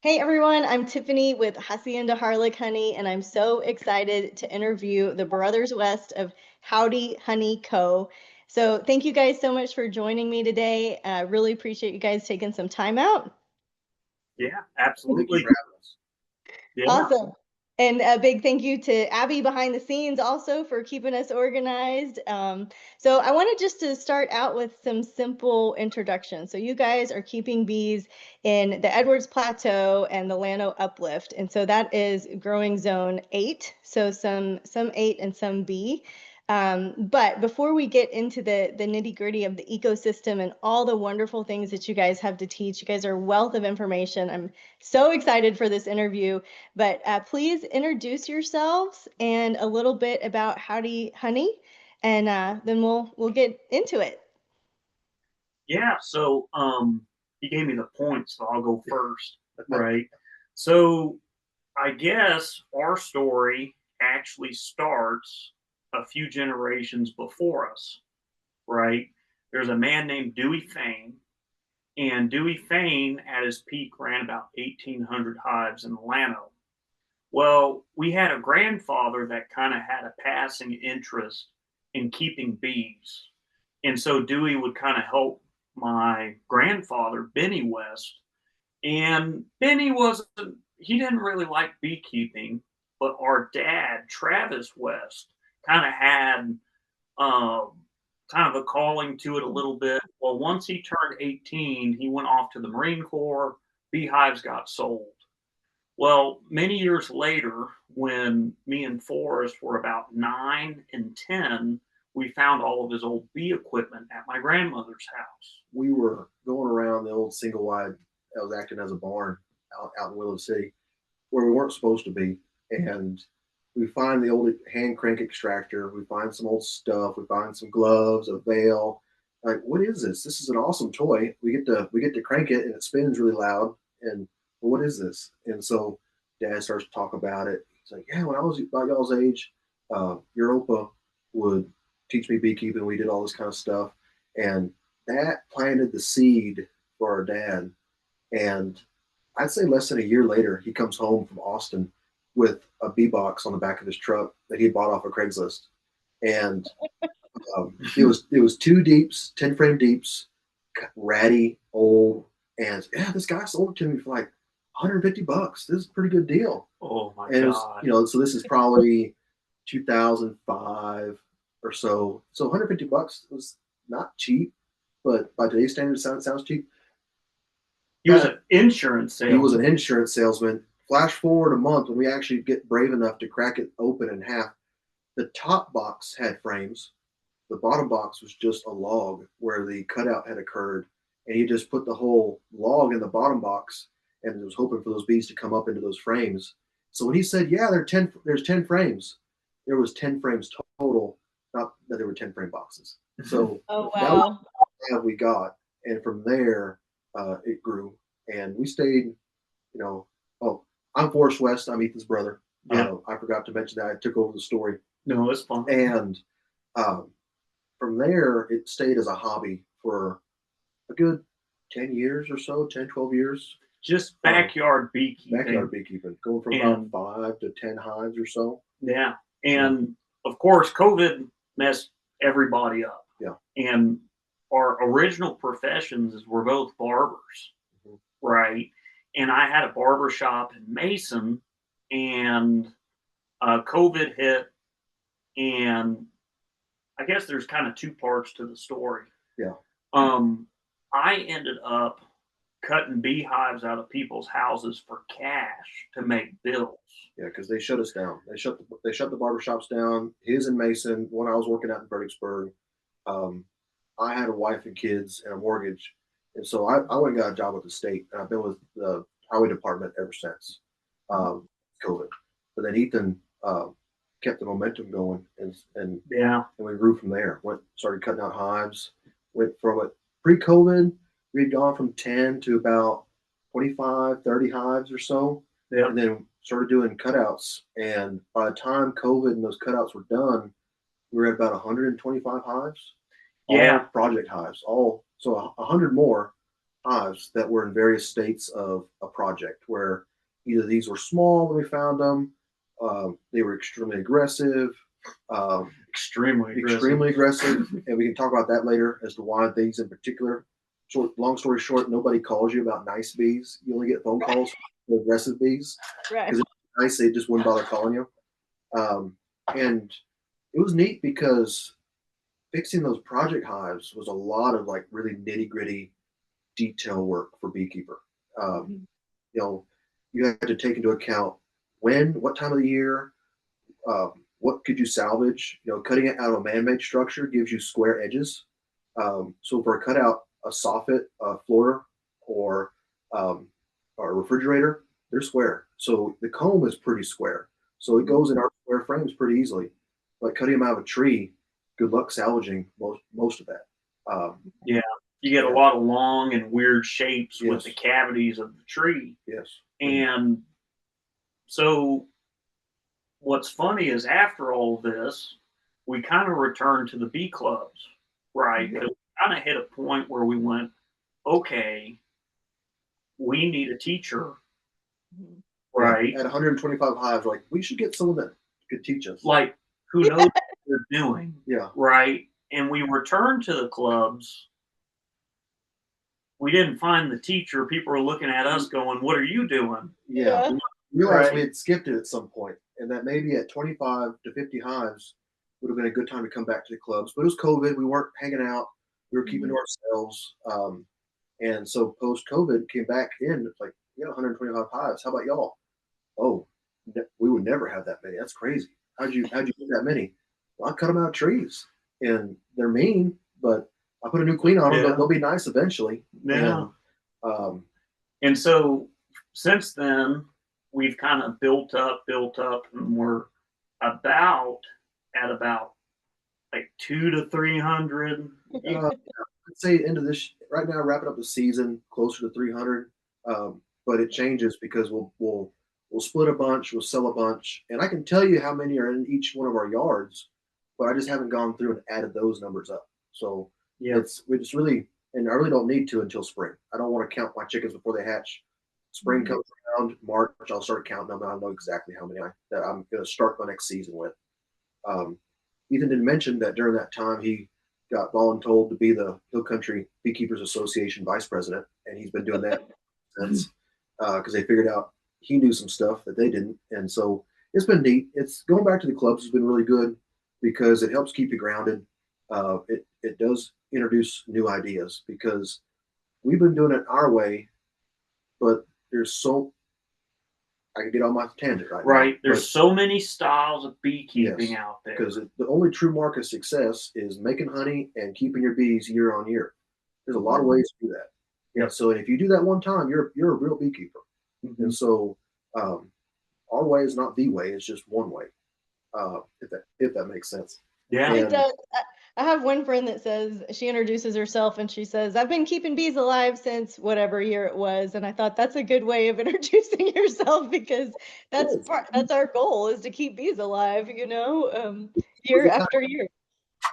Hey everyone, I'm Tiffany with Hacienda Harlick Honey, and I'm so excited to interview the Brothers West of Howdy Honey Co. So thank you guys so much for joining me today. I really appreciate you guys taking some time out. Yeah, Thank you absolutely. for having us. Yeah. Awesome. And a big thank you to Abby behind the scenes also for keeping us organized. So I wanted just to start out with some simple introductions. So you guys are keeping bees in the Edwards Plateau and the Llano Uplift. And so that is growing zone 8. So some 8 and some B. But before we get into the nitty gritty of the ecosystem and all the wonderful things that you guys have to teach, you guys are a wealth of information. I'm so excited for this interview. But please introduce yourselves and a little bit about Howdy Honey, and then we'll get into it. Yeah. So he gave me the points, so I'll go first. Right. So I guess our story actually starts a few generations before us, right? There's a man named Dewey Fane, and Dewey Fane at his peak ran about 1,800 hives in Llano. Well, we had a grandfather that kind of had a passing interest in keeping bees. And so Dewey would kind of help my grandfather, Benny West. And Benny wasn't, he didn't really like beekeeping, but our dad, Travis West, kind of had um, kind of a calling to it a little bit. Well, once he turned 18, he went off to the Marine Corps. Beehives got sold. Well, many years later, when me and Forrest were about 9 and 10, we found all of his old bee equipment at my grandmother's house. We were going around the old single wide that was acting as a barn out in Willow City where we weren't supposed to be. And we find the old hand crank extractor. We find some old stuff. We find some gloves, a veil. Like, what is this? This is an awesome toy. We get to crank it and it spins really loud. And well, what is this? And so Dad starts to talk about it. He's like, yeah, when I was about y'all's age, your Opa would teach me beekeeping. We did all this kind of stuff. And that planted the seed for our dad. And I'd say less than a year later, he comes home from Austin with a bee box on the back of his truck that he bought off of Craigslist. And it was two deeps, 10 frame deeps, ratty, old. And yeah, this guy sold it to me for like $150. This is a pretty good deal. Oh my And it was, God. so this is probably 2005 or so. So $150 was not cheap, but by today's standards, sounds cheap. He was an insurance He was salesman. an insurance salesman. Flash forward a month when we actually get brave enough to crack it open in half. The top box had frames. The bottom box was just a log where the cutout had occurred. And he just put the whole log in the bottom box and was hoping for those bees to come up into those frames. So when he said, yeah, there's 10 frames, there was 10 frames total, not that there were 10 frame boxes. So Oh that was wow. what we got. And from there, it grew. And we stayed, oh, I'm Forrest West. I'm Ethan's brother. Yeah. I forgot to mention that. I took over the story. No, it's fun. And um, from there, it stayed as a hobby for a good 10 years or so, 10, 12 years. Just backyard beekeeping. Backyard beekeeping, going from And about 5 to 10 hives or so. yeah. And of course, COVID messed everybody up. Yeah. And our original professions were both barbers, right? And I had a barber shop in Mason, and COVID hit, and I guess there's kind of two parts to the story. Yeah. I ended up cutting beehives out of people's houses for cash to make bills. Yeah, because they shut us down. They shut the barber shops down. His in Mason. When I was working out in Fredericksburg, um, I had a wife and kids and a mortgage, and so I went and got a job with the state, and I've been with the highway department ever since COVID. But then Ethan kept the momentum going, and Yeah. and we grew from there. Started cutting out hives. Went from it pre-COVID, we had gone from 10 to about 25, 30 hives or so, Yeah. and then started doing cutouts. And by the time COVID and those cutouts were done, we were at about 125 hives, all Yeah. project hives, all so 100 more hives that were in various states of a project where either these were small when we found them, they were extremely aggressive, extremely aggressive, and we can talk about that later as to why these in particular. Short, long story short, nobody calls you about nice bees. You only get phone calls for aggressive bees Right. because it's nice. They just wouldn't bother calling you. And it was neat because fixing those project hives was a lot of like really nitty gritty detail work for beekeeper. Um, you know, you had to take into account what time of the year, what could you salvage. You know, cutting it out of a man-made structure gives you square edges. So for a cutout, a soffit, a floor, or a refrigerator, they're square. So the comb is pretty square. So it goes in our square frames pretty easily. But cutting them out of a tree, good luck salvaging most of that. Yeah. You get a lot of long and weird shapes with Yes. the cavities of the tree. Yes. And so what's funny is after all this, we kind of returned to the bee clubs, right? Yeah. We kind of hit a point where we went, okay, we need a teacher, right? At 125 hives, like we should get someone that could teach us. Like, who knows what they're doing, Yeah. right? And we returned to the clubs. We didn't find the teacher. People were looking at us going, what are you doing? Yeah. We realized Right. we had skipped it at some point, and that maybe at 25 to 50 hives would have been a good time to come back to the clubs. But it was COVID. We weren't hanging out. We were keeping to ourselves. And so post COVID came back in. It's like, 125 hives. How about y'all? Oh, we would never have that many. That's crazy. How'd you get that many? Well, I cut them out of trees, and they're mean, but I put a new queen on them. Yeah. They'll be nice eventually. Yeah. And And so since then, we've kind of built up, and we're at about like 200 to 300. I'd say into this right now, wrapping up the season closer to 300. But it changes because we'll split a bunch, we'll sell a bunch, and I can tell you how many are in each one of our yards, but I just haven't gone through and added those numbers up. So Yeah. we just really, and I really don't need to until spring. I don't want to count my chickens before they hatch. Spring comes around, March, I'll start counting them, and I'll know exactly how many that I'm going to start my next season with. Ethan didn't mention that during that time he got voluntold to be the Hill Country Beekeepers Association vice president, and he's been doing that since because they figured out he knew some stuff that they didn't, and so it's been neat. It's going back to the clubs has been really good because it helps keep you grounded. It does introduce new ideas because we've been doing it our way, but I can get on my tangent right now. Right. There's so many styles of beekeeping out there. Because the only true mark of success is making honey and keeping your bees year on year. There's a lot of ways to do that. Yeah. So if you do that one time, you're a real beekeeper. And so our way is not the way; it's just one way. If that makes sense. Yeah. It does. I have one friend that says she introduces herself and she says, I've been keeping bees alive since whatever year it was. And I thought that's a good way of introducing yourself because that's our goal is to keep bees alive, year after year.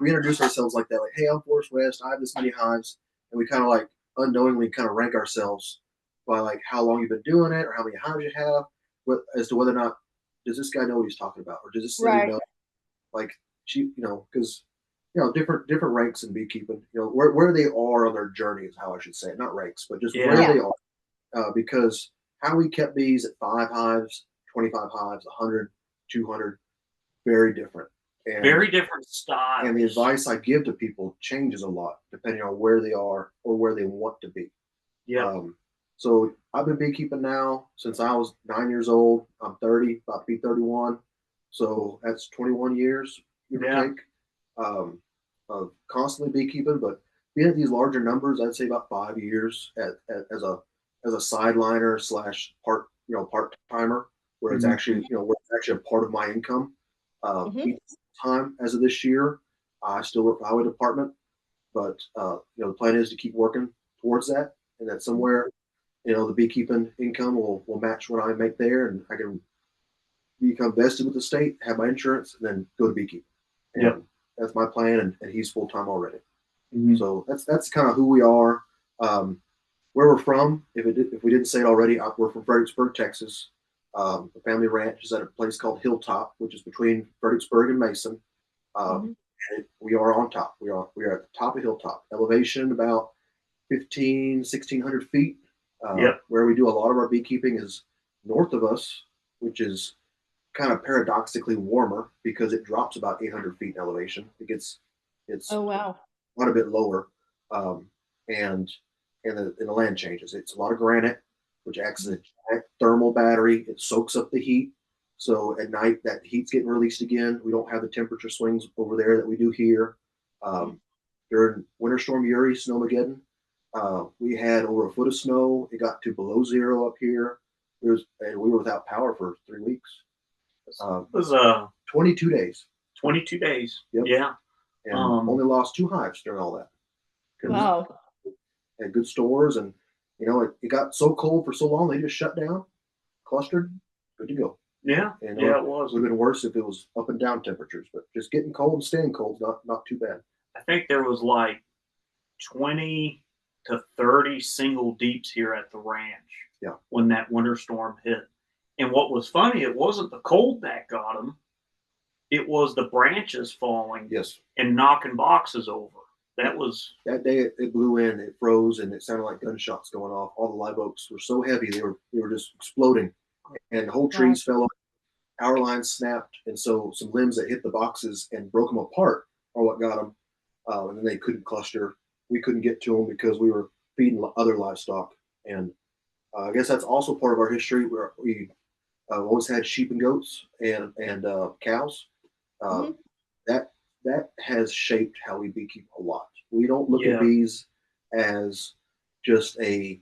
We introduce ourselves like that, like, hey, I'm Forrest West, I have this many hives, and we kind of like unknowingly kind of rank ourselves by like how long you've been doing it or how many hives you have, as to whether or not does this guy know what he's talking about, or does this lady know, like because different ranks in beekeeping, where they are on their journey is how I should say it, not ranks, but just where they are, because how we kept bees at 5 hives, 25 hives, 100, 200, very different. And very different styles. And the advice I give to people changes a lot depending on where they are or where they want to be. Yeah. So I've been beekeeping now since I was 9 years old. I'm 30, about to be 31. So that's 21 years, give or take, of constantly beekeeping. But being at these larger numbers, I'd say about 5 years as a sideliner / part timer, where it's actually a part of my income. Each time as of this year, I still work for the highway department, but the plan is to keep working towards that, and that somewhere the beekeeping income will match what I make there, and I can become vested with the state, have my insurance, and then go to beekeeping. And that's my plan, and he's full time already. So that's kind of who we are. Where we're from, if we didn't say it already, we're from Fredericksburg, Texas. The family ranch is at a place called Hilltop, which is between Fredericksburg and Mason. Mhm. We are on top. We are at the top of Hilltop. Elevation about 1,600 feet. Yep. Where we do a lot of our beekeeping is north of us, which is kind of paradoxically warmer because it drops about 800 feet in elevation. It's Oh, wow. quite a bit lower, and the land changes. It's a lot of granite, which acts as a giant thermal battery. It soaks up the heat. So at night, that heat's getting released again. We don't have the temperature swings over there that we do here. During Winter Storm Uri, Snowmageddon, we had over a foot of snow. It got to below zero up here. And we were without power for 3 weeks. It was 22 days. 22 days. Yep. Yeah. And only lost 2 hives during all that. Wow. Had good stores, and it got so cold for so long they just shut down, clustered, good to go. Yeah. And Yeah, it was. It would have been worse if it was up and down temperatures, but just getting cold and staying cold is not too bad. I think there was like 20 to 30 single deeps here at the ranch. Yeah. When that winter storm hit. And what was funny, it wasn't the cold that got them. It was the branches falling Yes. and knocking boxes over. That day it blew in, it froze, and it sounded like gunshots going off. All the live oaks were so heavy they were just exploding, and whole trees fell off. Power lines snapped, and so some limbs that hit the boxes and broke them apart are what got them. And then they couldn't cluster. We couldn't get to them because we were feeding other livestock, and I guess that's also part of our history. Where we always had sheep and goats and cows. Mhm. That has shaped how we beekeep a lot. We don't look at bees as just a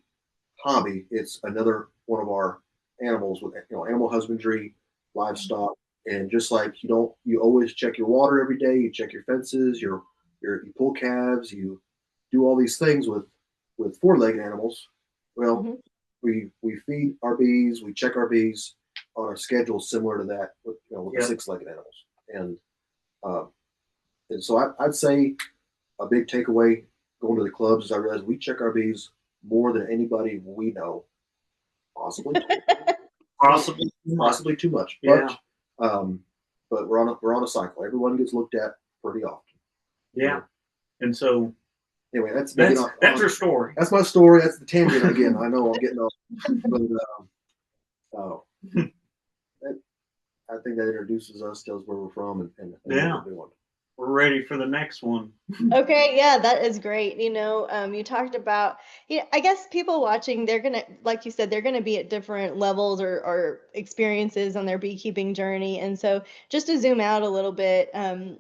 hobby. It's another one of our animals with animal husbandry, livestock, and just like you always check your water every day. You check your fences. You pull calves. You do all these things with 4-legged animals. Well, Mhm. we feed our bees. We check our bees on a schedule similar to that with the 6-legged animals, and so I'd say a big takeaway going to the clubs is I realize we check our bees more than anybody we know, possibly possibly too much. Yeah. But we're on a cycle. Everyone gets looked at pretty often. Yeah. And so anyway, that's your story. That's my story. That's the tangent again. I know I'm getting off, but I think that introduces us, tells where we're from, and what we're doing. We're ready for the next one. Okay, yeah, that is great. You talked about, I guess people watching, they're gonna, like you said, they're gonna be at different levels or experiences on their beekeeping journey. And so, just to zoom out a little bit,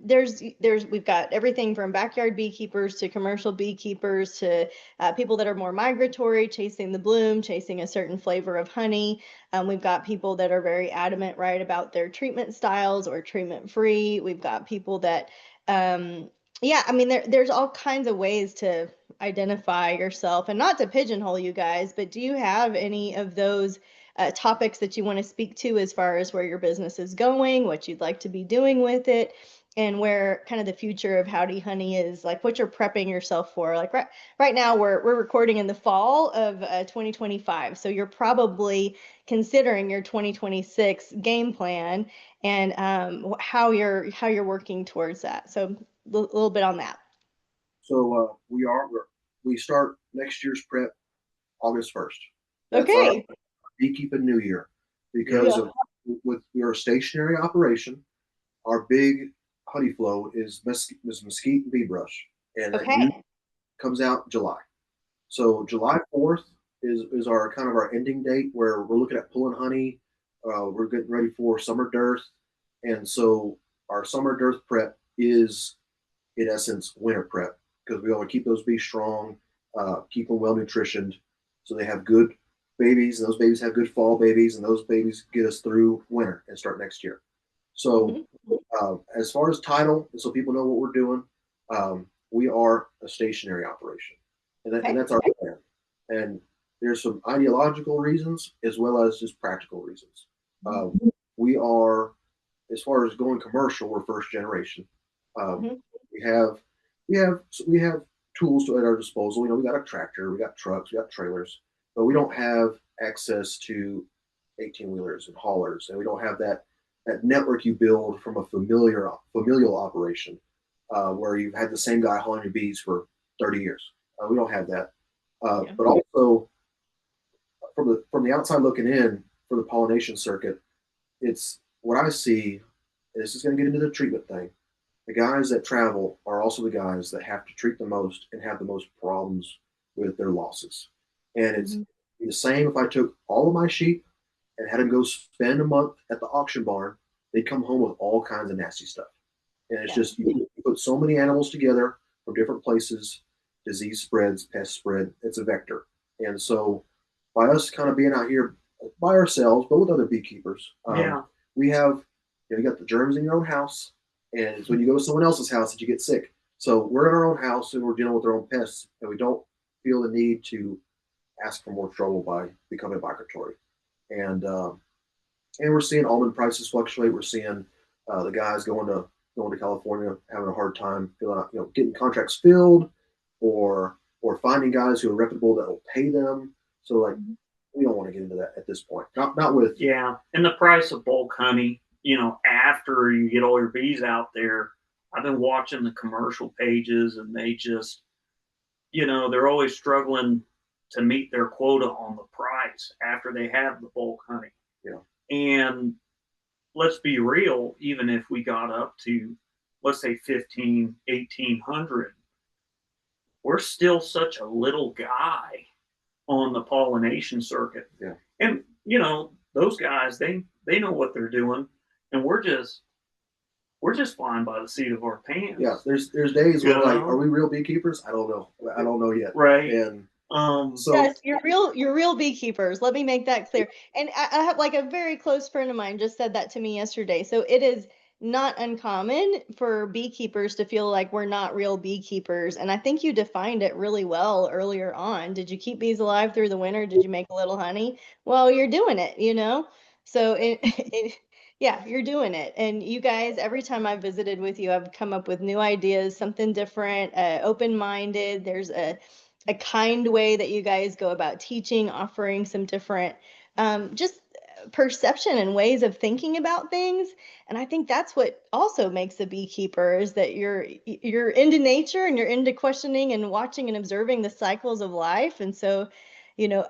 we've got everything from backyard beekeepers to commercial beekeepers to people that are more migratory, chasing the bloom, chasing a certain flavor of honey. We've got people that are very adamant, right, about their treatment styles or treatment free. We've got people that yeah, I mean, there's all kinds of ways to identify yourself, and not to pigeonhole you guys, but do you have any of those topics that you want to speak to as far as where your business is going, what you'd like to be doing with it, and where kind of the future of Howdy Honey is, like what you're prepping yourself for? Like right now, we're recording in the fall of 2025, so you're probably considering your 2026 game plan and how you're working towards that. So a little bit on that. So we start next year's prep August 1st. That's Okay. our beekeeping new year because we are a stationary operation. Our big honey flow is mesquite and bee brush, and that comes out in July. So July 4th is our kind of our ending date where we're looking at pulling honey. We're getting ready for summer dearth, and so our summer dearth prep is in essence winter prep because we want to keep those bees strong, keep them well nutritioned, so they have good babies, and those babies have good fall babies, and those babies get us through winter and start next year. So as far as title, so people know what we're doing, we are a stationary operation, and that's our plan. And there's some ideological reasons as well as just practical reasons. We are, as far as going commercial, we're first generation. We have tools at our disposal. We got a tractor, we got trucks, we got trailers, but we don't have access to 18-wheelers and haulers, and we don't have that network you build from a familial operation, where you've had the same guy hauling your bees for 30 years. We don't have that. But also, from the outside looking in for the pollination circuit, it's what I see. This is going to get into the treatment thing. The guys that travel are also the guys that have to treat the most and have the most problems with their losses. And it's the same if I took all of my sheep and had them go spend a month at the auction barn, they'd come home with all kinds of nasty stuff. And it's just, you put so many animals together from different places, disease spreads, pests spread, it's a vector. And so by us kind of being out here by ourselves, but with other beekeepers, we have, you got the germs in your own house, and it's when you go to someone else's house that you get sick. So we're in our own house and we're dealing with our own pests, and we don't feel the need to ask for more trouble by becoming migratory. And we're seeing almond prices fluctuate. We're seeing the guys going to California having a hard time filling out, getting contracts filled, or finding guys who are reputable that will pay them. So like, we don't want to get into that at this point. Not with and the price of bulk honey. After you get all your bees out there, I've been watching the commercial pages, and they just, they're always struggling to meet their quota on the price after they have the bulk honey. And let's be real, even if we got up to, let's say 15, 1800, we're still such a little guy on the pollination circuit. And, those guys, they know what they're doing, and we're just flying by the seat of our pants. There's days where like, are we real beekeepers? I don't know yet. Right. And so yes, you're real beekeepers. Let me make that clear. And I have like a very close friend of mine just said that to me yesterday. So it is not uncommon for beekeepers to feel like we're not real beekeepers. And I think you defined it really well earlier on. Did you keep bees alive through the winter? Did you make a little honey? Well, you're doing it, So you're doing it. And you guys, every time I've visited with you, I've come up with new ideas, something different, open-minded. There's a kind way that you guys go about teaching, offering some different just perception and ways of thinking about things. And I think that's what also makes a beekeeper, is that you're into nature and you're into questioning and watching and observing the cycles of life. And so,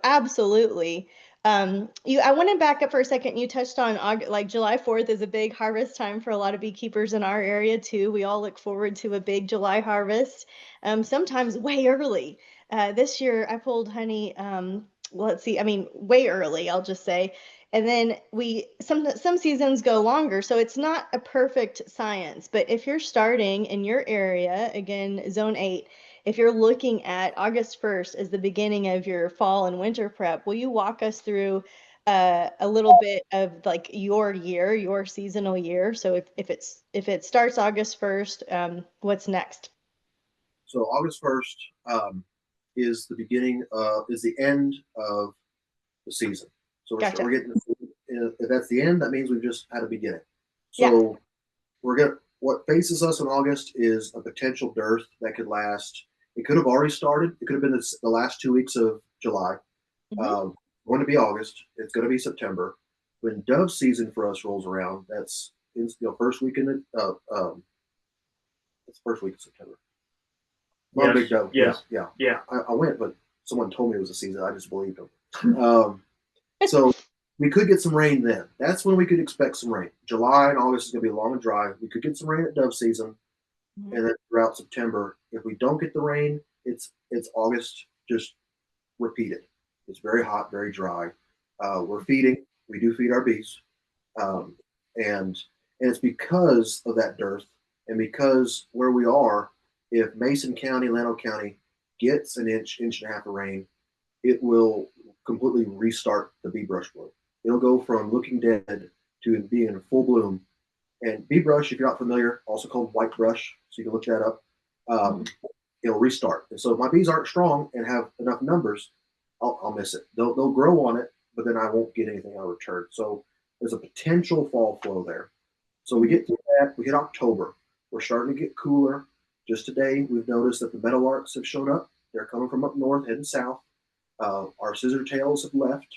absolutely. I want to back up for a second. You touched on like July 4th is a big harvest time for a lot of beekeepers in our area too. We all look forward to a big July harvest, sometimes way early. This year I pulled honey, let's see, I mean, way early, I'll just say. And then some seasons go longer, so it's not a perfect science. But if you're starting in your area, again, zone 8, if you're looking at August 1st as the beginning of your fall and winter prep, will you walk us through a little bit of like your seasonal year? So if it starts August 1st, what's next? So August 1st is the end of the season. So Gotcha. we're getting, if that's the end, that means we've just had a beginning. So what faces us in August is a potential dearth that could last. It could have already started. It could have been the last 2 weeks of July. Going to be August. It's going to be September. When dove season for us rolls around, that's first week in it's first week of September. Not a big dove. Yeah. I went, but someone told me it was a season. I just believed them. So we could get some rain then. That's when we could expect some rain. July and August is going to be long and dry. We could get some rain at dove season, and then throughout September. If we don't get the rain, it's August just repeated. It's very hot, very dry. We're feeding. We do feed our bees, and it's because of that dearth, and because where we are, if Mason County, Llano County gets an inch and a half of rain, it will completely restart the bee brush bloom. It'll go from looking dead to being in full bloom. And bee brush, if you're not familiar, also called white brush, so you can look that up. It'll restart. And so if my bees aren't strong and have enough numbers, I'll miss it. They'll grow on it, but then I won't get anything in return. So there's a potential fall flow there. So we get through that. We hit October. We're starting to get cooler. Just today, we've noticed that the meadowlarks have shown up. They're coming from up north, heading south. Our scissortails have left,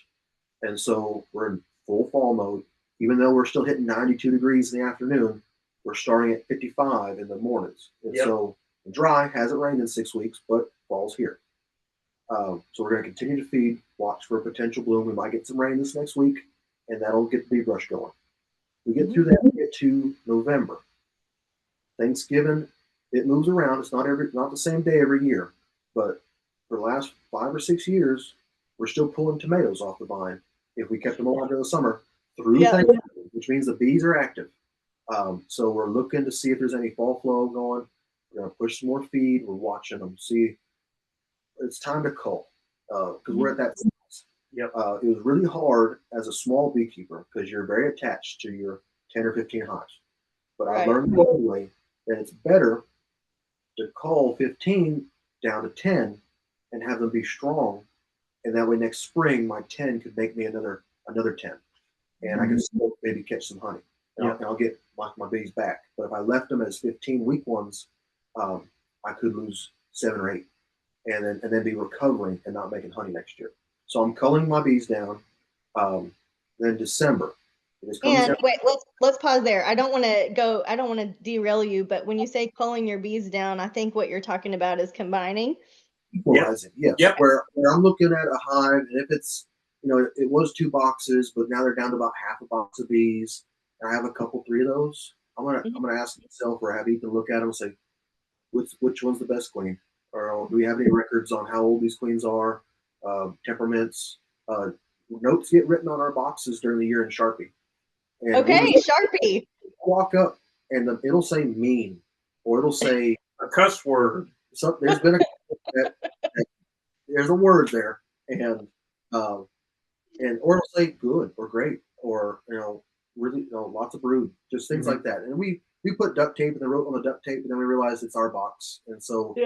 and so we're in full fall mode. Even though we're still hitting 92 degrees in the afternoon, we're starting at 55 in the mornings. And so dry, hasn't rained in 6 weeks, but fall's here. So we're going to continue to feed, watch for a potential bloom. We might get some rain this next week, and that'll get the bee brush going. We get through that, we get to November. Thanksgiving, it moves around. It's not the same day every year, but for the last 5 or 6 years, we're still pulling tomatoes off the vine. If we kept them alive during the summer through Thanksgiving, which means the bees are active. So we're looking to see if there's any fall flow going. We're going to push some more feed. We're watching them. See, it's time to cull because we're at that size. It was really hard as a small beekeeper because you're very attached to your 10 or 15 hives. But I learned the hard way that it's better to cull 15 down to 10 and have them be strong. And that way next spring, my 10 could make me another 10. And I can still maybe catch some honey. And I'll get my bees back. But if I left them as 15 weak ones, I could lose 7 or 8 and then be recovering and not making honey next year. So I'm culling my bees down. Then December. And wait, let's pause there. I don't want to derail you, but when you say culling your bees down, I think what you're talking about is combining. Equalizing, yes. Where I'm looking at a hive, and if it's, it was 2 boxes, but now they're down to about half a box of bees, and I have a couple, 3 of those. I'm gonna ask myself or have Ethan look at them and say, which one's the best queen? Or do we have any records on how old these queens are? Temperaments, notes get written on our boxes during the year in Sharpie. And Sharpie. Walk up and it'll say mean, or it'll say a cuss word. So there's been there's a word there, and or it'll say good or great or really lots of brood, just things like that. And we put duct tape and they wrote on the duct tape, and then we realized it's our box, and so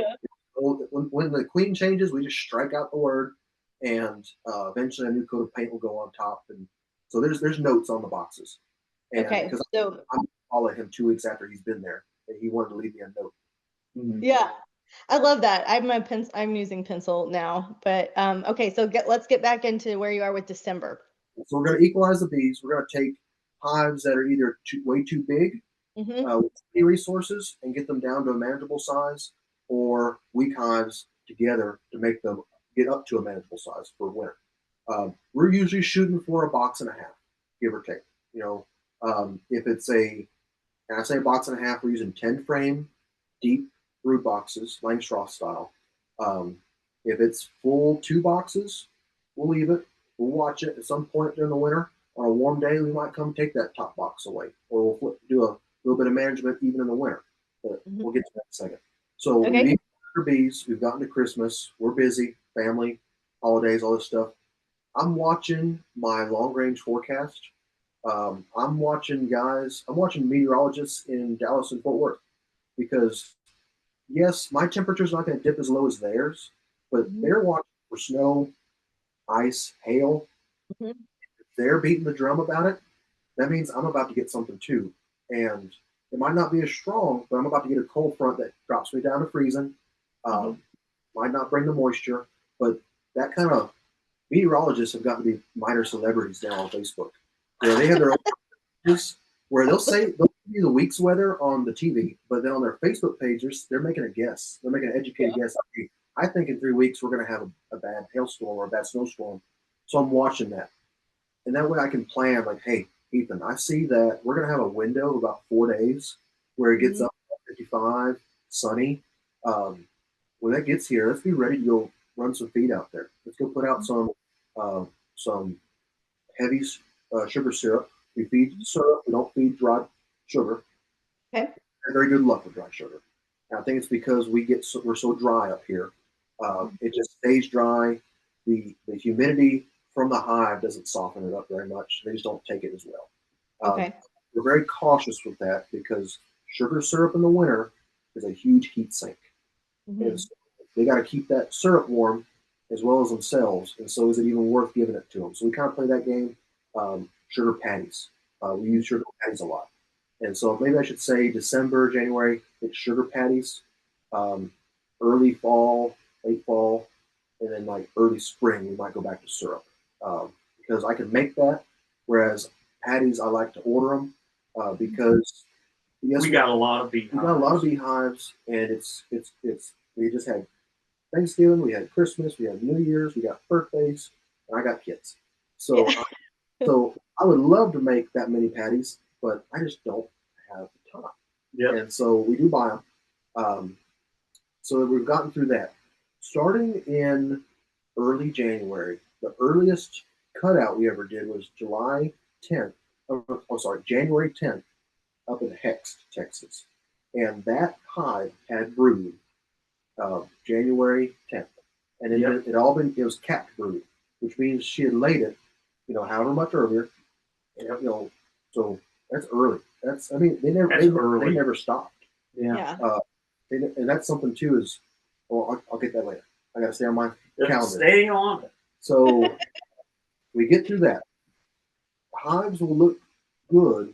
when the queen changes, we just strike out the word, and eventually a new coat of paint will go on top, and so there's notes on the boxes. And because I'm calling him 2 weeks after he's been there, and he wanted to leave me a note. Yeah, I love that. I'm using pencil now, but okay. So let's get back into where you are with December. So we're going to equalize the bees. We're going to take hives that are either way too big with many resources and get them down to a manageable size, or weak hives together to make them get up to a manageable size for winter. We're usually shooting for 1.5 boxes, give or take. If it's and I say 1.5 boxes, we're using 10 frame deep brood boxes, Langstroth style. If it's full 2 boxes, we'll leave it. We'll watch it at some point during the winter. On a warm day, we might come take that top box away, or we'll do a little bit of management even in the winter. But we'll get to that in a second. So we need for bees. We've gotten to Christmas. We're busy, family, holidays, all this stuff. I'm watching my long range forecast. I'm watching meteorologists in Dallas and Fort Worth, because yes, my temperature's not going to dip as low as theirs, but they're watching for snow, ice, hail. If they're beating the drum about it, that means I'm about to get something too. And it might not be as strong, but I'm about to get a cold front that drops me down to freezing. Might not bring the moisture, but that kind of meteorologists have gotten to be minor celebrities now on Facebook. They have their own pages where they'll give you the week's weather on the TV, but then on their Facebook pages, they're making a guess. They're making an educated guess. I think in 3 weeks, we're going to have a bad hailstorm or a bad snowstorm. So I'm watching that. And that way I can plan, like, hey, Ethan, I see that we're going to have a window of about 4 days where it gets up to 55, sunny. When that gets here, let's be ready to go run some feed out there. Let's go put out some heavy sugar syrup. We feed syrup. We don't feed dry sugar. Okay. Very good luck with dry sugar. And I think it's because we're so dry up here. It just stays dry. The humidity from the hive doesn't soften it up very much. They just don't take it as well. We're very cautious with that because sugar syrup in the winter is a huge heat sink. And so they got to keep that syrup warm as well as themselves. And so is it even worth giving it to them? So we kind of play that game. Sugar patties. We use sugar patties a lot. And so maybe I should say December, January, it's sugar patties. Early fall, late fall, and then like early spring, we might go back to syrup because I can make that. Whereas patties, I like to order them because yes, we got a lot of beehives. we got a lot of beehives, and it's. We just had Thanksgiving, we had Christmas, we had New Year's, we got birthdays, and I got kids. So, Yeah. so I would love to make that many patties, but I just don't have the time. Yep. And so we do buy them. So we've gotten through that. Starting in early January, the earliest cutout we ever did was July 10th. Oh, sorry, January 10th, up in Hext, Texas, and that hive had brood January 10th, and it was capped brood, which means she had laid it, however much earlier, and so that's early. That's I mean they never stopped. Yeah. And that's something too is, well, I'll get that later. I got to stay on my calendar. Stay on it. So we get through that. Hives will look good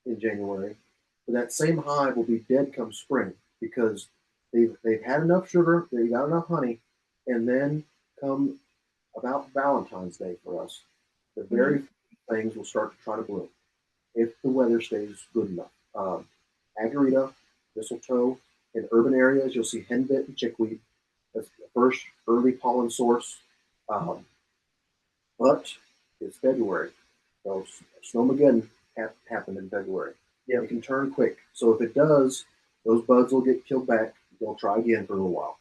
in January, but that same hive will be dead come spring because they've had enough sugar, they've got enough honey, and then come about Valentine's Day for us, the very things will start to try to bloom if the weather stays good enough. Agarita, mistletoe, in urban areas you'll see henbit and chickweed. That's the first early pollen source. But it's February, so snowmageddon happened in February. Yeah, it can turn quick. So if it does, those bugs will get killed back. They'll try again for a little while.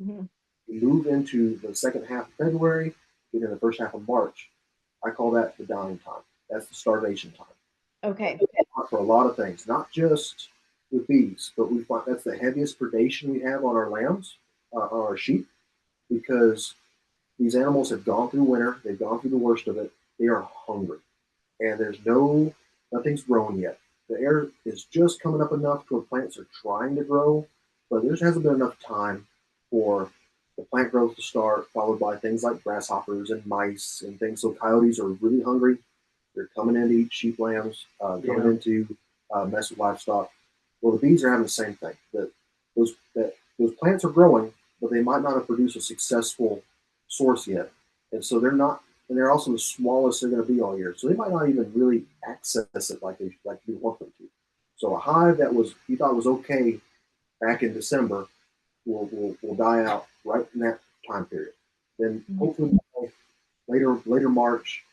Mm-hmm. We move into the second half of February, into the first half of March. I call that the dying time. That's the starvation time. Okay. For a lot of things, not just with bees, but we find that's the heaviest predation we have on our lambs, on our sheep, because these animals have gone through winter. They've gone through the worst of it. They are hungry, and nothing's grown yet. The air is just coming up enough to where plants are trying to grow, but there hasn't been enough time for the plant growth to start, followed by things like grasshoppers and mice and things. So coyotes are really hungry. They're coming in to eat sheep, lambs, coming in to mess with livestock. Well, the bees are having the same thing. Those plants are growing, but they might not have produced a successful source yet, and so they're not. And they're also the smallest they're going to be all year, so they might not even really access it like we want them to. So a hive that you thought was okay back in December will die out right in that time period. Then hopefully later March,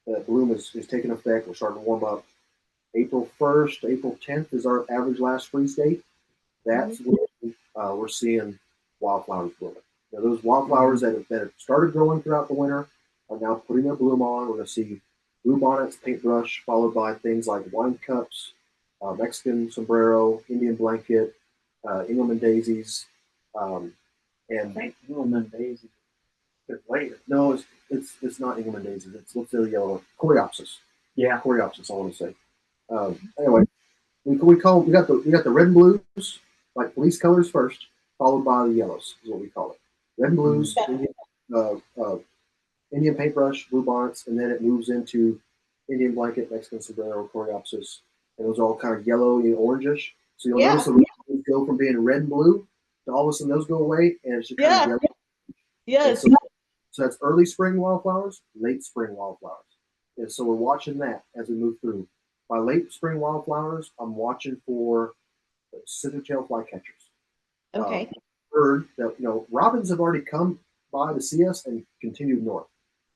the bloom is taking effect. We're starting to warm up. April 1st, April 10th is our average last freeze date. That's when we're seeing wildflowers blooming. Now, those wildflowers that have started growing throughout the winter are now putting their bloom on. We're going to see bluebonnets, paintbrush, followed by things like wine cups, Mexican sombrero, Indian blanket, Engelmann daisies, and I think Engelmann daisies later. No, it's not Engelmann daisies. It's what's the yellow Coreopsis. Yeah, Coreopsis. I want to say. Anyway, we got the red and blues, like police colors first, followed by the yellows is what we call it. Red and blues, Indian paintbrush, blue bonnets, and then it moves into Indian blanket, Mexican sombrero, Coreopsis, and those are all kind of yellow and orangish. So you'll notice the leaves go from being red and blue to all of a sudden those go away, and it's just kind of yellow. Yes. So that's early spring wildflowers, late spring wildflowers. And so we're watching that as we move through. By late spring wildflowers, I'm watching for scissortail flycatchers. Okay. Bird that robins have already come by to see us and continued north.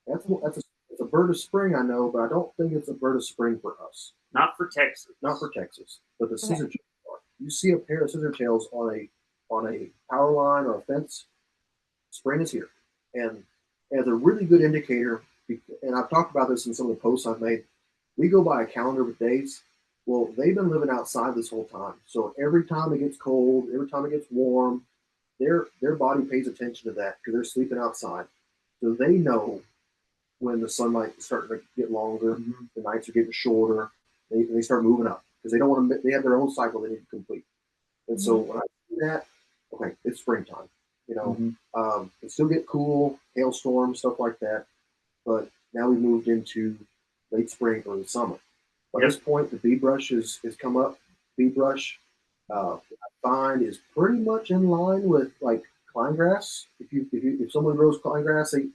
It's a bird of spring, I know, but I don't think it's a bird of spring for us. Not for Texas. Not for Texas, but the scissortails are. You see a pair of scissortails on a power line or a fence, spring is here, and as a really good indicator. And I've talked about this in some of the posts I've made. We go by a calendar with days. Well, they've been living outside this whole time. So every time it gets cold, every time it gets warm, their body pays attention to that because they're sleeping outside. So they know when the sunlight is starting to get longer, the nights are getting shorter. They start moving up because they don't want to. They have their own cycle they need to complete. And so when I see that, okay, it's springtime. It still get cool, hailstorms, stuff like that. But now we moved into late spring, early summer. By this point, the bee brush has come up. Bee brush I find is pretty much in line with like climb grass. If someone grows climb grass, they,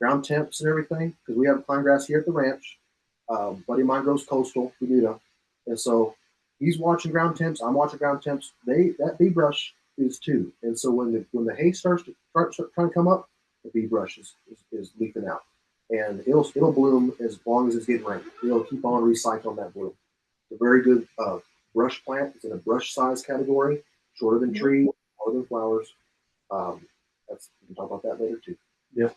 ground temps and everything, because we have climb grass here at the ranch. Buddy of mine grows coastal, Bermuda, and so he's watching ground temps. I'm watching ground temps. That bee brush is too, and so when the hay starts to trying to come up, the bee brush is leaking out, and it'll bloom as long as it's getting rain. It'll keep on recycling that bloom. It's a very good brush plant. It's in a brush size category, shorter than trees, taller than flowers. That's we can talk about that later too. Yeah.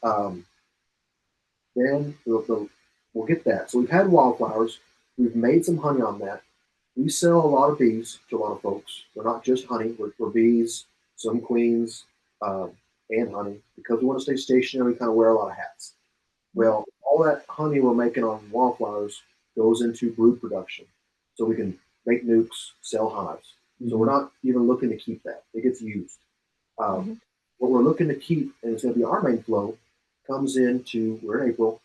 Then we'll get that. So we've had wildflowers. We've made some honey on that. We sell a lot of bees to a lot of folks. We're not just honey. We're bees, some queens, and honey. Because we want to stay stationary, we kind of wear a lot of hats. Well, all that honey we're making on wildflowers goes into brood production. So we can make nukes, sell hives. So we're not even looking to keep that. It gets used. What we're looking to keep, and it's going to be our main flow, comes into, we're in April,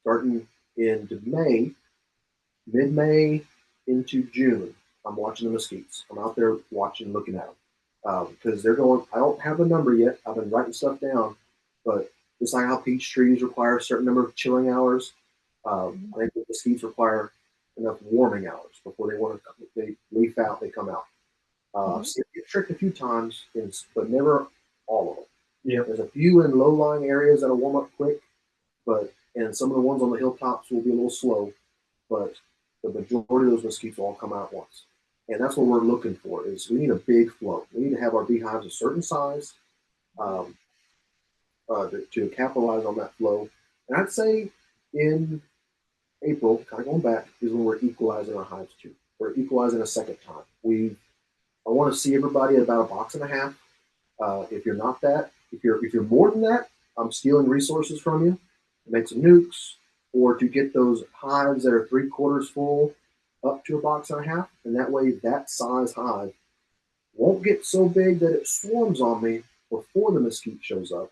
starting into May, mid-May into June. I'm watching the mesquites. I'm out there watching, looking at them. Because they're going, I don't have a number yet. I've been writing stuff down. But just like how peach trees require a certain number of chilling hours, I think the mesquites require enough warming hours before they leaf out, they come out. I've seen it get tricked a few times, but never all of them. Yeah. There's a few in low-lying areas that'll warm up quick, and some of the ones on the hilltops will be a little slow, but the majority of those mesquites will all come out at once. And that's what we're looking for, is we need a big flow. We need to have our beehives a certain size to capitalize on that flow. And I'd say in April, kind of going back, is when we're equalizing our hives too. We're equalizing a second time. I want to see everybody at about a box and a half. If you're not that, if you're more than that, I'm stealing resources from you to make some nukes or to get those hives that are 3/4 full up to a box and a half. And that way, that size hive won't get so big that it swarms on me before the mesquite shows up.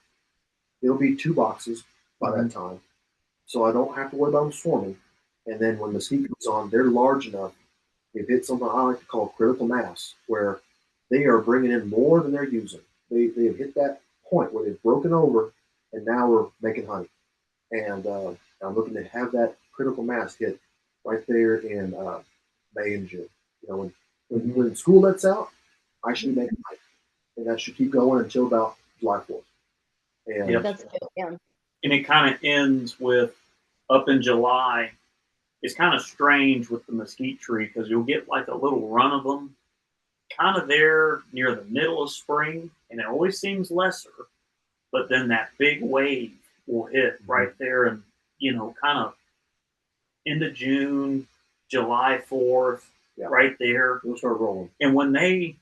It'll be 2 boxes by that time. So I don't have to worry about them swarming. And then when mesquite comes on, they're large enough. They've hit something I like to call critical mass, where they are bringing in more than they're using. They have hit that point where they've broken over, and now we're making honey. And I'm looking to have that critical mass hit right there in May and June. When school lets out, I should be making honey, and that should keep going until about July 4th. And That's good. Yeah. And it kind of ends with up in July. It's kind of strange with the mesquite tree because you'll get like a little run of them kind of there near the middle of spring, and it always seems lesser, but then that big wave will hit right there, and kind of into June, July 4th, right there. We'll start rolling. And when they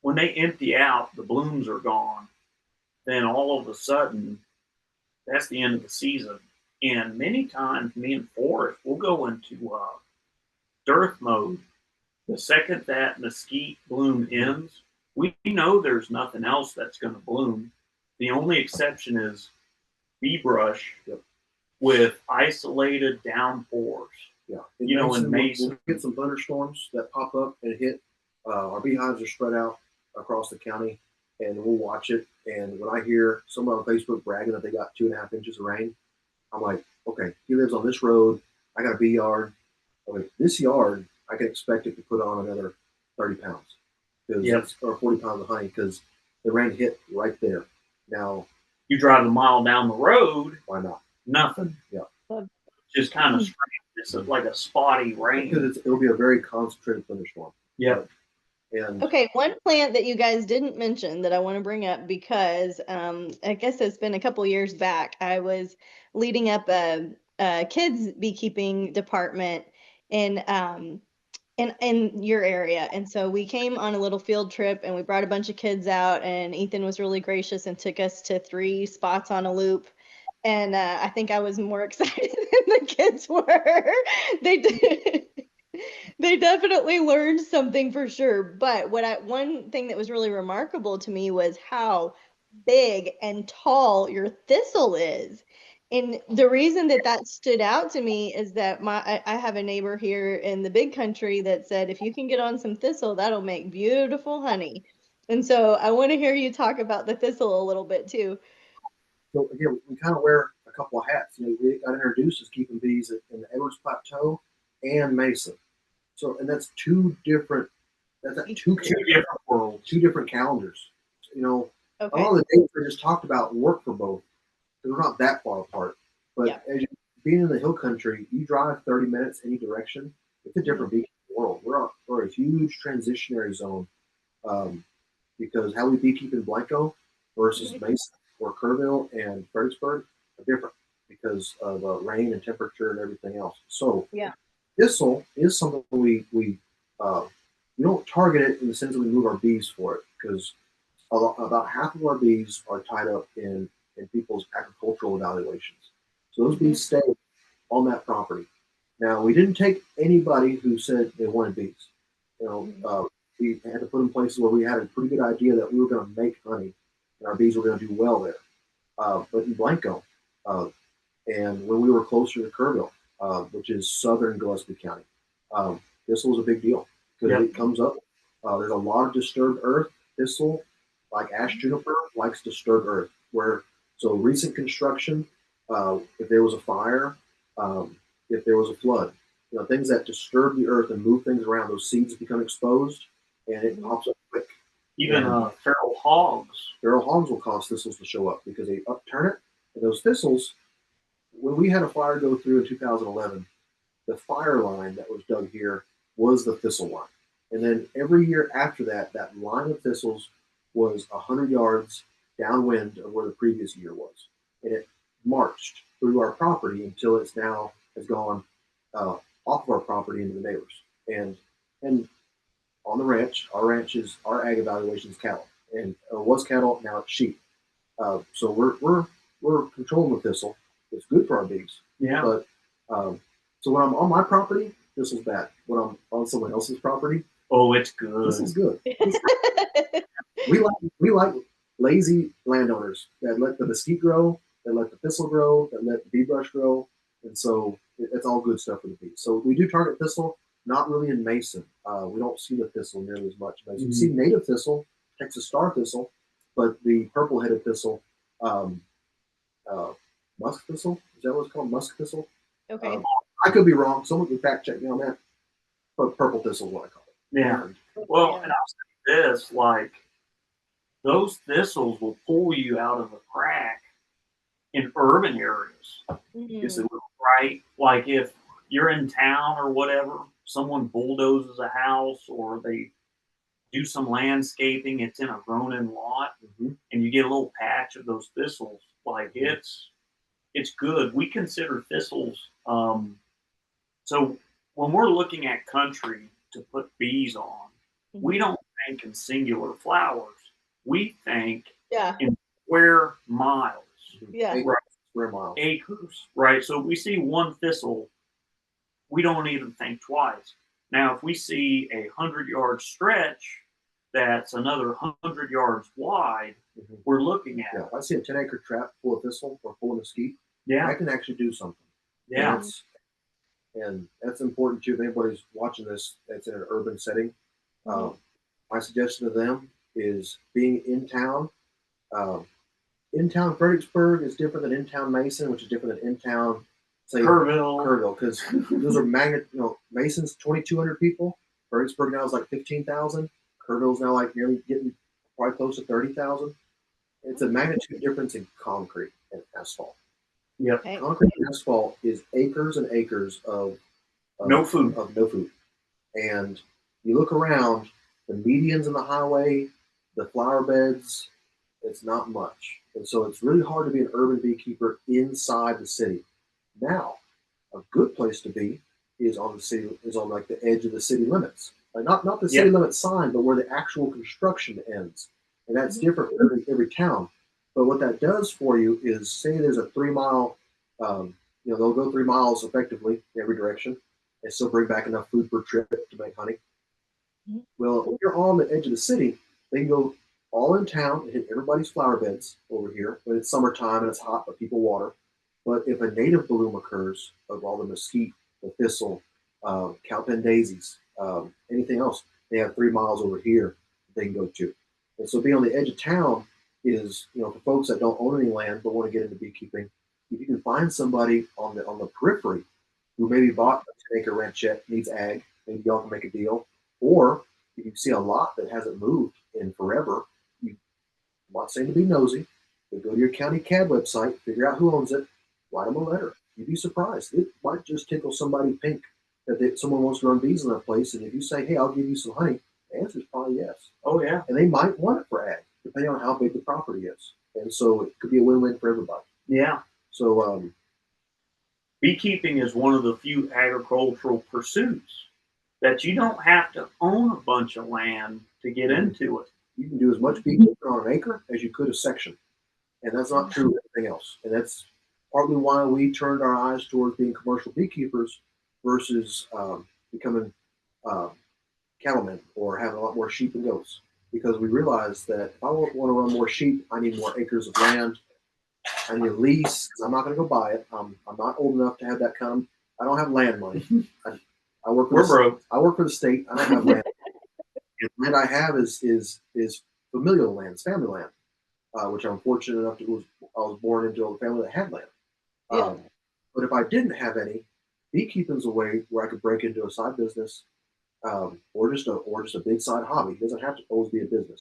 empty out, the blooms are gone. Then all of a sudden, that's the end of the season. And many times, me and Forrest will go into dearth mode. The second that mesquite bloom ends, we know there's nothing else that's going to bloom. The only exception is bee brush with isolated downpours. Yeah, in May. We'll get some thunderstorms that pop up and hit. Our beehives are spread out across the county, and we'll watch it. And when I hear someone on Facebook bragging that they got 2.5 inches of rain, I'm like, okay, he lives on this road. I got a bee yard. This yard, I can expect it to put on another 30 pounds, or 40 pounds of honey, because the rain hit right there. Now, you drive a mile down the road. Why not? Nothing. Yeah. Just kind of strange. It's like a spotty rain. Because it'll be a very concentrated thunderstorm. Yeah. Okay, one plant that you guys didn't mention that I want to bring up, because I guess it's been a couple years back, I was leading up a kids beekeeping department in your area, and so we came on a little field trip and we brought a bunch of kids out, and Ethan was really gracious and took us to 3 spots on a loop. And I think I was more excited than the kids were. They did. They definitely learned something for sure. But one thing that was really remarkable to me was how big and tall your thistle is. And the reason that that stood out to me is that I have a neighbor here in the big country that said, if you can get on some thistle, that'll make beautiful honey. And so I want to hear you talk about the thistle a little bit too. So again, we kind of wear a couple of hats. You know, we got introduced as keeping bees in the Edwards Plateau and Mesa. So, and that's two different. That's like two different worlds, two different calendars. You know, Okay. a lot of the dates I just talked about work for both because we're not that far apart. But Yeah. as you being in the hill country, you drive 30 minutes any direction. It's a different beekeeping world. We're a huge transitionary zone because how we beekeep in Blanco versus Mesa or Kerrville and Fredericksburg are different because of rain and temperature and everything else. So Yeah. thistle is something we don't target it in the sense that we move our bees for it because about half of our bees are tied up in people's agricultural evaluations. So those bees stay on that property. Now we didn't take anybody who said they wanted bees. You know, we had to put in places where we had a pretty good idea that we were going to make honey and our bees were going to do well there. But in Blanco, and when we were closer to Kerrville, which is southern Gillespie County, thistle was a big deal because it comes up. There's a lot of disturbed earth. Thistle, like ash juniper, likes disturbed earth. So recent construction, if there was a fire, if there was a flood, you know, things that disturb the earth and move things around, those seeds become exposed and it pops up quick. Even feral hogs. Feral hogs will cause thistles to show up because they upturn it. And those thistles, when we had a fire go through in 2011, the fire line that was dug here was the thistle line. And then every year after that, that line of thistles was 100 yards downwind of where the previous year was. And it marched through our property until it's now has gone off of our property into the neighbors. And on the ranch, our ag evaluation is cattle. And was cattle, now it's sheep. So we're controlling the thistle. It's good for our bees. Yeah. But so when I'm on my property, thistle's bad. When I'm on someone else's property, oh, it's good. Thistle's good. We like lazy landowners that let the mesquite grow, that let the thistle grow, that let the bee brush grow, and so it's all good stuff for the bees. So we do target thistle, not really in Mason. We don't see the thistle nearly as much. We see native thistle, Texas star thistle, but the purple-headed thistle, musk thistle, is that what it's called? Musk thistle? Okay. I could be wrong. Someone can fact check me on that. But purple thistle is what I call it. Yeah. Well, and I'll say this, like, those thistles will pull you out of a crack in urban areas. Is it right? Like if you're in town or whatever, someone bulldozes a house or they do some landscaping, it's in a grown-in lot, and you get a little patch of those thistles, like it's good. We consider thistles. So when we're looking at country to put bees on, we don't think in singular flowers. We think in square miles. Yeah. Right. Square miles. Acres. Right. So if we see one thistle, we don't even think twice. Now, if we see 100-yard stretch that's another 100 yards wide, we're looking at. Yeah, if I see a 10-acre trap full of thistle or full of mesquite, I can actually do something. Yeah. And that's important too. If anybody's watching this that's in an urban setting, my suggestion to them is being in town. In town Fredericksburg is different than in town Mason, which is different than in town, say, Kerrville, because those are Mason's 2,200 people. Fredericksburg now is like 15,000. Kerrville's now like nearly getting probably close to 30,000. It's a magnitude difference in concrete and asphalt. Yep. Concrete and asphalt is acres and acres of no food. And you look around, the medians in the highway, the flower beds, it's not much. And so it's really hard to be an urban beekeeper inside the city. Now, a good place to be is on like the edge of the city limits. Like not the city limit sign, but where the actual construction ends. And that's different for every town. But what that does for you is, say there's a 3-mile, they'll go 3 miles effectively in every direction and still bring back enough food per trip to make honey. Well, if you're on the edge of the city, they can go all in town and hit everybody's flower beds over here when it's summertime and it's hot, but people water. But if a native bloom occurs of all the mesquite, the thistle, cowpen daisies, anything else, they have 3 miles over here they can go to. And so being on the edge of town is, for folks that don't own any land but want to get into beekeeping, if you can find somebody on the periphery who maybe bought a 10-acre ranchette, needs ag, maybe y'all can make a deal. Or if you see a lot that hasn't moved in forever, I'm not saying to be nosy, but go to your county CAD website, figure out who owns it, write them a letter. You'd be surprised. It might just tickle somebody pink that someone wants to run bees in that place. And if you say, hey, I'll give you some honey, the answer is probably yes. Oh, yeah. And they might want it for ag, depending on how big the property is. And so it could be a win-win for everybody. Yeah. So beekeeping is one of the few agricultural pursuits that you don't have to own a bunch of land to get into it. You can do as much beekeeping on an acre as you could a section. And that's not true of anything else. And that's partly why we turned our eyes towards being commercial beekeepers versus becoming cattlemen or having a lot more sheep and goats. Because we realized that if I want to run more sheep, I need more acres of land. I need a lease because I'm not going to go buy it. I'm not old enough to have that kind of. I don't have land money. I work for We're broke. I work for the state. I don't have land. The land I have is familial land, it's family land, which I'm fortunate enough to. I was born into a family that had land. Yeah. But if I didn't have any, beekeeping is a way where I could break into a side business, or just a big side hobby. It doesn't have to always be a business.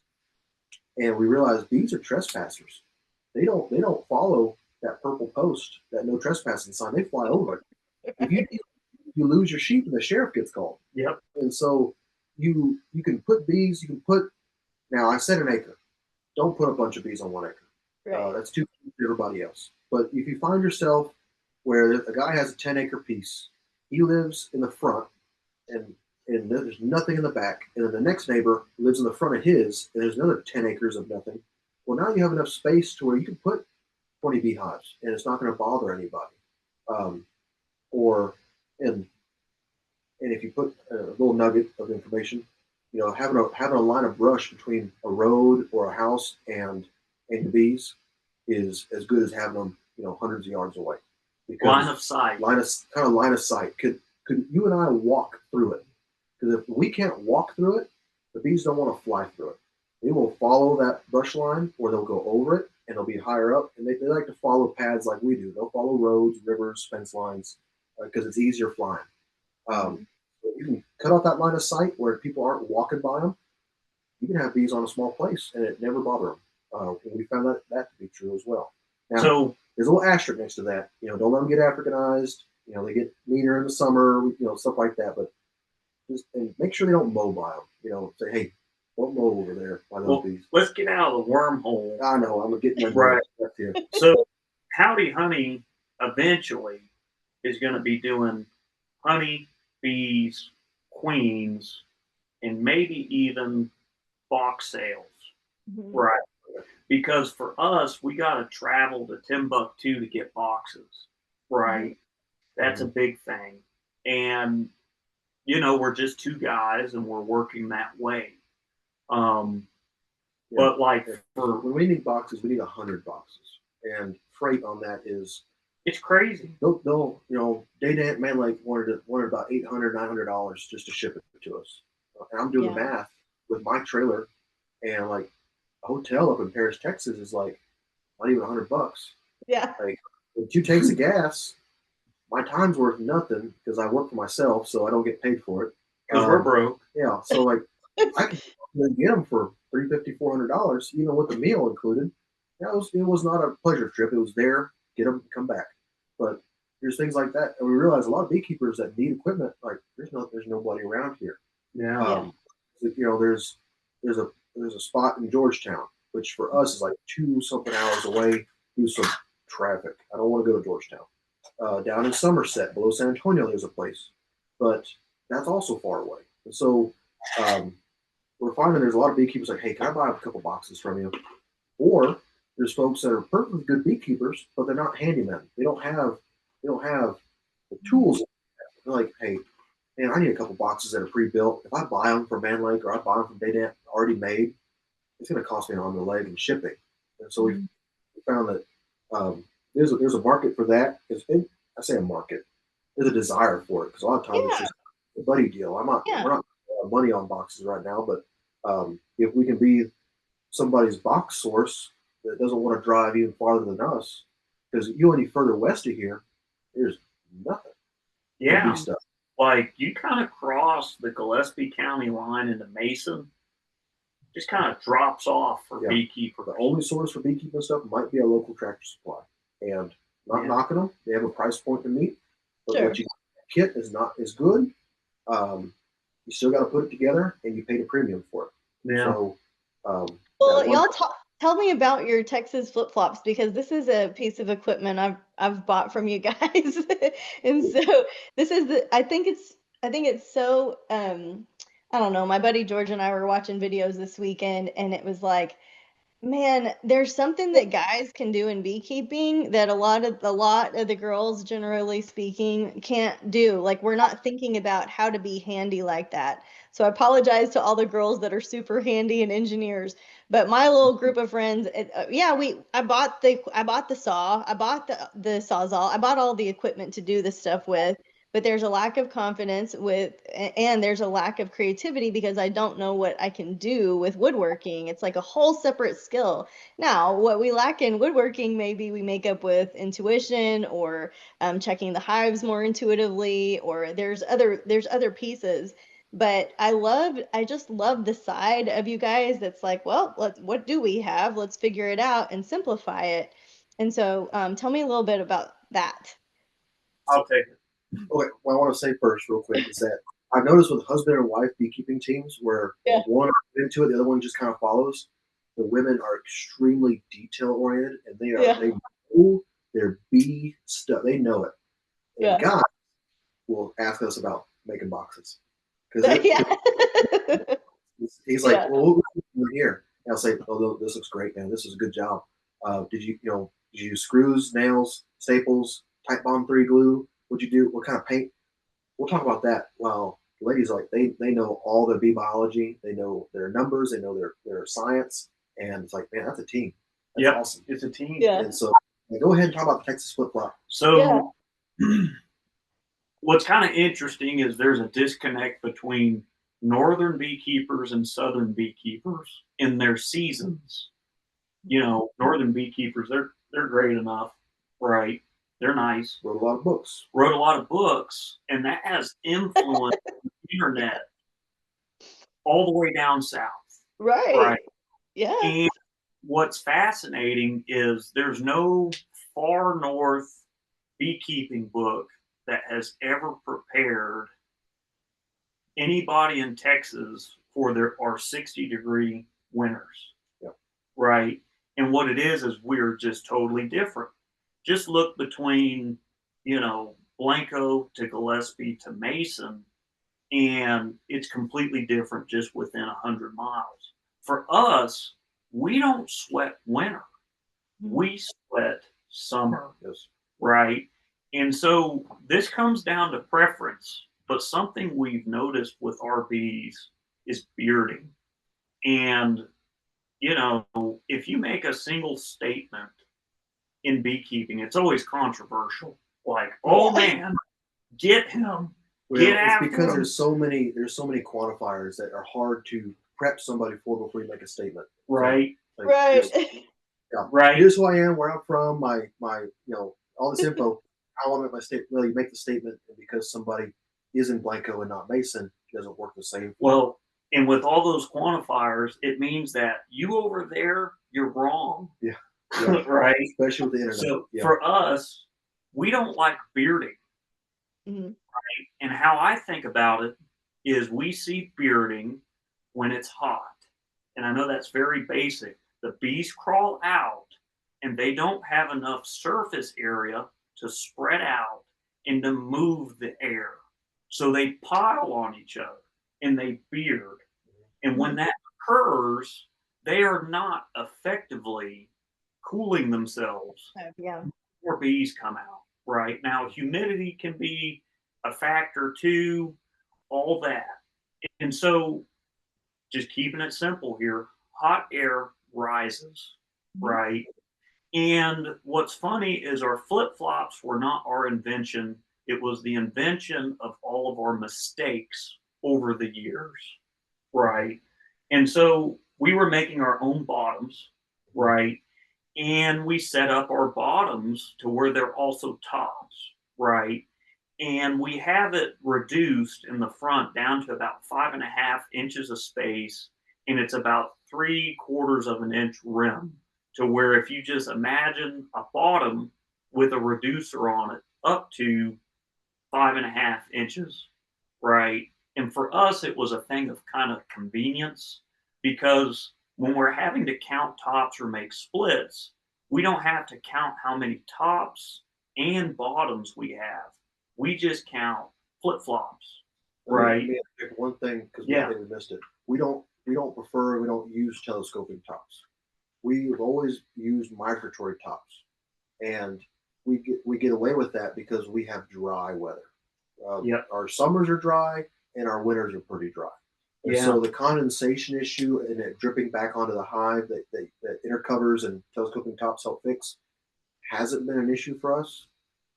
And we realized bees are trespassers. They don't follow that purple post, that no trespassing sign. They fly over it. If you lose your sheep, and the sheriff gets called. Yep. And so you can put bees. You can put. Now I said an acre. Don't put a bunch of bees on 1 acre. Right. That's too few for everybody else. But if you find yourself where a guy has a 10-acre piece, he lives in the front, and there's nothing in the back, and then the next neighbor lives in the front of his, and there's another 10 acres of nothing. Well, now you have enough space to where you can put 20 beehives, and it's not going to bother anybody. Or and if you put a little nugget of information, having a line of brush between a road or a house and the bees is as good as having them, hundreds of yards away. Because Line of sight. line of sight. Could you and I walk through it? Because if we can't walk through it, the bees don't want to fly through it. They will follow that brush line, or they'll go over it, and they'll be higher up. And they like to follow paths like we do. They'll follow roads, rivers, fence lines, because it's easier flying. You can cut off that line of sight where people aren't walking by them. You can have bees on a small place, and it never bother them. And we found that to be true as well. Now, So there's a little asterisk next to that. Don't let them get Africanized. They get meaner in the summer. Stuff like that. But and make sure they don't mow by them. Say, hey, don't mow over there by those bees. let's get out of the wormhole. I know. I'm getting right here. So Howdy Honey eventually is going to be doing honey, bees, queens, and maybe even box sales. Mhm. Right. Because for us, we got to travel to Timbuktu to get boxes. Right. That's a big thing. And, we're just 2 guys and we're working that way. But like when we need boxes, we need 100 boxes. And freight on that is, it's crazy. They'll Day Man Lake wanted about $800, $900 just to ship it to us. And I'm doing the math with my trailer, and like a hotel up in Paris, Texas is like not even $100. Yeah. Like with 2 tanks of gas, my time's worth nothing because I work for myself, so I don't get paid for it. Because we're broke. Yeah, so like I can get them for $350, $400, even with the meal included. It was not a pleasure trip. It was there, get them, come back. But there's things like that, and we realize a lot of beekeepers that need equipment. Like there's nobody around here. Yeah. There's a spot in Georgetown, which for us is like 2-something hours away through some traffic. I don't want to go to Georgetown. Down in Somerset, below San Antonio, there's a place, but that's also far away. And so we're finding there's a lot of beekeepers like, hey, can I buy a couple boxes from you? Or there's folks that are perfectly good beekeepers, but they're not handymen. They don't have the tools. They're like, hey, man, I need a couple boxes that are pre-built. If I buy them from Man Lake or I buy them from Daydant already made, it's going to cost me an arm and a leg and shipping. And so we found that there's a market for that. I say a market. There's a desire for it because a lot of times it's Yeah, just a buddy deal. yeah. We're not money on boxes right now, but if we can be somebody's box source that doesn't want to drive even farther than us, because you go any further west of here, there's nothing for bee Yeah. stuff. Like you kind of cross the Gillespie County line into Mason, just kind of drops off for Yeah. beekeepers. The only source for beekeeping stuff might be a local Tractor Supply, and not Yeah. knocking them. They have a price point to meet, but Sure. what you kit is not as good. You still got to put it together, and you paid a premium for it. Yeah. So, Well, y'all tell me about your Texas flip-flops because this is a piece of equipment I've bought from you guys. And so this is I think it's so I don't know, my buddy George and I were watching videos this weekend and it was like, man, there's something that guys can do in beekeeping that a lot of the girls, generally speaking, can't do. Like we're not thinking about how to be handy like that. So I apologize to all the girls that are super handy and engineers. But my little group of friends, yeah, I bought the saw, I bought the sawzall, I bought all the equipment to do this stuff with. But there's a lack of confidence and there's a lack of creativity because I don't know what I can do with woodworking. It's like a whole separate skill. Now, what we lack in woodworking, maybe we make up with intuition or checking the hives more intuitively, or there's other pieces. But I just love the side of you guys that's like, well, what do we have? Let's figure it out and simplify it. And so, tell me a little bit about that. I'll take it. okay, what I want to say first, real quick, is that I've noticed with husband and wife beekeeping teams where Yeah. one is into it, the other one just kind of follows. The women are extremely detail oriented, and they know their bee stuff. They know it. And Yeah. guys will ask us about making boxes because Yeah. he's like, Yeah. "Well, what are you doing here?" And I'll say, "Oh, this looks great, man. This is a good job. Did you use screws, nails, staples, Type Bond 3 glue? What'd you do? What kind of paint?" We'll talk about that. Well, the ladies are like they know all their bee biology, they know their numbers, they know their science, and it's like, man, that's a team. That's awesome. It's a team. Yeah. And so, go ahead and talk about the Texas flip flop. So what's kind of interesting is there's a disconnect between northern beekeepers and southern beekeepers in their seasons. You know, northern beekeepers, they're great enough, right? They're nice. Wrote a lot of books. Wrote a lot of books, and that has influenced the internet all the way down south, Right. right? Yeah. And what's fascinating is there's no far north beekeeping book that has ever prepared anybody in Texas for our 60-degree winters. Yep. Right? And what it is we're just totally different. Just look between, Blanco to Gillespie to Mason, and it's completely different just within 100 miles. For us, we don't sweat winter. We sweat summer. Yes. Right? And so this comes down to preference, but something we've noticed with our bees is bearding. And, if you make a single statement in beekeeping, it's always controversial. Like, oh man, get him, Well, get it's after because him. there's so many quantifiers that are hard to prep somebody for before you make a statement. Right, Like, Right. yeah. right. Here's who I am, where I'm from, my all this info. I want to make my statement. Well, you make the statement, and because somebody is in Blanco and not Mason, it doesn't work the same. Well, and with all those quantifiers, it means that you over there, you're wrong. Yeah. Right. Especially with the internet. So for us, we don't like bearding. Mhm. Right? And how I think about it is we see bearding when it's hot. And I know that's very basic. The bees crawl out and they don't have enough surface area to spread out and to move the air. So they pile on each other and they beard. And when that occurs, they are not effectively cooling themselves. Yeah. More bees come out. Right now, humidity can be a factor too, all that. And so, just keeping it simple here, hot air rises, right? And what's funny is our flip flops were not our invention. It was the invention of all of our mistakes over the years, right? And so we were making our own bottoms, right? And we set up our bottoms to where they're also tops, right? And we have it reduced in the front down to about 5.5 inches of space, and it's about 3/4 of an inch rim. To where if you just imagine a bottom with a reducer on it up to 5.5 inches, right? And for us, it was a thing of kind of convenience because when we're having to count tops or make splits, we don't have to count how many tops and bottoms we have. We just count flip flops, right? One thing, because Yeah. we missed it. We don't use telescoping tops. We've always used migratory tops, and we get away with that because we have dry weather. Yep. Our summers are dry and our winters are pretty dry. And Yeah. so the condensation issue and it dripping back onto the hive that inner covers and telescoping tops help fix hasn't been an issue for us.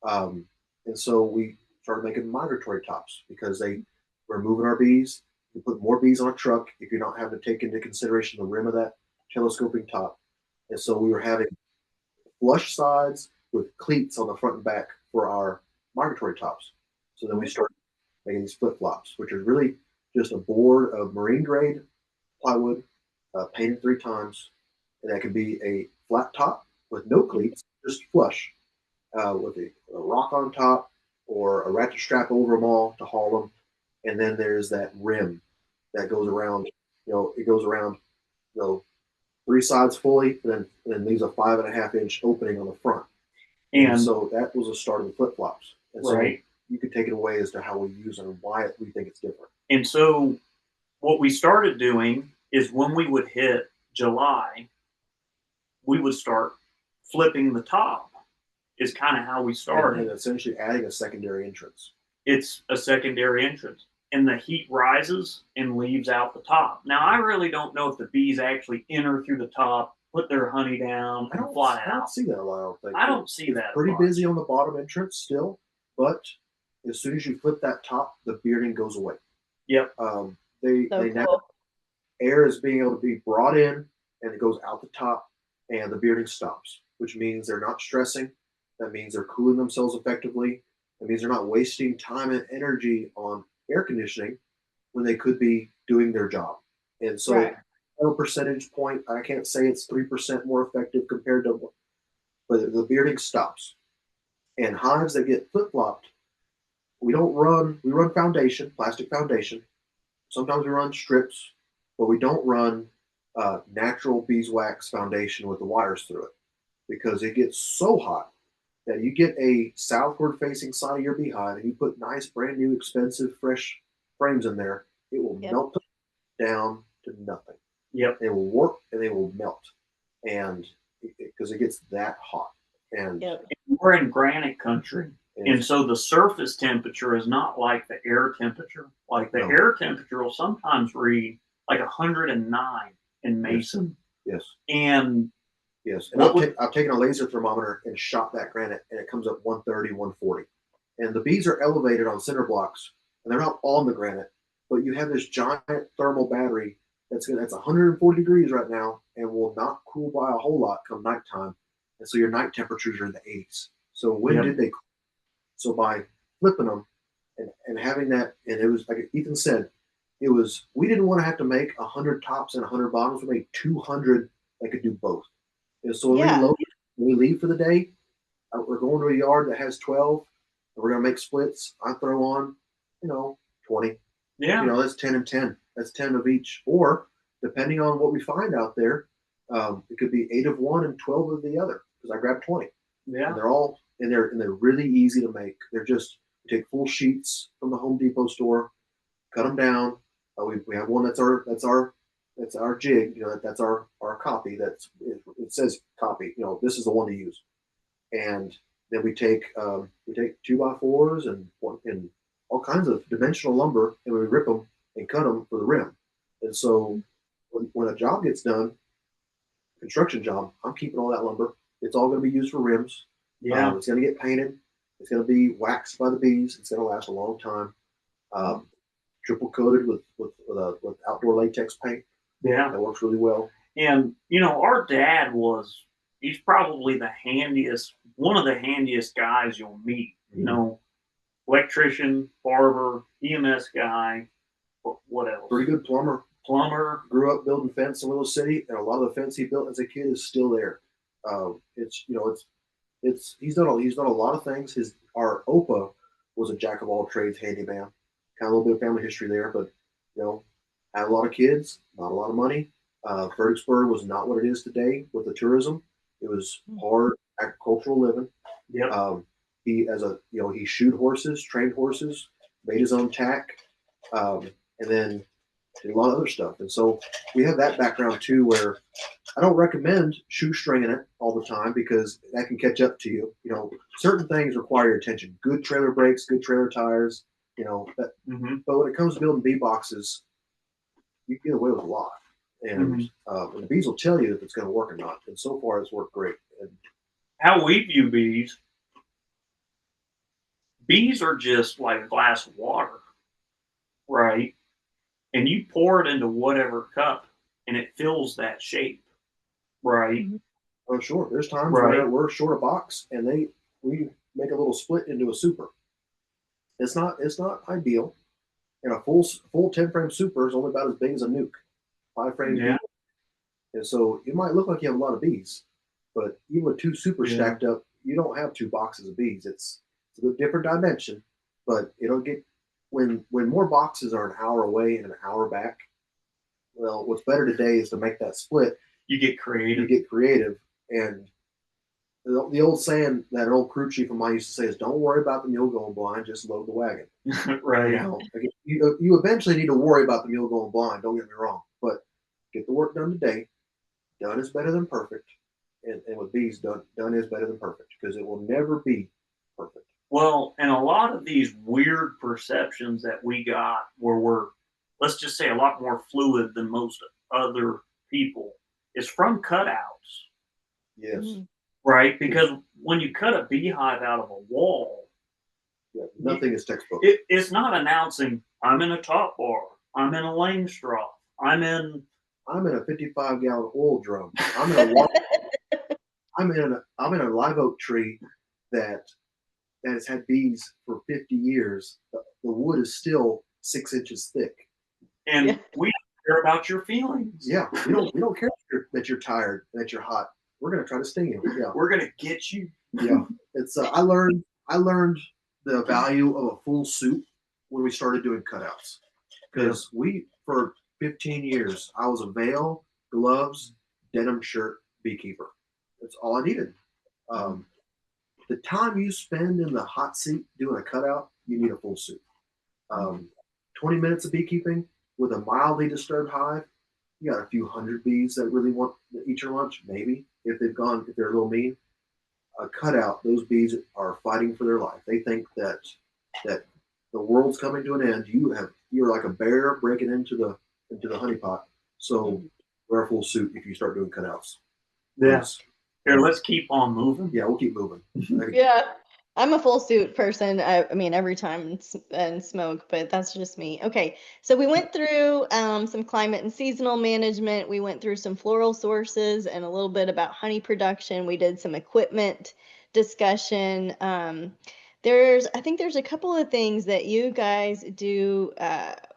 And so we started making migratory tops because we're moving our bees. We put more bees on a truck if you're not having to take into consideration the rim of that telescoping top. And so we were having flush sides with cleats on the front and back for our migratory tops. So then we started making these flip flops, which are really just a board of marine grade plywood, painted 3 times. And that can be a flat top with no cleats, just flush, with a rock on top or a ratchet strap over them all to haul them. And then there's that rim that goes around, it goes around, 3 sides fully, and then leaves a 5.5 inch opening on the front. And so that was the start of the flip flops. And so right. you could take it away as to how we use it and why we think it's different. And so what we started doing is when we would hit July, we would start flipping the top, is kind of how we started. And essentially adding a secondary entrance. It's a secondary entrance. And the heat rises and leaves out the top. Now, I really don't know if the bees actually enter through the top, put their honey down, and fly out. I don't see that a lot, I don't think. I don't see that. Pretty busy on the bottom entrance still, but as soon as you flip that top, the bearding goes away. Yep. Now air is being able to be brought in and it goes out the top and the bearding stops, which means they're not stressing. That means they're cooling themselves effectively. That means they're not wasting time and energy on air conditioning when they could be doing their job. And so, a percentage point, I can't say it's 3% more effective compared to, but the bearding stops. And hives that get flip flopped, we run foundation, plastic foundation. Sometimes we run strips, but we don't run natural beeswax foundation with the wires through it because it gets so hot that you get a southward facing side of your beehive and you put nice, brand new, expensive, fresh frames in there, it will melt down to nothing. Yep. They will warp and they will melt. And because it gets that hot. And we're in granite country. And so the surface temperature is not like the air temperature. Like the air temperature will sometimes read like 109 in Mason. Yes. And I've taken a laser thermometer and shot that granite, and it comes up 130, 140. And the bees are elevated on cinder blocks, and they're not on the granite, but you have this giant thermal battery that's 140 degrees right now and will not cool by a whole lot come nighttime. And so your night temperatures are in the 80s. So when did they cool? So by flipping them and having that, and it was like Ethan said, we didn't want to have to make 100 tops and 100 bottoms. We made 200 that could do both. And so when we leave for the day, we're going to a yard that has 12, and we're going to make splits. I throw on, 20. Yeah. That's 10 and 10. That's 10 of each. Or depending on what we find out there, it could be 8 of one and 12 of the other because I grabbed 20. Yeah. And they're all and they're really easy to make. They're just you take full sheets from the Home Depot store, cut them down. We have one that's our jig. That's our copy. It says copy. This is the one to use. And then we take 2x4s and all kinds of dimensional lumber, and we rip them and cut them for the rim. And so when a job gets done, construction job, I'm keeping all that lumber. It's all going to be used for rims. Yeah. It's going to get painted. It's going to be waxed by the bees. It's going to last a long time. Triple coated with outdoor latex paint. Yeah. That works really well. And you know, our dad he's probably one of the handiest guys you'll meet. You know, electrician, barber, EMS guy, what else? Pretty good plumber. Grew up building fence in Willow City, and a lot of the fence he built as a kid is still there. He's done a lot of things. Our Opa was a jack of all trades handyman. Kind of a little bit of family history there, but had a lot of kids, not a lot of money. Fredericksburg was not what it is today with the tourism. It was hard agricultural living. Yeah. He shoed horses, trained horses, made his own tack, and then did a lot of other stuff. And so we have that background too, where I don't recommend shoestringing it all the time because that can catch up to you. Certain things require your attention. Good trailer brakes, good trailer tires. But when it comes to building bee boxes, you get away with a lot. And the bees will tell you if it's going to work or not. And so far, it's worked great. And how we view bees are just like a glass of water, right? And you pour it into whatever cup, and it fills that shape, right? Oh, sure. There's times where we're short a box, and we make a little split into a super. It's not ideal. And a full 10 frame super is only about as big as a nuke. 5 frames. Yeah. And so it might look like you have a lot of bees, but even with 2 super stacked up, you don't have 2 boxes of bees. It's a different dimension, but it'll get when more boxes are an hour away and an hour back. Well, what's better today is to make that split. You get creative. And the old saying that an old crew chief of mine used to say is, "Don't worry about the mule going blind, just load the wagon." Right. You eventually need to worry about the mule going blind. Don't get me wrong, but get the work done today. Done is better than perfect, and with bees, done is better than perfect because it will never be perfect. Well, and a lot of these weird perceptions that we got where we're, let's just say, a lot more fluid than most other people is from cutouts. Yes. Right? Because when you cut a beehive out of a wall, nothing is textbook. It's not announcing, I'm in a top bar, I'm in a lame straw, I'm in a 55-gallon oil drum. I'm in a live oak tree that has had bees for 50 years. The wood is still 6 inches thick. And we don't care about your feelings. Yeah, we don't care that you're tired, that you're hot. We're gonna try to sting you. Yeah, we're gonna get you. Yeah, it's I learned the value of a full suit when we started doing cutouts because for 15 years I was a veil, gloves, denim shirt beekeeper. That's all I needed. The time you spend in the hot seat doing a cutout, you need a full suit. 20 minutes of beekeeping with a mildly disturbed hive, you got a few hundred bees that really want to eat your lunch, maybe, if they're a little mean. A cutout, those bees are fighting for their life. They think that the world's coming to an end. You're like a bear breaking into the honey pot. So wear a full suit if you start doing cutouts. Yes. Here, let's keep on moving. Yeah, we'll keep moving. Yeah, I'm a full suit person. I mean, every time and smoke, but that's just me. Okay, so we went through some climate and seasonal management. We went through some floral sources and a little bit about honey production. We did some equipment discussion. I think there's a couple of things that you guys do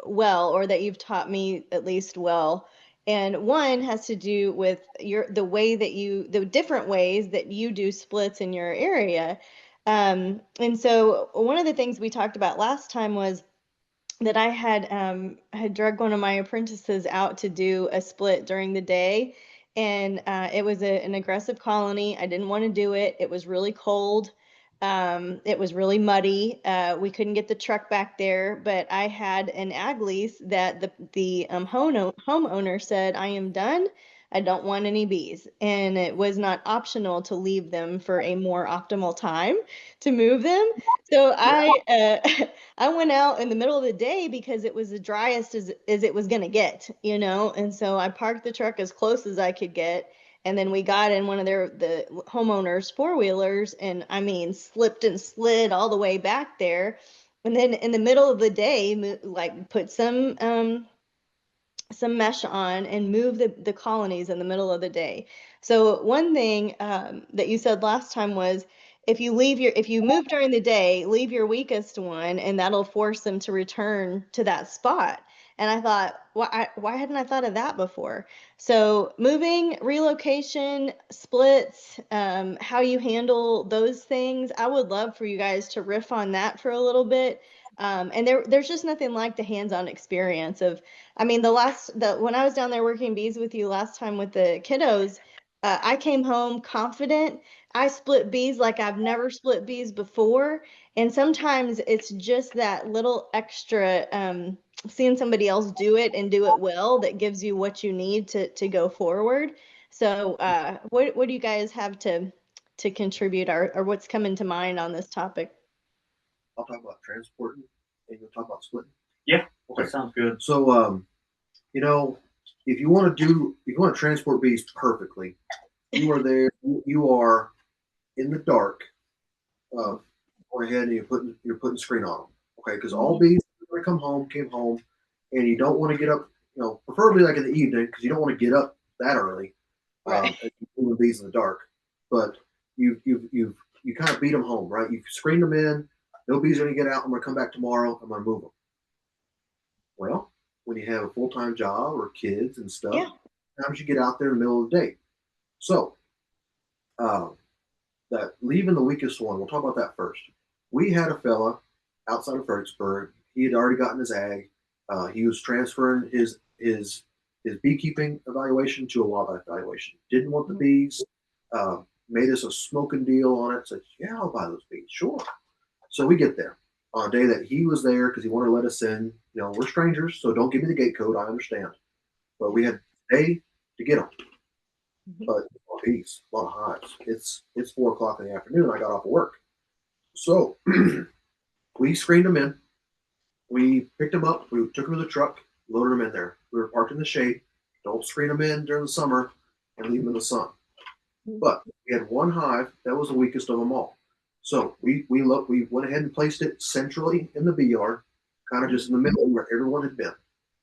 well, or that you've taught me at least well. And one has to do with the different ways that you do splits in your area. And so one of the things we talked about last time was that I had drugged one of my apprentices out to do a split during the day. And it was an aggressive colony. I didn't want to do it. It was really cold. It was really muddy. We couldn't get the truck back there, but I had an ag lease that the homeowner said, "I am done. I don't want any bees." And it was not optional to leave them for a more optimal time to move them. So I went out in the middle of the day because it was the driest as it was going to get, and so I parked the truck as close as I could get. And then we got in one of the homeowners' four-wheelers, and I mean, slipped and slid all the way back there. And then in the middle of the day, like put some mesh on and move the colonies in the middle of the day. So one thing that you said last time was if you move during the day, leave your weakest one, and that'll force them to return to that spot. And I thought, why hadn't I thought of that before? So moving, relocation, splits, how you handle those things, I would love for you guys to riff on that for a little bit. And there's just nothing like the hands-on experience of, I mean, when I was down there working bees with you last time with the kiddos, I came home confident. I split bees like I've never split bees before. And sometimes it's just that little extra, seeing somebody else do it and do it well that gives you what you need to go forward. So what do you guys have to contribute, or what's coming to mind on this topic? I'll talk about transporting and you'll talk about splitting. Yeah, Okay. that sounds good. So, you know, if you want to transport bees perfectly, you are there, you are in the dark, going ahead and you're putting screen on them. Okay. Because all bees are going to came home, and you don't want to get up, preferably like in the evening, because you don't want to get up that early, Right. and doing bees in the dark. But you kind of beat them home, right? You've screened them in. No bees are going to get out. I'm going to come back tomorrow. I'm going to move them. Well, when you have a full-time job or kids and stuff, Yeah. sometimes you get out there in the middle of the day. So, that leaving the weakest one, we'll talk about that first. We had a fella outside of Fredericksburg. He had already gotten his ag. He was transferring his beekeeping evaluation to a wildlife evaluation. Didn't want the bees. Made us a smoking deal on it. Said, yeah, I'll buy those bees. Sure. So we get there on a day that he was there because he wanted to let us in. We're strangers, so don't give me the gate code. I understand. But we had a day to get them. But bees, a lot of hives. It's 4 o'clock in the afternoon. I got off of work. So we screened them in. We picked them up. We took them to the truck, loaded them in there. We were parked in the shade. Don't screen them in during the summer and leave them in the sun. But we had one hive that was the weakest of them all. So we went ahead and placed it centrally in the bee yard, kind of just in the middle where everyone had been.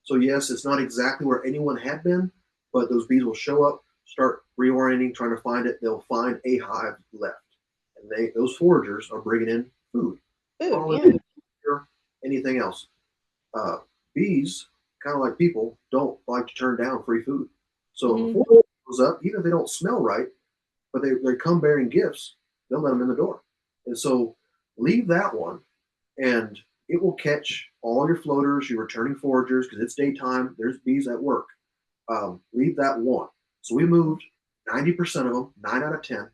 So yes, it's not exactly where anyone had been, but those bees will show up, start reorienting, trying to find it. They'll find a hive left, and those foragers are bringing in food. Food, yeah. Anything else. Bees, kind of like people, don't like to turn down free food. So before it goes up, even if they don't smell right, but they come bearing gifts, they'll let them in the door. And so leave that one, and it will catch all your floaters, your returning foragers, because it's daytime. There's bees at work. Leave that one. So we moved 90% of them, 9 out of 10,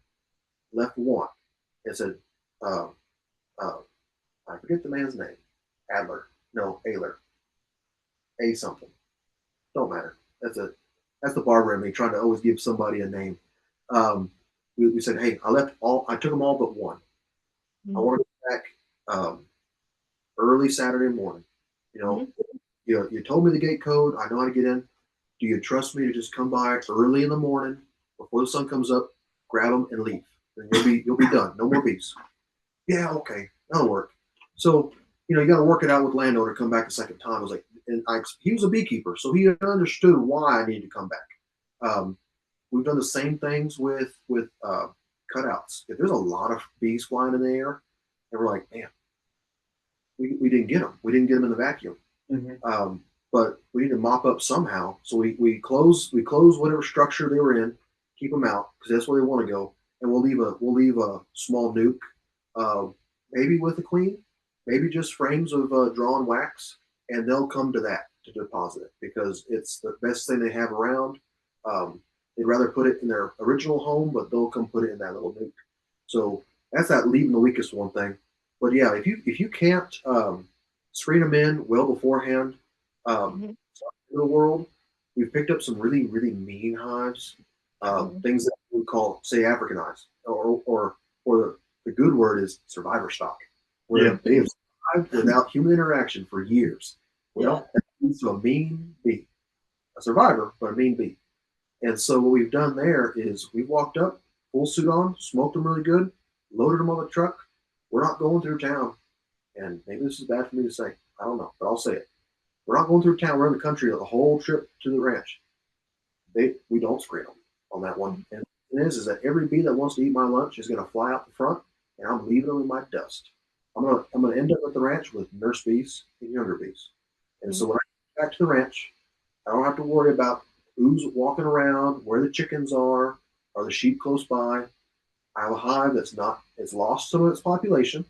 left one. It said, I forget the man's name. Adler. No, Ayler. A something. Don't matter. That's the barber in me trying to always give somebody a name. We said, hey, I took them all but one. I want to go back early Saturday morning. You told me the gate code. I know how to get in. Do you trust me to just come by early in the morning before the sun comes up, grab them and leave? And you'll be done. No more bees. Yeah, okay, that'll work. So you got to work it out with landowner. Come back a second time. I was like, he was a beekeeper, so he understood why I needed to come back. We've done the same things with cutouts. If there's a lot of bees flying in the air, and we're like, man, we didn't get them. We didn't get them in the vacuum. But we need to mop up somehow. So we close whatever structure they were in, keep them out because that's where they want to go, and we'll leave a small nuke, maybe with a queen, maybe just frames of drawn wax, and they'll come to that to deposit it because it's the best thing they have around. They'd rather put it in their original home, but they'll come put it in that little nuke. So that's that leaving the weakest one thing. But yeah, if you can't screen them in well beforehand, in the world, we've picked up some really really mean hives, things that we would call say Africanized, or the good word is survivor stock, where they have survived without human interaction for years. Well, that leads to a mean bee, a survivor, but a mean bee. And so what we've done there is we've walked up, full suit on, smoked them really good, loaded them on the truck. We're not going through town. And maybe this is bad for me to say. I don't know, but I'll say it. We're not going through town. We're in the country the whole trip to the ranch. We don't screen them on that one. And it is that every bee that wants to eat my lunch is going to fly out the front, and I'm leaving them in my dust. I'm gonna end up at the ranch with nurse bees and younger bees. And so when I get back to the ranch, I don't have to worry about who's walking around, where the chickens are the sheep close by. I have a hive it's lost some of its population.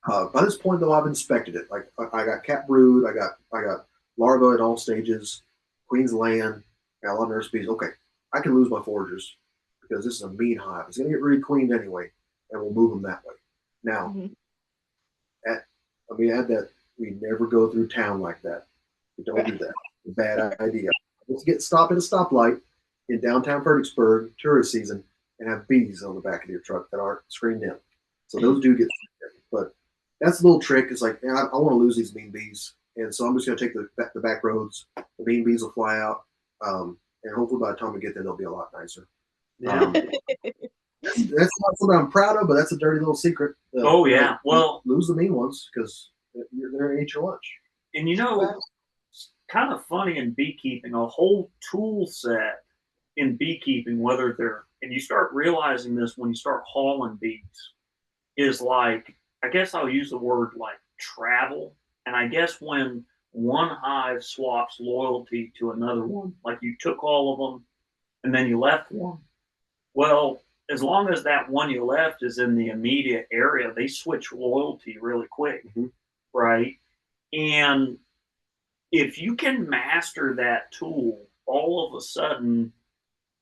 By this point, though, I've inspected it. Like I got cat brood, I got larvae at all stages, queen's laying, got a lot of nurse bees. Okay, I can lose my foragers because this is a mean hive. It's gonna get re-queened anyway, and we'll move them that way. Now, let me add that we never go through town like that. We don't do that. It's a bad idea. Let's stop at a stoplight in downtown Fredericksburg, tourist season, and have bees on the back of your truck that aren't screened in. So those do get screened in. But that's a little trick. It's like, man, I want to lose these mean bees. And so I'm just going to take the back roads. The mean bees will fly out. And hopefully by the time we get there, they'll be a lot nicer. Yeah. That's not something I'm proud of, but that's a dirty little secret. Oh, yeah. Well, lose the mean ones because they're going to eat your lunch. And it's kind of funny in beekeeping, a whole tool set in beekeeping, and you start realizing this when you start hauling bees, is like, I guess I'll use the word like travel. And I guess when one hive swaps loyalty to another one, like you took all of them and then you left one. Well, as long as that one you left is in the immediate area, they switch loyalty really quick, right? And if you can master that tool, all of a sudden,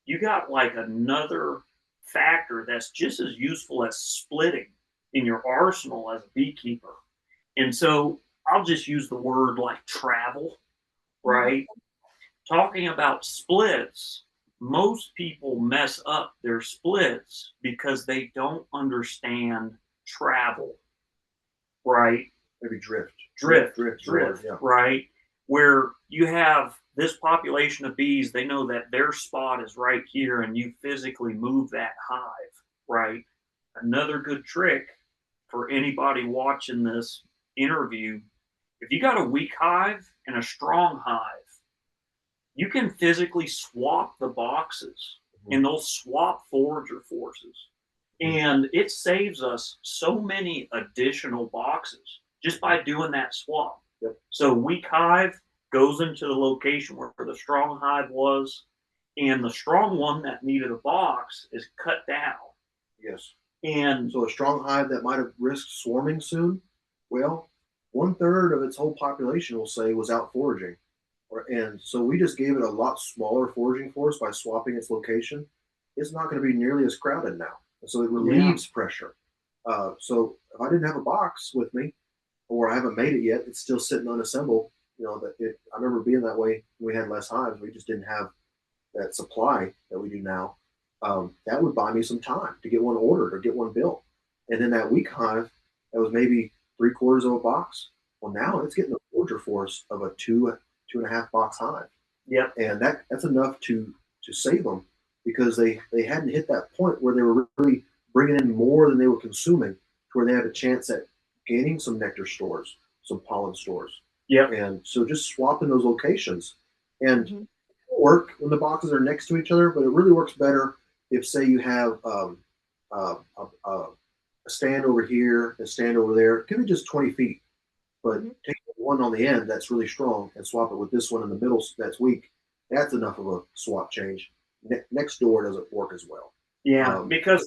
you got like another factor that's just as useful as splitting in your arsenal as a beekeeper. And so I'll just use the word like travel, right? Talking about splits, most people mess up their splits because they don't understand travel, right? Maybe drift, yeah. Right? Where you have this population of bees, they know that their spot is right here, and you physically move that hive, right? Another good trick for anybody watching this interview, if you got a weak hive and a strong hive, you can physically swap the boxes and they'll swap forager forces. And it saves us so many additional boxes just by doing that swap. So weak hive goes into the location where the strong hive was, and the strong one that needed a box is cut down. Yes. And so a strong hive that might have risked swarming soon, well, 1/3 of its whole population, we'll say, was out foraging. And so we just gave it a lot smaller foraging force by swapping its location. It's not going to be nearly as crowded now. And so it relieves pressure. So if I didn't have a box with me, or I haven't made it yet, it's still sitting unassembled. I remember being that way when we had less hives. We just didn't have that supply that we do now. That would buy me some time to get one ordered or get one built. And then that weak hive, that was maybe 3/4 of a box. Well, now it's getting the forager force of a 2.5 box hive. Yep. And that's enough to save them because they hadn't hit that point where they were really bringing in more than they were consuming to where they had a chance at gaining some nectar stores, some pollen stores. Yep. And so just swapping those locations. And it will work when the boxes are next to each other, but it really works better if, say, you have a stand over here, a stand over there. It could be just 20 feet. But take the one on the end that's really strong and swap it with this one in the middle that's weak. That's enough of a swap change. Next door doesn't work as well. Yeah, because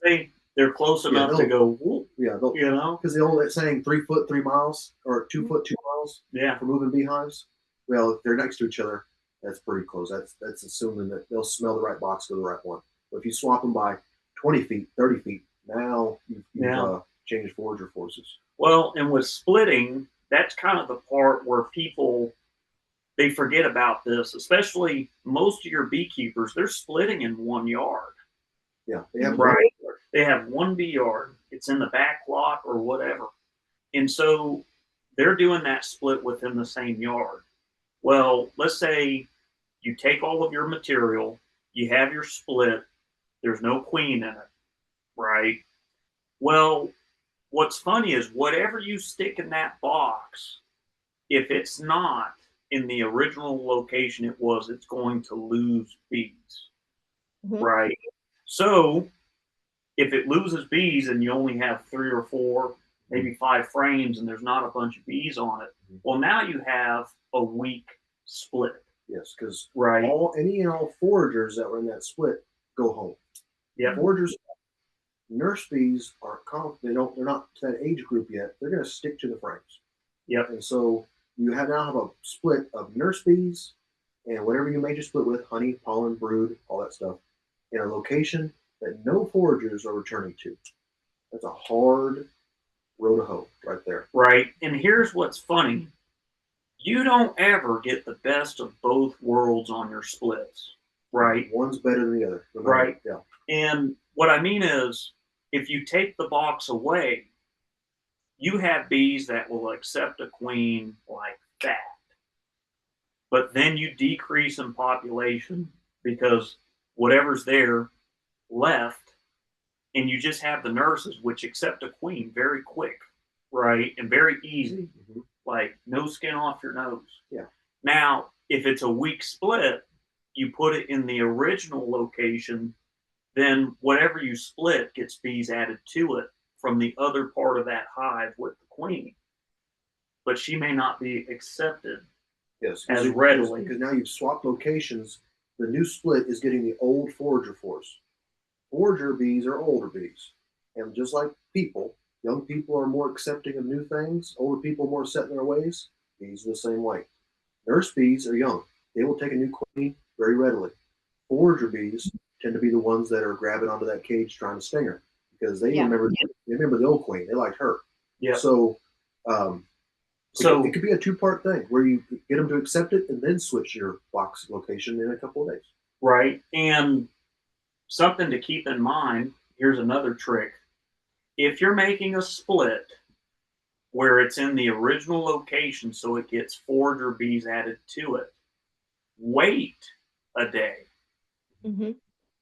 they're close enough to go, whoop, because the old saying 3 foot 3 miles or 2 foot 2 miles for moving beehives. Well, if they're next to each other, that's pretty close. That's assuming that they'll smell the right box for the right one. But if you swap them by 20 feet, 30 feet, now you've changed forager forces. Well, and with splitting, that's kind of the part where people, they forget about this, especially most of your beekeepers, they're splitting in one yard. Yeah, they have They have one bee yard. It's in the back lot or whatever. And so they're doing that split within the same yard. Well, let's say you take all of your material, you have your split, there's no queen in it, right? Well, what's funny is whatever you stick in that box, if it's not in the original location it was, it's going to lose bees, right? So if it loses bees and you only have 3 or 4, maybe 5 frames, and there's not a bunch of bees on it, well, now you have a weak split. Yes, because right, any and all foragers that were in that split go home. Yeah, foragers, nurse bees are they're not to that age group yet. They're going to stick to the frames. Yep. And so you now have a split of nurse bees and whatever you made your split with, honey, pollen, brood, all that stuff, in a location that no foragers are returning to. That's a hard row to hoe right there. Right. And here's what's funny. You don't ever get the best of both worlds on your splits, right? One's better than the other. Right. Yeah. And what I mean is, if you take the box away, you have bees that will accept a queen like that. But then you decrease in population because whatever's there left, and you just have the nurses, which accept a queen very quick, right? And very easy. Like no skin off your nose. Yeah. Now, if it's a weak split, you put it in the original location, then whatever you split gets bees added to it from the other part of that hive with the queen. But she may not be accepted as readily. Because now you've swapped locations. The new split is getting the old forager force. Forager bees are older bees. And just like people, young people are more accepting of new things. Older people are more set in their ways. Bees are the same way. Nurse bees are young. They will take a new queen very readily. Forager bees tend to be the ones that are grabbing onto that cage trying to sting her because they remember the old queen. They liked her. Yeah. So it could be a 2-part thing where you get them to accept it and then switch your box location in a couple of days. Right. And something to keep in mind, here's another trick. If you're making a split where it's in the original location so it gets forager bees added to it, wait a day.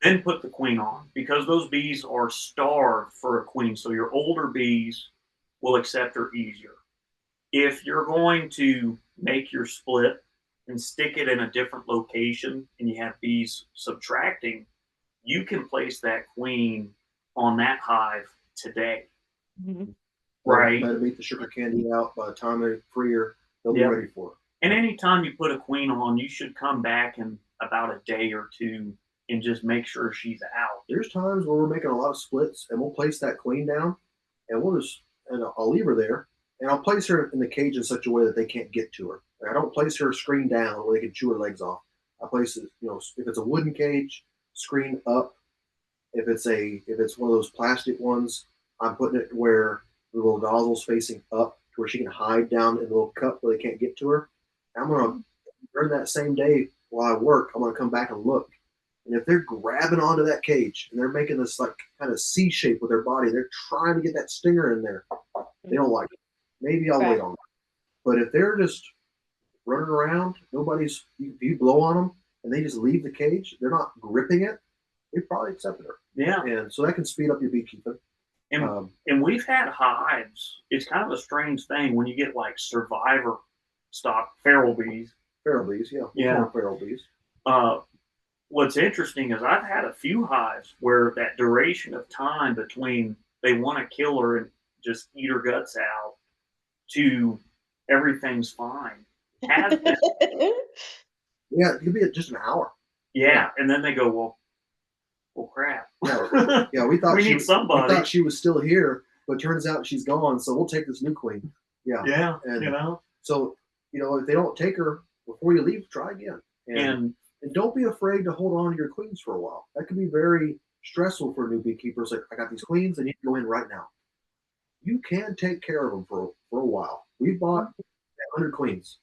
Then put the queen on because those bees are starved for a queen. So your older bees will accept her easier. If you're going to make your split and stick it in a different location and you have bees subtracting, you can place that queen on that hive today. Right. Let them eat the sugar candy out. By the time they free her, they'll be ready for it. And anytime you put a queen on, you should come back in about a day or 2 and just make sure she's out. There's times where we're making a lot of splits and we'll place that queen down and I'll leave her there and I'll place her in the cage in such a way that they can't get to her. I don't place her screen down where they can chew her legs off. I place it, if it's a wooden cage, screen up. If it's one of those plastic ones, I'm putting it where the little nozzle's facing up to where she can hide down in a little cup where they can't get to her. I'm gonna during that same day while I work, I'm gonna come back and look. And if they're grabbing onto that cage and they're making this like kind of C shape with their body, they're trying to get that stinger in there. They don't like it. Maybe I'll wait on that. But if they're just running around, you blow on them and they just leave the cage, they're not gripping it, they probably accepted her. Yeah. And so that can speed up your beekeeping. And we've had hives. It's kind of a strange thing when you get like survivor stock feral bees. Feral bees, yeah. Yeah. Feral bees. What's interesting is I've had a few hives where that duration of time between they want to kill her and just eat her guts out to everything's fine. Yeah, it could be just an hour. Yeah, and then they go, well, crap. Yeah, we thought we need somebody. We thought she was still here, but turns out she's gone. So we'll take this new queen. Yeah. Yeah. And, so if they don't take her before you leave, try again. And don't be afraid to hold on to your queens for a while. That can be very stressful for new beekeepers. Like, I got these queens, I need to go in right now. You can take care of them for a while. We bought 100 queens,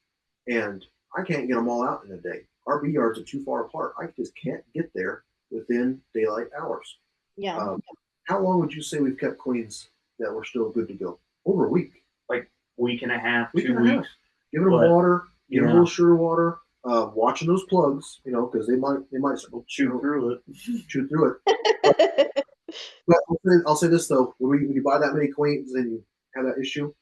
and I can't get them all out in a day. Our bee yards are too far apart. I just can't get there within daylight hours. Yeah. How long would you say we've kept queens that were still good to go? Over a week. Like week and a half, 2 2 weeks. Giving them water, giving them a little sugar water, watching those plugs, because they might Chew through it. chew through it. But I'll say this though: when you buy that many queens and you have that issue,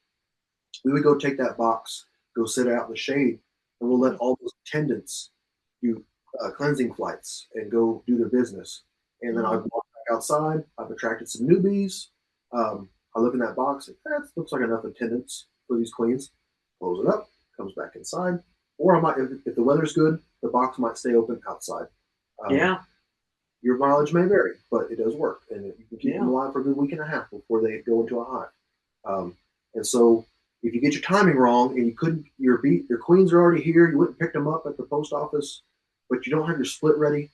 we would go take that box, go sit out in the shade, and we'll let all those attendants do cleansing flights and go do their business. And then I'd walk back outside. I've attracted some newbies. I look in that box, and that looks like enough attendance for these queens. Close it up, comes back inside. Or I might, if the weather's good, the box might stay open outside. Yeah. Your mileage may vary, but it does work, and you can keep Yeah. them alive for a good week and a half before they go into a hive. And so, if you get your timing wrong and you couldn't, your queens are already here, you went and picked them up at the post office, but you don't have your split ready,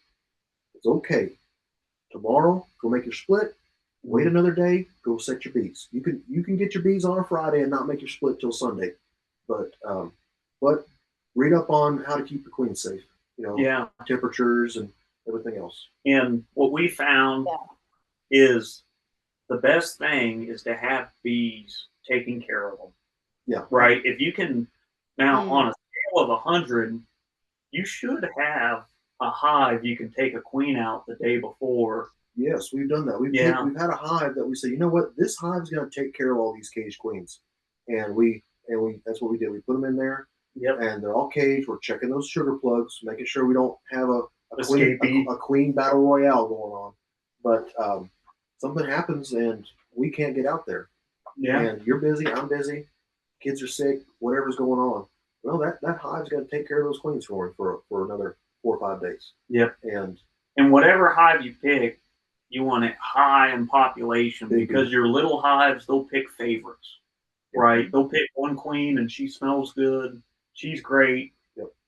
it's okay. Tomorrow, go make your split. Wait another day, go set your bees. You can get your bees on a Friday and not make your split till Sunday, but read up on how to keep the queens safe. Yeah. Temperatures and everything else. And what we found is the best thing is to have bees taking care of them. Yeah. Right. If you can now on a scale of 100, you should have a hive you can take a queen out the day before. Yes, we've done that. We've had a hive that we say, you know what, this hive is going to take care of all these caged queens, and we that's what we did. We put them in there, and they're all caged. We're checking those sugar plugs, making sure we don't have a queen battle royale going on. But something happens and we can't get out there. Yeah. And you're busy, I'm busy, kids are sick, whatever's going on. Well, that hive's got to take care of those queens for another 4 or 5 days. Yep. And whatever hive you pick, you want it high in population, because your little hives, they'll pick favorites, right? They'll pick one queen and she smells good, she's great,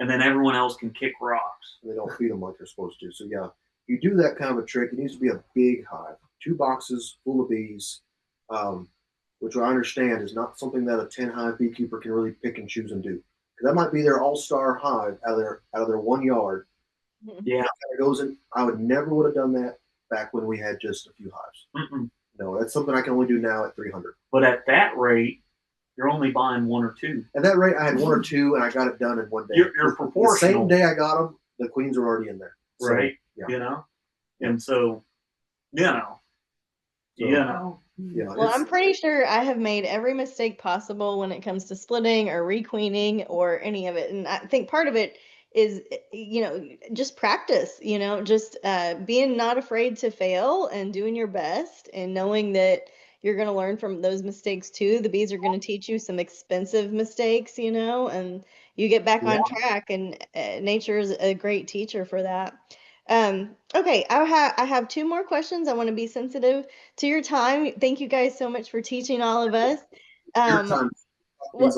and then everyone else can kick rocks. They don't feed them like they're supposed to. So yeah, you do that kind of a trick. It needs to be a big hive, 2 boxes full of bees, which I understand is not something that a 10 hive beekeeper can really pick and choose and do. Because that might be their all-star hive out of their 1 yard. Yeah, it goes in. I would have done that back when we had just a few hives. No, that's something I can only do now at 300. But at that rate, you're only buying 1 or 2. At that rate, I had 1 or 2, and I got it done in 1 day. You're proportional. The same day I got them, the queens are already in there. So, right? Yeah. And so, Yeah. Well, I'm pretty sure I have made every mistake possible when it comes to splitting or requeening or any of it. And I think part of it is, just practice, just being not afraid to fail and doing your best and knowing that you're going to learn from those mistakes too. The bees are going to teach you some expensive mistakes, and you get back on track, and nature is a great teacher for that. Okay, I have 2 more questions. I want to be sensitive to your time. Thank you guys so much for teaching all of us. Your time. Well,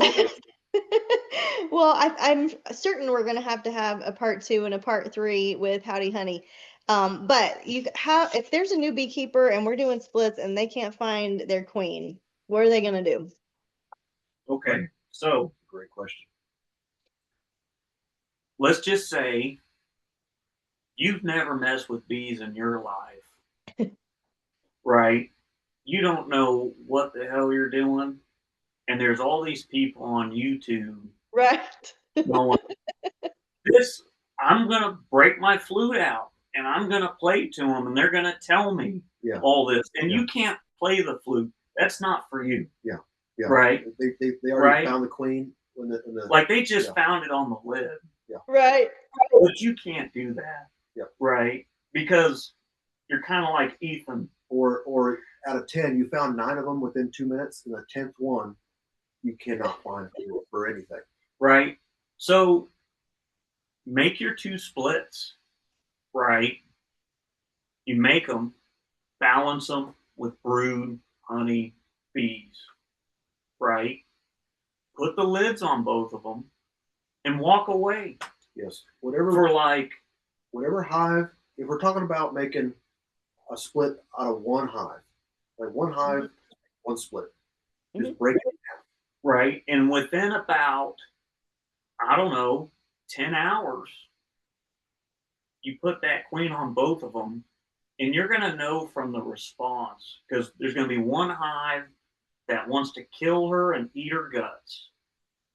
well, I'm certain we're going to have a part 2 and a part 3 with Howdy Honey. But if there's a new beekeeper and we're doing splits and they can't find their queen, what are they going to do? Okay, so great question. Let's just say you've never messed with bees in your life, right? You don't know what the hell you're doing, and there's all these people on YouTube, right? Going, I'm gonna break my flute out and I'm gonna play to them, and they're gonna tell me all this, and you can't play the flute. That's not for you. Yeah. Right. They already found the queen like they just found it on the lid. Yeah. Right. But you can't do that. Yeah. Right. Because you're kind of like Ethan. Or out of 10, you found 9 of them within 2 minutes, and the 10th one you cannot find for anything. Right. So make your 2 splits. Right. You make them, balance them with brood, honey, bees. Right. Put the lids on both of them and walk away. Yes. Whatever hive, if we're talking about making a split out of 1 hive, like 1 hive, 1 split, just break it down. Right. And within about, 10 hours, you put that queen on both of them, and you're going to know from the response, because there's going to be 1 hive that wants to kill her and eat her guts.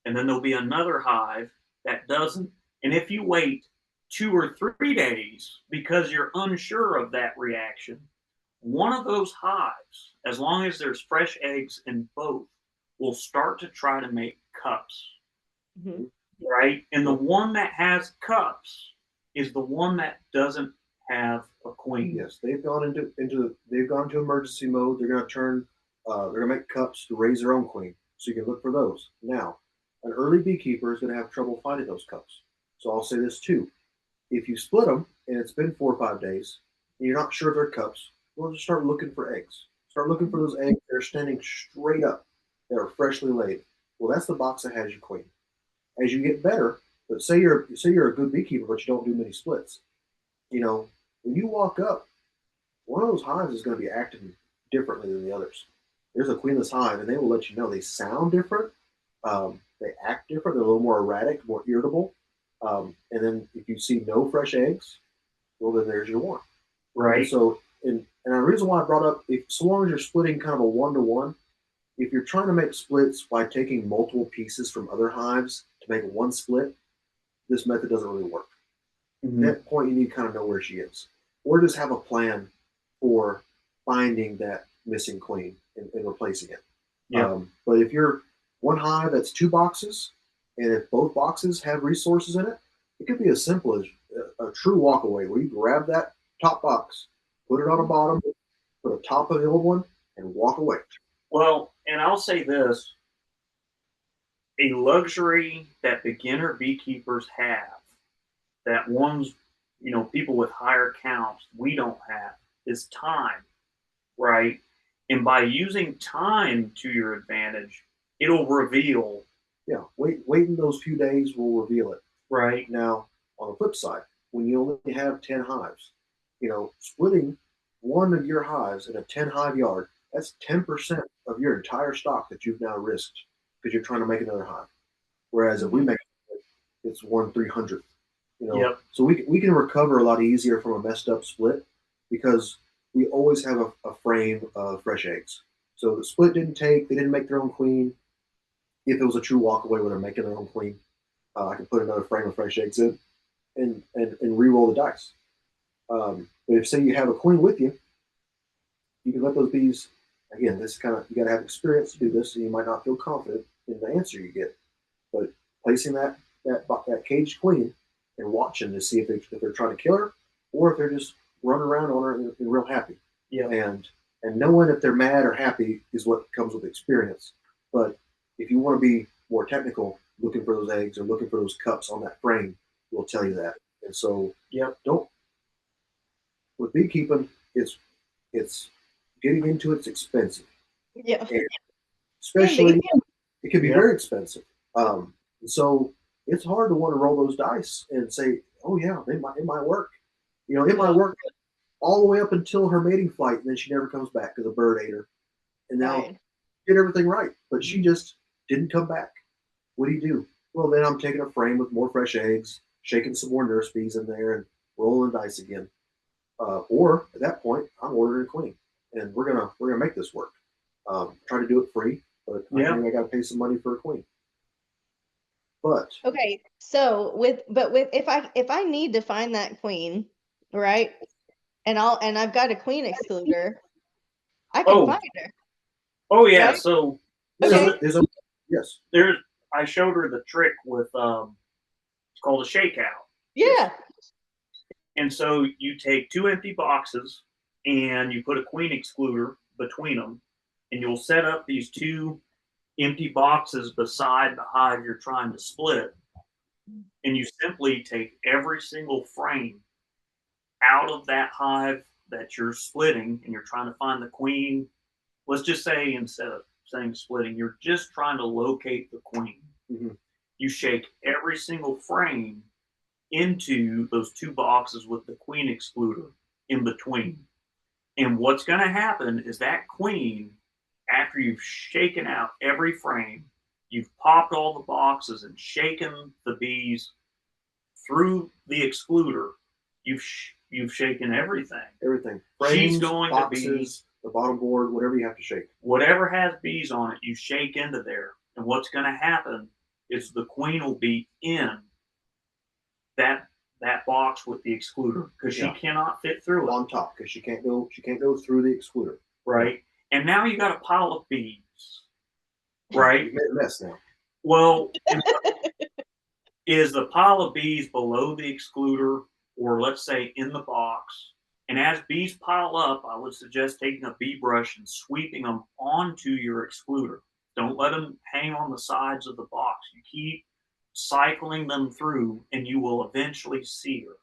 And then there'll be another hive that doesn't, And if you wait 2 or 3 days because you're unsure of that reaction, one of those hives, as long as there's fresh eggs in both, will start to try to make cups, Mm-hmm. right? And the one that has cups is the one that doesn't have a queen. Yes, they've gone into emergency mode. They're going to turn. They're going to make cups to raise their own queen. So you can look for those. Now, an early beekeeper is going to have trouble finding those cups. So I'll say this too: if you split them and it's been 4 or 5 days and you're not sure they're cups, well, just start looking for eggs. Start looking for those eggs that are standing straight up, that are freshly laid. Well, that's the box that has your queen. As you get better, but say you're a good beekeeper, but you don't do many splits. You know, when you walk up, one of those hives is going to be acting differently than the others. There's a queenless hive, and they will let you know. They sound different. They act different. They're a little more erratic, more irritable. And then if you see no fresh eggs, well, then there's your one. Right. And so, and the reason why I brought up, if so long as you're splitting kind of a 1-to-1, if you're trying to make splits by taking multiple pieces from other hives to make one split, this method doesn't really work. Mm-hmm. At that point, you need to kind of know where she is, or just have a plan for finding that missing queen and replacing it. Yeah. But if you're one hive that's 2 boxes, and if both boxes have resources in it, it could be as simple as a true walkaway where you grab that top box, put it on the bottom, put a top of the old one, and walk away. Well, and I'll say this, a luxury that beginner beekeepers have, that ones, people with higher counts, we don't have, is time, right? And by using time to your advantage, it'll reveal. Yeah, waiting those few days will reveal it. Right. Now, on the flip side, when you only have 10 hives, splitting one of your hives in a 10 hive yard, that's 10% of your entire stock that you've now risked because you're trying to make another hive. Whereas if we make it, it's 1/300th. Yep. So we can recover a lot easier from a messed up split because we always have a frame of fresh eggs. So the split didn't take, they didn't make their own queen. If it was a true walkaway where they're making their own queen, I can put another frame of fresh eggs in and re-roll the dice. But if say you have a queen with you, you can let those bees. Again, this kind of, you got to have experience to do this, and you might not feel confident in the answer you get. But placing that caged queen and watching to see if they're trying to kill her or if they're just running around on her and real happy. Yeah. And knowing if they're mad or happy is what comes with experience. But if you want to be more technical, looking for those eggs or looking for those cups on that frame will tell you that. And so, with beekeeping, it's getting into it's expensive. Yeah. And especially, it can be very expensive. So it's hard to want to roll those dice and say, oh yeah, it might work. It might work all the way up until her mating flight, and then she never comes back because a bird ate her. And now did everything right, but she just didn't come back. What do you do? Well, then I'm taking a frame with more fresh eggs, shaking some more nurse bees in there, and rolling the dice again. Or at that point, I'm ordering a queen, and we're gonna make this work. Try to do it free, but I think I got to pay some money for a queen. But okay, so if I need to find that queen, right, and I've got a queen excluder, I can find her. Oh yeah, right? so yes, I showed her the trick with it's called a shakeout. Yeah. And so you take 2 empty boxes and you put a queen excluder between them, and you'll set up these 2 empty boxes beside the hive you're trying to split. And you simply take every single frame out of that hive that you're splitting and you're trying to find the queen. Let's just say instead of saying splitting, you're just trying to locate the queen. Mm-hmm. You shake every single frame into those 2 boxes with the queen excluder in between. And what's going to happen is that queen, after you've shaken out every frame, you've popped all the boxes and shaken the bees through the excluder, you've shaken everything. Everything. Frames, she's going boxes, to be the bottom board, whatever you have to shake. Whatever has bees on it, you shake into there. And what's going to happen is the queen will be in that box with the excluder because she Yeah. cannot fit through it. On top, because she can't go through the excluder. Right. And now you got a pile of bees. Right. You made a mess now. Well, is the pile of bees below the excluder or let's say in the box? And as bees pile up, I would suggest taking a bee brush and sweeping them onto your excluder. Don't let them hang on the sides of the box. You keep cycling them through and you will eventually see her.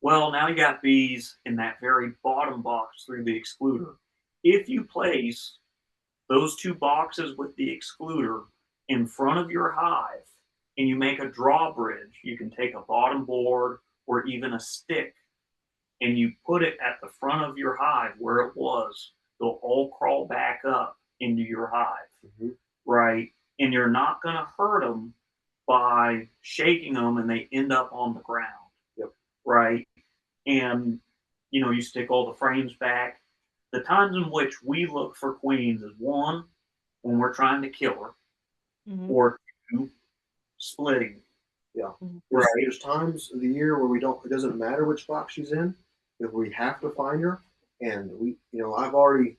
Well, now you got bees in that very bottom box through the excluder. If you place those two boxes with the excluder in front of your hive and you make a drawbridge, you can take a bottom board or even a stick and you put it at the front of your hive where it was, they'll all crawl back up into your hive, right? And you're not going to hurt them by shaking them and they end up on the ground, right? And, you stick all the frames back. The times in which we look for queens is one, when we're trying to kill her, or two, splitting. Yeah. Right. There's times of the year where it doesn't matter which box she's in, if we have to find her, and I've already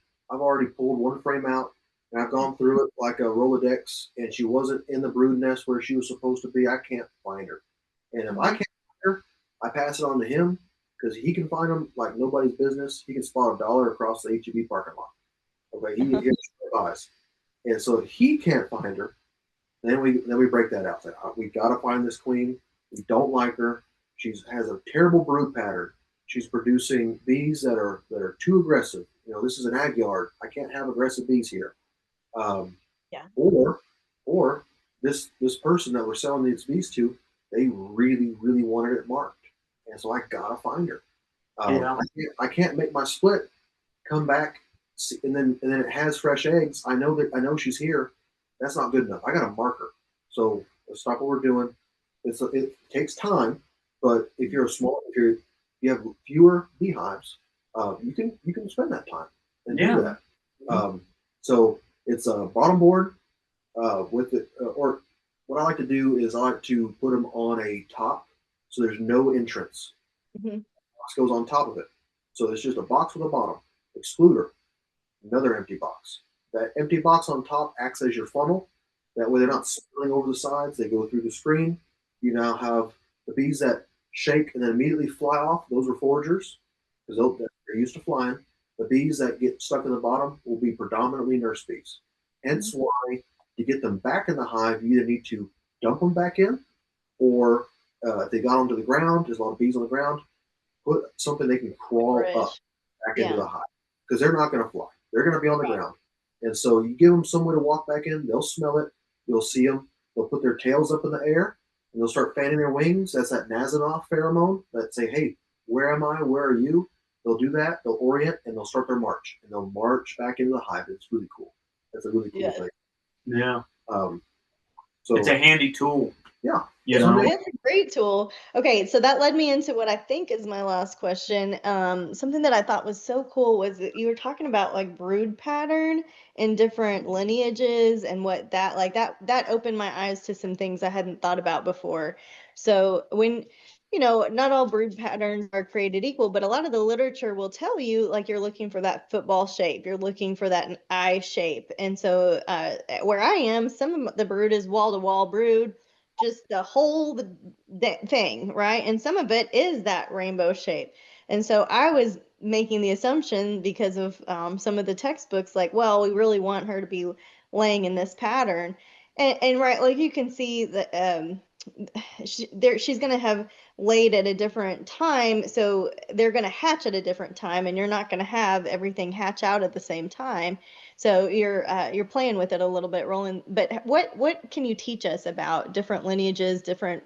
pulled one frame out, and I've gone through it like a Rolodex, and she wasn't in the brood nest where she was supposed to be. I can't find her, and if I can't find her, I pass it on to him because he can find them like nobody's business. He can spot a dollar across the HEB parking lot. Okay, he has eyes, and so if he can't find her, then we break that out. We got to find this queen. We don't like her. She has a terrible brood pattern. She's producing bees that are too aggressive. This is an ag yard. I can't have aggressive bees here. Or this person that we're selling these bees to, they really really wanted it marked, and so I gotta find her. I can't make my split come back, and then it has fresh eggs. I know she's here. That's not good enough. I got to mark her. So let's stop what we're doing. It takes time, but if you're if you have fewer beehives, you can spend that time and do that. So it's a bottom board with it, or what I like to do is I like to put them on a top, so there's no entrance. The box goes on top of it, so it's just a box with a bottom excluder, another empty box. That empty box on top acts as your funnel. That way they're not spilling over the sides. They go through the screen. You now have the bees that shake and then immediately fly off. Those are foragers because they're used to flying. The bees that get stuck in the bottom will be predominantly nurse bees. Hence why to get them back in the hive, you either need to dump them back in, or if they got onto the ground, there's a lot of bees on the ground, put something they can crawl up back into the hive because they're not going to fly. They're going to be on the ground. And so you give them somewhere to walk back in, they'll smell it, you'll see them, they'll put their tails up in the air, and they'll start fanning their wings. That's that Nasanoff pheromone that say, hey, where am I? Where are you? They'll do that, they'll orient, and they'll start their march. And they'll march back into the hive. It's really cool. That's a really cool thing. Yeah. So it's a handy tool. Yeah. It's a great tool. Okay, so that led me into what I think is my last question. Something that I thought was so cool was that you were talking about like brood pattern in different lineages and what that opened my eyes to some things I hadn't thought about before. So when not all brood patterns are created equal, but a lot of the literature will tell you like you're looking for that football shape, you're looking for that eye shape. And so where I am, some of the brood is wall-to-wall brood, just the whole thing, right? And some of it is that rainbow shape. And so I was making the assumption because of some of the textbooks, like, well, we really want her to be laying in this pattern. And right, like you can see that she's going to have laid at a different time, so they're going to hatch at a different time, and you're not going to have everything hatch out at the same time. So you're playing with it a little bit, Roland. But what can you teach us about different lineages, different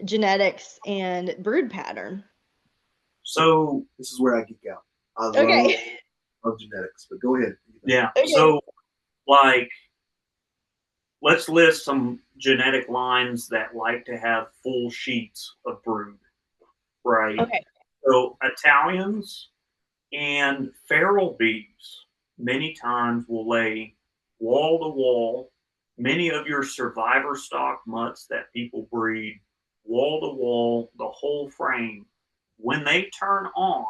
genetics, and brood pattern? So this is where I geek out. I love genetics, but go ahead. Yeah. Okay. So like, let's list some genetic lines that like to have full sheets of brood, right? Okay. So Italians and feral bees many times will lay wall to wall. Many of your survivor stock mutts that people breed wall to wall, the whole frame. When they turn on,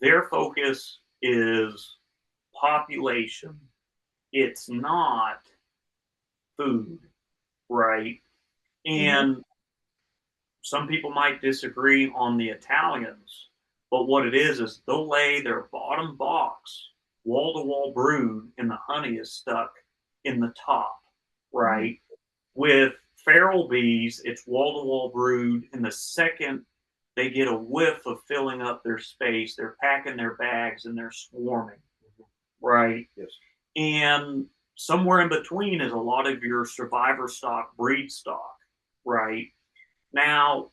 their focus is population. It's not food, right? And some people might disagree on the Italians, but what it is they'll lay their bottom box wall to wall brood, and the honey is stuck in the top, right? With feral bees, it's wall to wall brood, and the second they get a whiff of filling up their space, they're packing their bags and they're swarming, right? Yes. And somewhere in between is a lot of your survivor stock, breed stock, right? Now,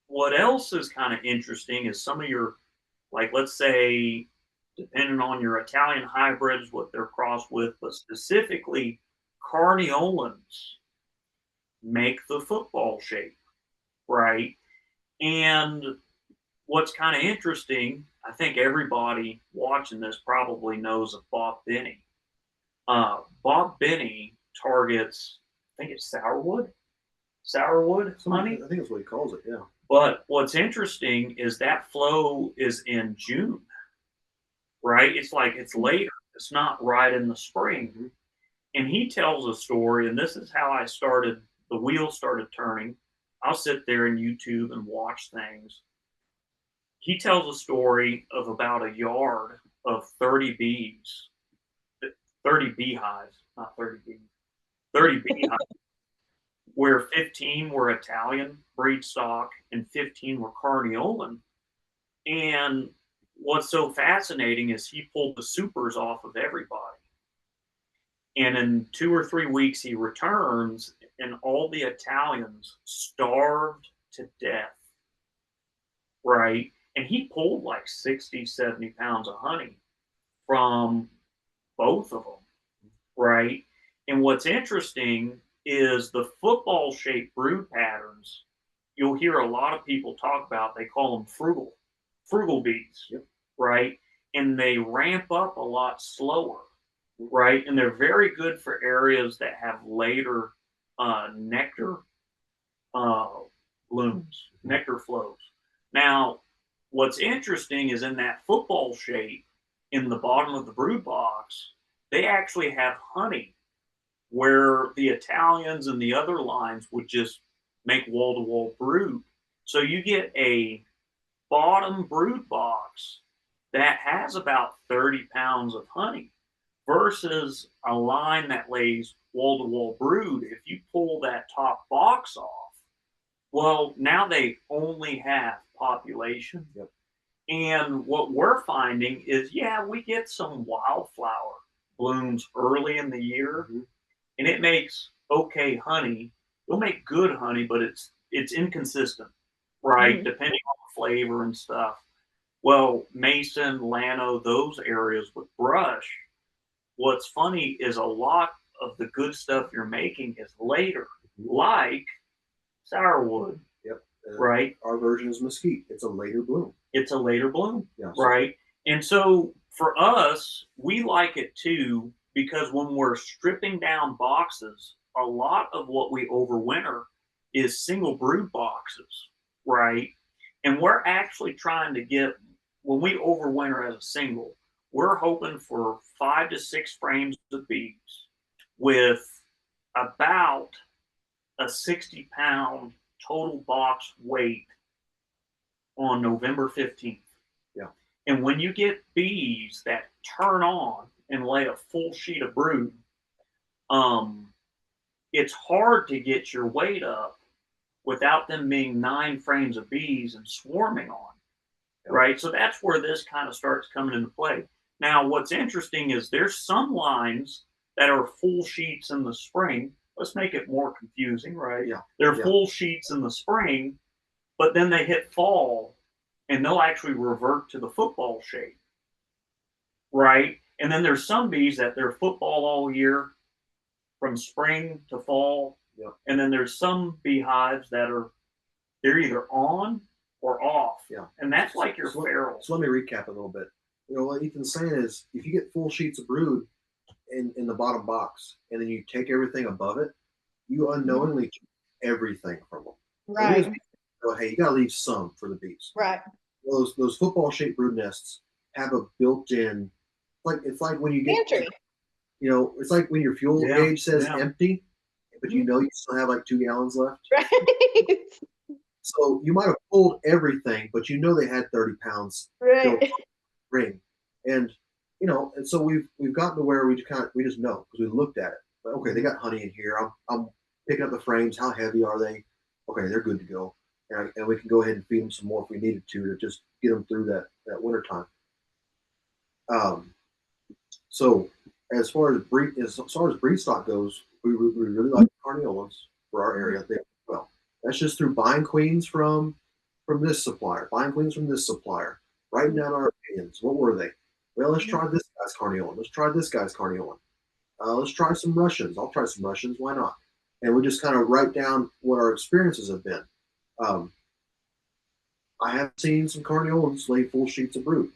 what else is kind of interesting is some of your, like, let's say, depending on your Italian hybrids, what they're crossed with, but specifically carniolans make the football shape, right? And what's kind of interesting, I think everybody watching this probably knows of Bob Benny. Bob Benny targets, I think it's sourwood honey. I think that's what he calls it. Yeah. But what's interesting is that flow is in June, right? It's like it's later. It's not right in the spring. And he tells a story, and this is how I started, the wheel started turning. I'll sit there in YouTube and watch things. He tells a story of about a yard of 30 bees, 30 beehives, not 30 bees, 30 beehives, where 15 were Italian breed stock and 15 were Carniolan. And what's so fascinating is he pulled the supers off of everybody. And in 2 or 3 weeks, he returns, and all the Italians starved to death, right? And he pulled like 60, 70 pounds of honey from both of them, right? And what's interesting is the football shaped brood patterns. You'll hear a lot of people talk about, they call them frugal bees, Yep. right? And they ramp up a lot slower, right? And they're very good for areas that have later nectar blooms, nectar flows. Now, what's interesting is in that football shape, in the bottom of the brood box, they actually have honey where the Italians and the other lines would just make wall to wall brood. So you get a bottom brood box that has about 30 pounds of honey versus a line that lays wall to wall brood. If you pull that top box off, well, now they only have population. Yep. And what we're finding is, yeah, we get some wildflower blooms early in the year, and it makes okay honey. It'll make good honey, but it's inconsistent, right? Depending on the flavor and stuff. Well, Mason, Llano, those areas with brush, what's funny is a lot of the good stuff you're making is later, like sourwood. Yep. Right. Our version is mesquite. It's a later bloom. It's a later bloom. Yeah, right. And so for us, we like it too, because when we're stripping down boxes, a lot of what we overwinter is single brood boxes, right? And we're actually trying to get, when we overwinter as a single, we're hoping for 5 to 6 frames of bees with about a 60-pound total box weight on November 15th. Yeah. And when you get bees that turn on and lay a full sheet of brood, it's hard to get your weight up without them being 9 frames of bees and swarming on, right? So that's where this kind of starts coming into play. Now, what's interesting is there's some lines that are full sheets in the spring. Let's make it more confusing, right? Yeah. They're full sheets in the spring, but then they hit fall and they'll actually revert to the football shape, right? And then there's some bees that they're football all year from spring to fall. Yep. And then there's some beehives that they're either on or off. Yeah. And that's like your feral. So let me recap a little bit. You know, what Ethan's saying is if you get full sheets of brood in the bottom box and then you take everything above it, you unknowingly keep everything from them. Right. So, hey, you got to leave some for the bees. Right. Those football shaped brood nests have a built-in, like it's like when you get, Pantry. it's like when your fuel gauge says empty, but you know you still have like 2 gallons left. Right. So you might have pulled everything, but you know they had 30 pounds Right. ring, and and so we've gotten to where we just know because we looked at it. But, okay, they got honey in here. I'm picking up the frames. How heavy are they? Okay, they're good to go, and we can go ahead and feed them some more if we needed to just get them through that winter time. So as far as breed stock goes, we really like Carniolas for our area. Well, that's just through buying queens from this supplier, buying queens from this supplier, writing down our opinions. What were they? Well, let's try this guy's Carniolan. Let's try this guy's Carniolan. Let's try some Russians. I'll try some Russians. Why not? And we just kind of write down what our experiences have been. I have seen some Carniolans lay full sheets of brood,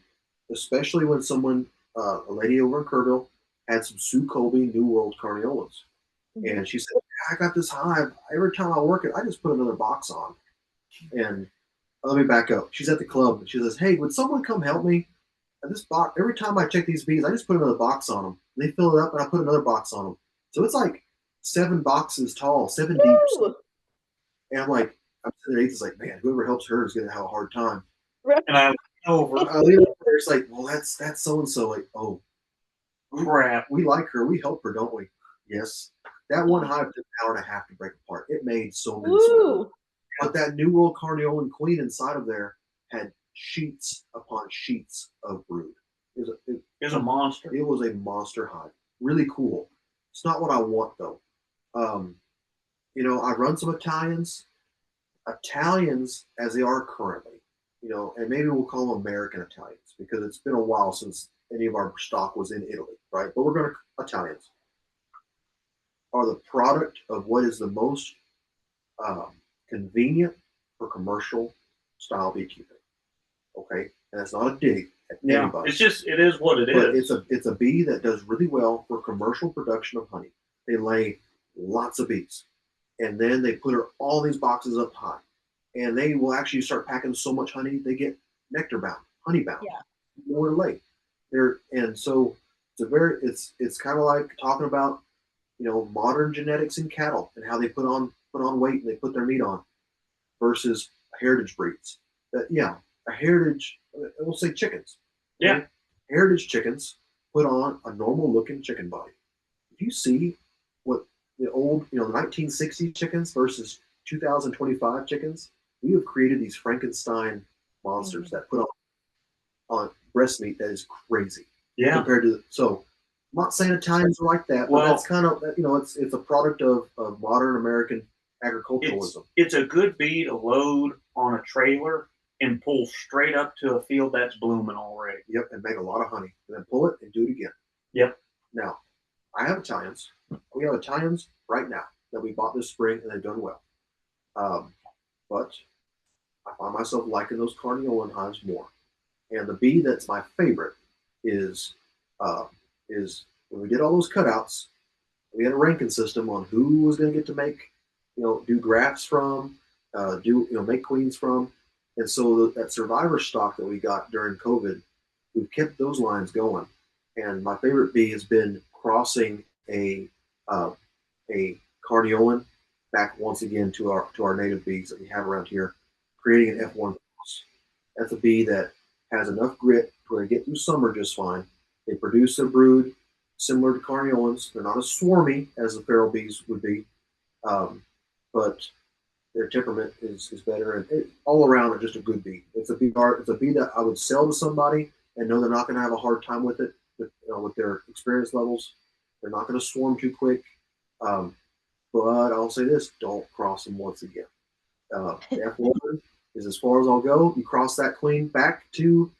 especially when a lady over in Kerrville, had some Sue Colby New World Carniolans. And she said, I got this hive. Every time I work it, I just put another box on. And let me back up. She's at the club and she says, hey, would someone come help me? And this box, every time I check these bees, I just put another box on them. They fill it up and I put another box on them. So it's like 7 boxes tall, 7 deep. And I'm sitting there, Ethan's like, man, whoever helps her is going to have a hard time. Right. And I lean over. It's like, well, that's so and so. Like, oh, crap. We like her. We help her, don't we? Yes. That one hive took an hour and a half to break apart. It made so many swarms. But that New World Carniolan queen inside of there had sheets upon sheets of brood. It was a monster. It was a monster hive. Really cool. It's not what I want though. I run some Italians as they are currently, and maybe we'll call them American Italians because it's been a while since any of our stock was in Italy, right? But we're going to Italians are the product of what is the most convenient for commercial style beekeeping. Okay, and that's not a dig at anybody. It is what it is. It's a bee that does really well for commercial production of honey. They lay lots of bees, and then they put all these boxes up high, and they will actually start packing so much honey they get nectar bound, honey bound. Yeah. More to lay. And so it's kind of like talking about modern genetics in cattle and how they put on weight and they put their meat on versus heritage breeds. A heritage, we'll say chickens. Yeah. Right? Heritage chickens put on a normal looking chicken body. If you see what the old, the 1960s chickens versus 2025 chickens, we have created these Frankenstein monsters that put on breast meat that is crazy. Yeah. Compared to, so I'm not saying Italians are like that, but that's kind of, it's a product of modern American agriculturalism. It's a good bee to load on a trailer and pull straight up to a field that's blooming already. Yep, and make a lot of honey. And then pull it and do it again. Yep. Now, I have Italians. We have Italians right now that we bought this spring and they've done well. But I find myself liking those Carniolan hives more. And the bee that's my favorite is when we did all those cutouts, we had a ranking system on who was going to get to make, do grafts from, make queens from. And so that survivor stock that we got during COVID, we've kept those lines going. And my favorite bee has been crossing a Carniolan back once again to our native bees that we have around here, creating an F1 cross. That's a bee that has enough grit to where they get through summer just fine. They produce their brood similar to Carniolans. They're not as swarmy as the feral bees would be, but their temperament is better, and all around are just a good bee. It's a bee that I would sell to somebody and know they're not going to have a hard time with it, with their experience levels. They're not going to swarm too quick. But I'll say this: don't cross them once again. The F1 is as far as I'll go. You cross that queen back to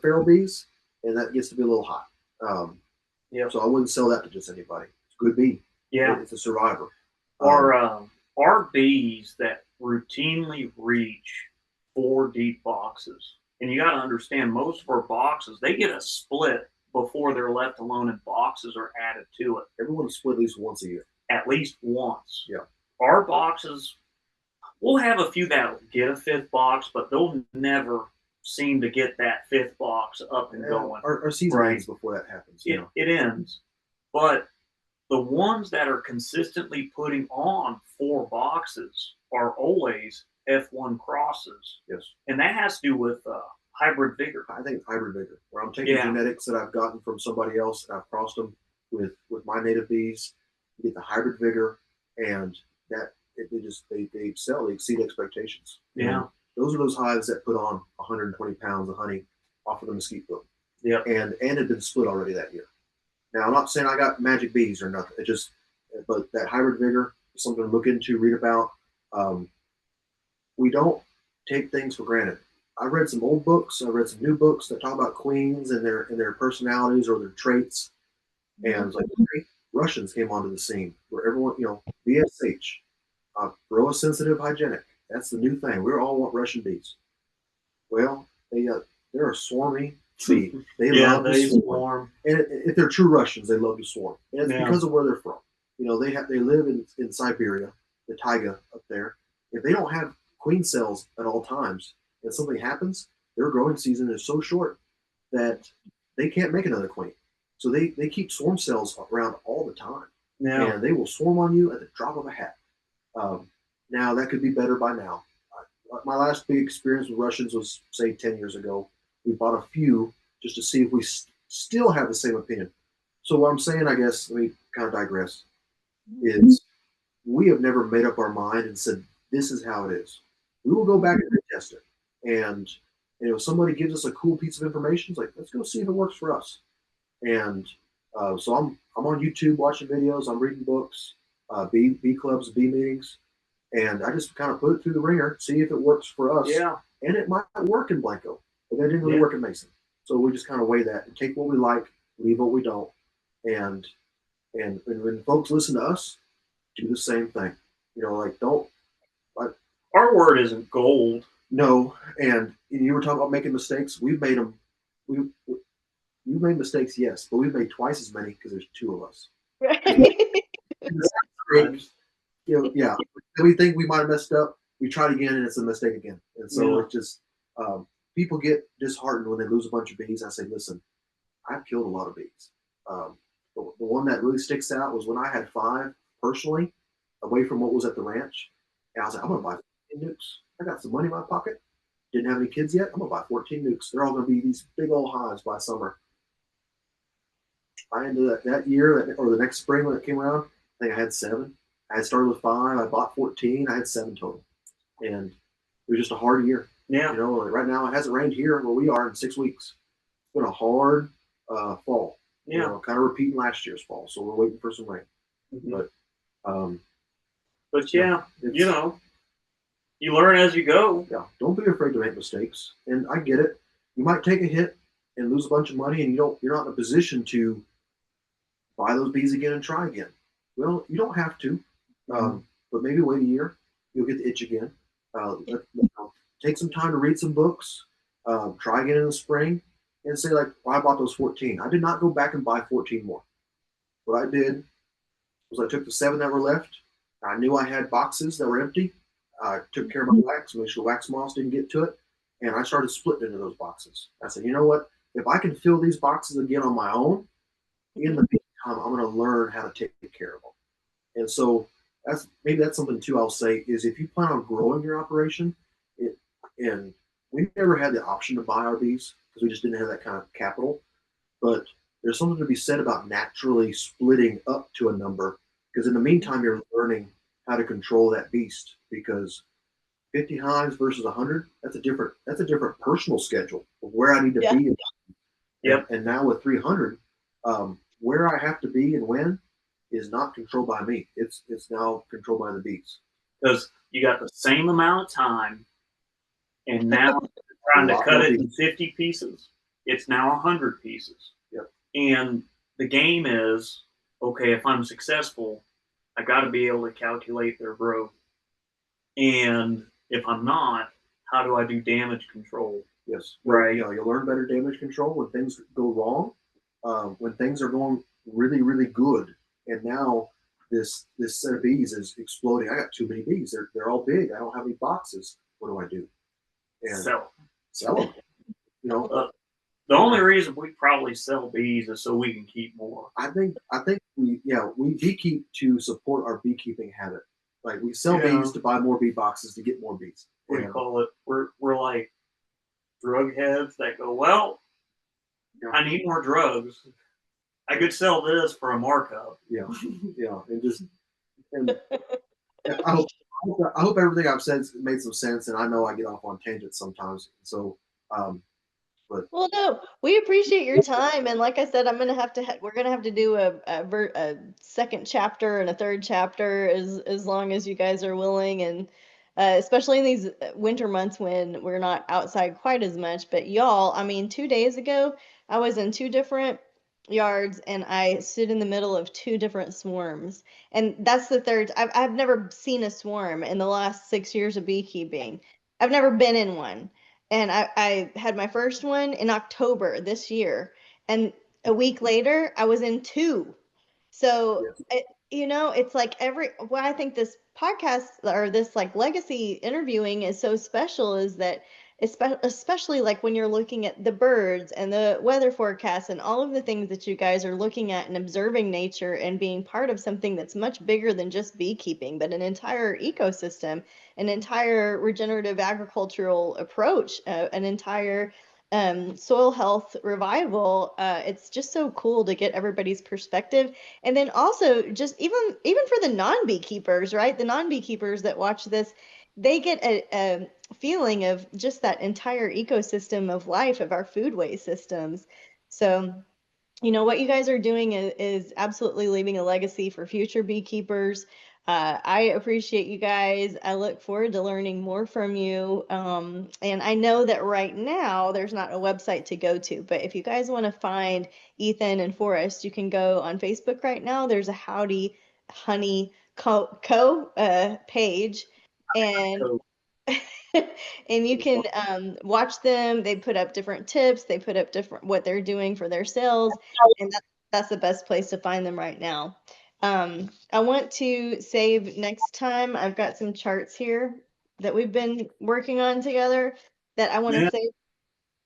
feral bees, and that gets to be a little hot. So I wouldn't sell that to just anybody. It's a good bee. Yeah, it's a survivor. Our bees that routinely reach 4 deep boxes, and you got to understand, most of our boxes, they get a split before they're left alone, and boxes are added to it. Everyone's split at least once a year. At least once. Yeah. Our boxes, we'll have a few that get a 5th box, but they'll never seem to get that 5th box up and going. Our season ends before that happens. It ends. But the ones that are consistently putting on 4 boxes are always F1 crosses. Yes. And that has to do with hybrid vigor. I think it's hybrid vigor, where I'm taking genetics that I've gotten from somebody else and I've crossed them with my native bees. You get the hybrid vigor, and that they excel, they exceed expectations. Yeah. And those are those hives that put on 120 pounds of honey off of the mesquite book. Yeah. And had been split already that year. Now, I'm not saying I got magic bees or nothing. But that hybrid vigor is something to look into, read about. We don't take things for granted. I read some old books. I read some new books that talk about queens and their personalities or their traits. And it's like, Russians came onto the scene where everyone, BSH, sensitive hygienic. That's the new thing. We all want Russian bees. Well, they're a swarmy bee. They love to swarm. And if they're true Russians, they love to swarm. And it's because of where they're from. They live in Siberia, the taiga up there. If they don't have queen cells at all times, and something happens, their growing season is so short that they can't make another queen. So they keep swarm cells around all the time. Yeah. And they will swarm on you at the drop of a hat. Now, that could be better by now. My last big experience with Russians was, say, 10 years ago. We bought a few just to see if we still have the same opinion. So what I'm saying, I guess, let me kind of digress, is we have never made up our mind and said, this is how it is. We will go back and retest it. And if somebody gives us a cool piece of information, it's like, let's go see if it works for us. And so I'm on YouTube watching videos, I'm reading books, bee clubs, bee meetings, and I just kind of put it through the ringer, see if it works for us. Yeah. And it might work in Blanco, but that didn't really work in Mason. So we just kind of weigh that and take what we like, leave what we don't. And when folks listen to us, do the same thing. Our word isn't gold. No, and you were talking about making mistakes. We've made them. We've made mistakes, yes, but we've made twice as many because there's 2 of us. Right. Yeah. We think we might have messed up. We tried again, and it's a mistake again. And so it's just people get disheartened when they lose a bunch of bees. I say, listen, I've killed a lot of bees. The one that really sticks out was when I had 5 personally away from what was at the ranch. And I was like, I'm going to buy 14 nukes. I got some money in my pocket. Didn't have any kids yet. I'm going to buy 14 nukes. They're all going to be these big old hives by summer. I ended that year, or the next spring when it came around, I think I had 7. I had started with 5. I bought 14. I had 7 total. And it was just a hard year. Yeah. Right now it hasn't rained here where we are in 6 weeks. It's been a hard fall. Yeah. Kind of repeating last year's fall. So we're waiting for some rain. Mm-hmm. But yeah, you learn as you go. Yeah. Don't be afraid to make mistakes. And I get it. You might take a hit and lose a bunch of money, and you're not in a position to buy those bees again and try again. Well, you don't have to, but maybe wait a year, you'll get the itch again. Take some time to read some books, try again in the spring, and say, like, well, I bought those 14. I did not go back and buy 14 more. What I did was I took the 7 that were left. I knew I had boxes that were empty. I took care of my wax, made sure wax moths didn't get to it, and I started splitting into those boxes. I said, you know what? If I can fill these boxes again on my own, in the meantime, I'm going to learn how to take care of them. And so that's something too I'll say is if you plan on growing your operation, and we never had the option to buy our bees because we just didn't have that kind of capital, but there's something to be said about naturally splitting up to a number, because in the meantime you're learning how to control that beast, because 50 hives versus 100, that's a different personal schedule of where I need to be. Yep. And now with 300, where I have to be and when is not controlled by me. It's now controlled by the bees. Because you got the same amount of time, and now trying to cut it in 50 pieces. It's now 100 pieces. Yep. And the game is, okay, if I'm successful, I got to be able to calculate their growth. And if I'm not, how do I do damage control? Yes. Right. You'll learn better damage control when things go wrong, when things are going really, really good. And now this set of bees is exploding. I got too many bees. They're all big. I don't have any boxes. What do I do? And So sell them. You know, the only reason we probably sell bees is so we can keep more. I think we beekeep to support our beekeeping habit. Like we sell bees to buy more bee boxes to get more bees. What do you call it? We're like drug heads that go, well, I need more drugs. I could sell this for a markup. Yeah, and I hope everything I've said made some sense, and I know I get off on tangents sometimes. So, but Well, no, we appreciate your time, and like I said, we're gonna have to do a second chapter and a third chapter as long as you guys are willing, and especially in these winter months when we're not outside quite as much. But y'all, I mean, 2 days ago, I was in two different yards and I stood in the middle of two different swarms, and that's the third. I've never seen a swarm in the last 6 years of beekeeping. I've never been in one. And I had my first one in October this year. And a week later, I was in two. So, yes, it's like what I think this podcast or this like legacy interviewing is so special is that, especially like when you're looking at the birds and the weather forecasts and all of the things that you guys are looking at and observing nature and being part of something that's much bigger than just beekeeping, but an entire ecosystem, an entire regenerative agricultural approach, an entire soil health revival. It's just so cool to get everybody's perspective, and then also just even for the non-beekeepers, right? The non-beekeepers that watch this, they get a feeling of just that entire ecosystem of life of our foodway systems. So what you guys are doing is absolutely leaving a legacy for future beekeepers. I appreciate you guys. I look forward to learning more from you. And I know that right now there's not a website to go to, but if you guys want to find Ethan and Forrest, you can go on Facebook right now. There's a Howdy Honey page. And So, and you can watch them. They put up different tips. They put up different what they're doing for their sales, and that's the best place to find them right now. I want to save next time. I've got some charts here that we've been working on together that I want to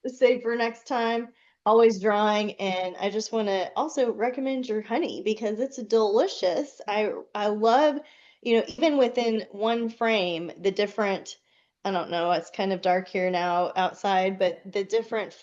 yeah, save for next time. Always drawing, and I just want to also recommend your honey because it's delicious. I love, even within one frame, the different. I don't know. It's kind of dark here now outside, but the different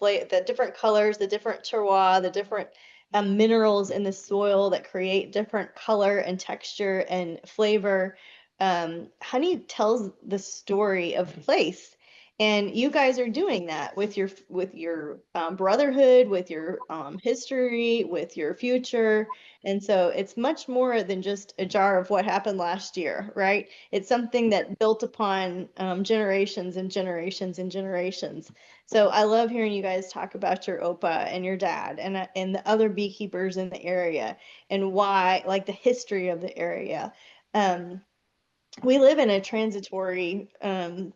colors, the different terroir, the different minerals in the soil that create different color and texture and flavor. Honey tells the story of place, and you guys are doing that with your brotherhood, with your history, with your future. And so it's much more than just a jar of what happened last year, right? It's something that built upon generations and generations and generations. So I love hearing you guys talk about your Opa and your dad and the other beekeepers in the area and why, like the history of the area. Um, we live in a transitory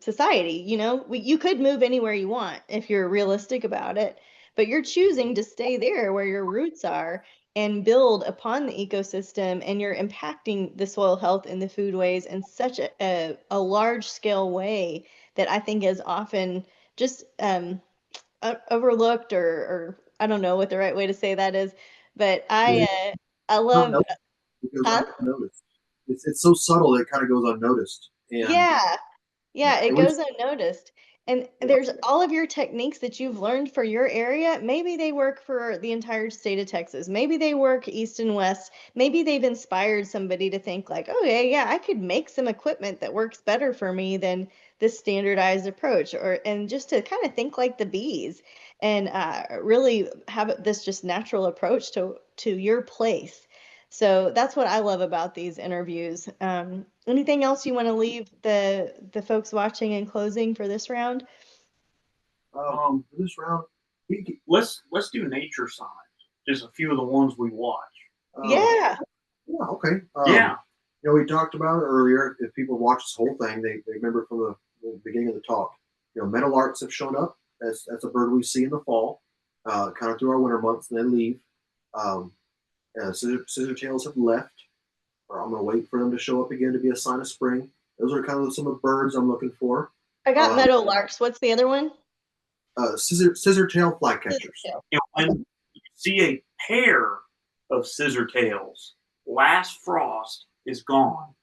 society. You could move anywhere you want if you're realistic about it, but you're choosing to stay there where your roots are and build upon the ecosystem, and you're impacting the soil health and the foodways in such a large scale way that I think is often just overlooked, or I don't know what the right way to say that is, but yeah, I not love. noticed. It goes Huh? unnoticed. It's so subtle that it kind of goes unnoticed. And Yeah. Yeah, it and we goes unnoticed. And there's all of your techniques that you've learned for your area. Maybe they work for the entire state of Texas. Maybe they work east and west. Maybe they've inspired somebody to think like, oh yeah, I could make some equipment that works better for me than this standardized approach. And just to kind of think like the bees and really have this just natural approach to your place. So that's what I love about these interviews. Anything else you want to leave the folks watching in closing for this round? for this round, let's do nature signs. Just a few of the ones we watch. Yeah. Yeah, okay. Yeah. We talked about it earlier. If people watch this whole thing, they remember from the beginning of the talk. Meadowlarks have shown up. That's a bird we see in the fall, kind of through our winter months, and then leave. Scissortails have left. or I'm going to wait for them to show up again to be a sign of spring. Those are kind of some of the birds I'm looking for. I got meadow larks. What's the other one? Scissortail flycatchers. And when you see a pair of scissortails, last frost is gone,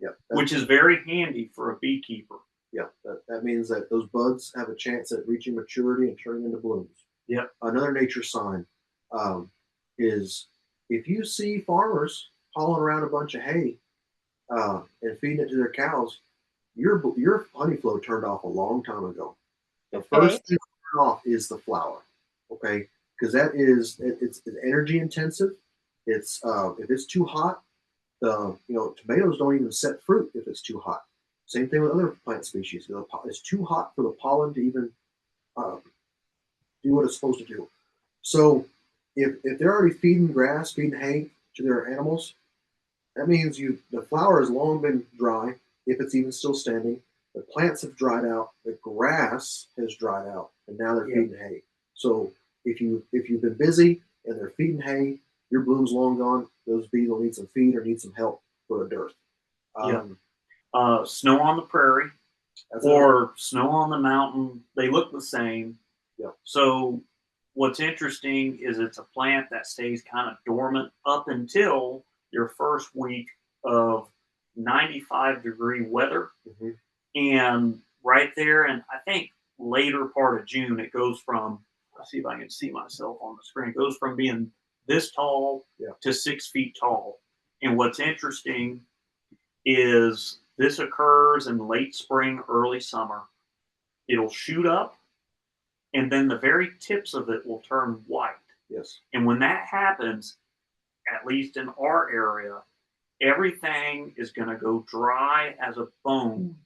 Yep. which is very handy for a beekeeper. Yeah, that means that those buds have a chance at reaching maturity and turning into blooms. Yep. Another nature sign is if you see farmers hauling around a bunch of hay and feeding it to their cows, your honey flow turned off a long time ago. The first thing to turn off is the flower, okay? Because it's energy intensive. It's if it's too hot, tomatoes don't even set fruit if it's too hot. Same thing with other plant species. It's too hot for the pollen to even do what it's supposed to do. So if they're already feeding grass, feeding hay to their animals, that means the flower has long been dry, if it's even still standing. The plants have dried out, the grass has dried out, and now they're feeding hay. So if you've been busy and they're feeding hay, your bloom's long gone. Those bees will need some feed or need some help for a dearth. Snow on the prairie or snow on the mountain, they look the same. Yeah. So what's interesting is it's a plant that stays kind of dormant up until your first week of 95-degree weather. Mm-hmm. And right there, and I think later part of June, it goes from, let's see if I can see myself on the screen, it goes from being this tall to 6 feet tall. And what's interesting is this occurs in late spring, early summer. It'll shoot up, and then the very tips of it will turn white. Yes. And when that happens, at least in our area, everything is going to go dry as a bone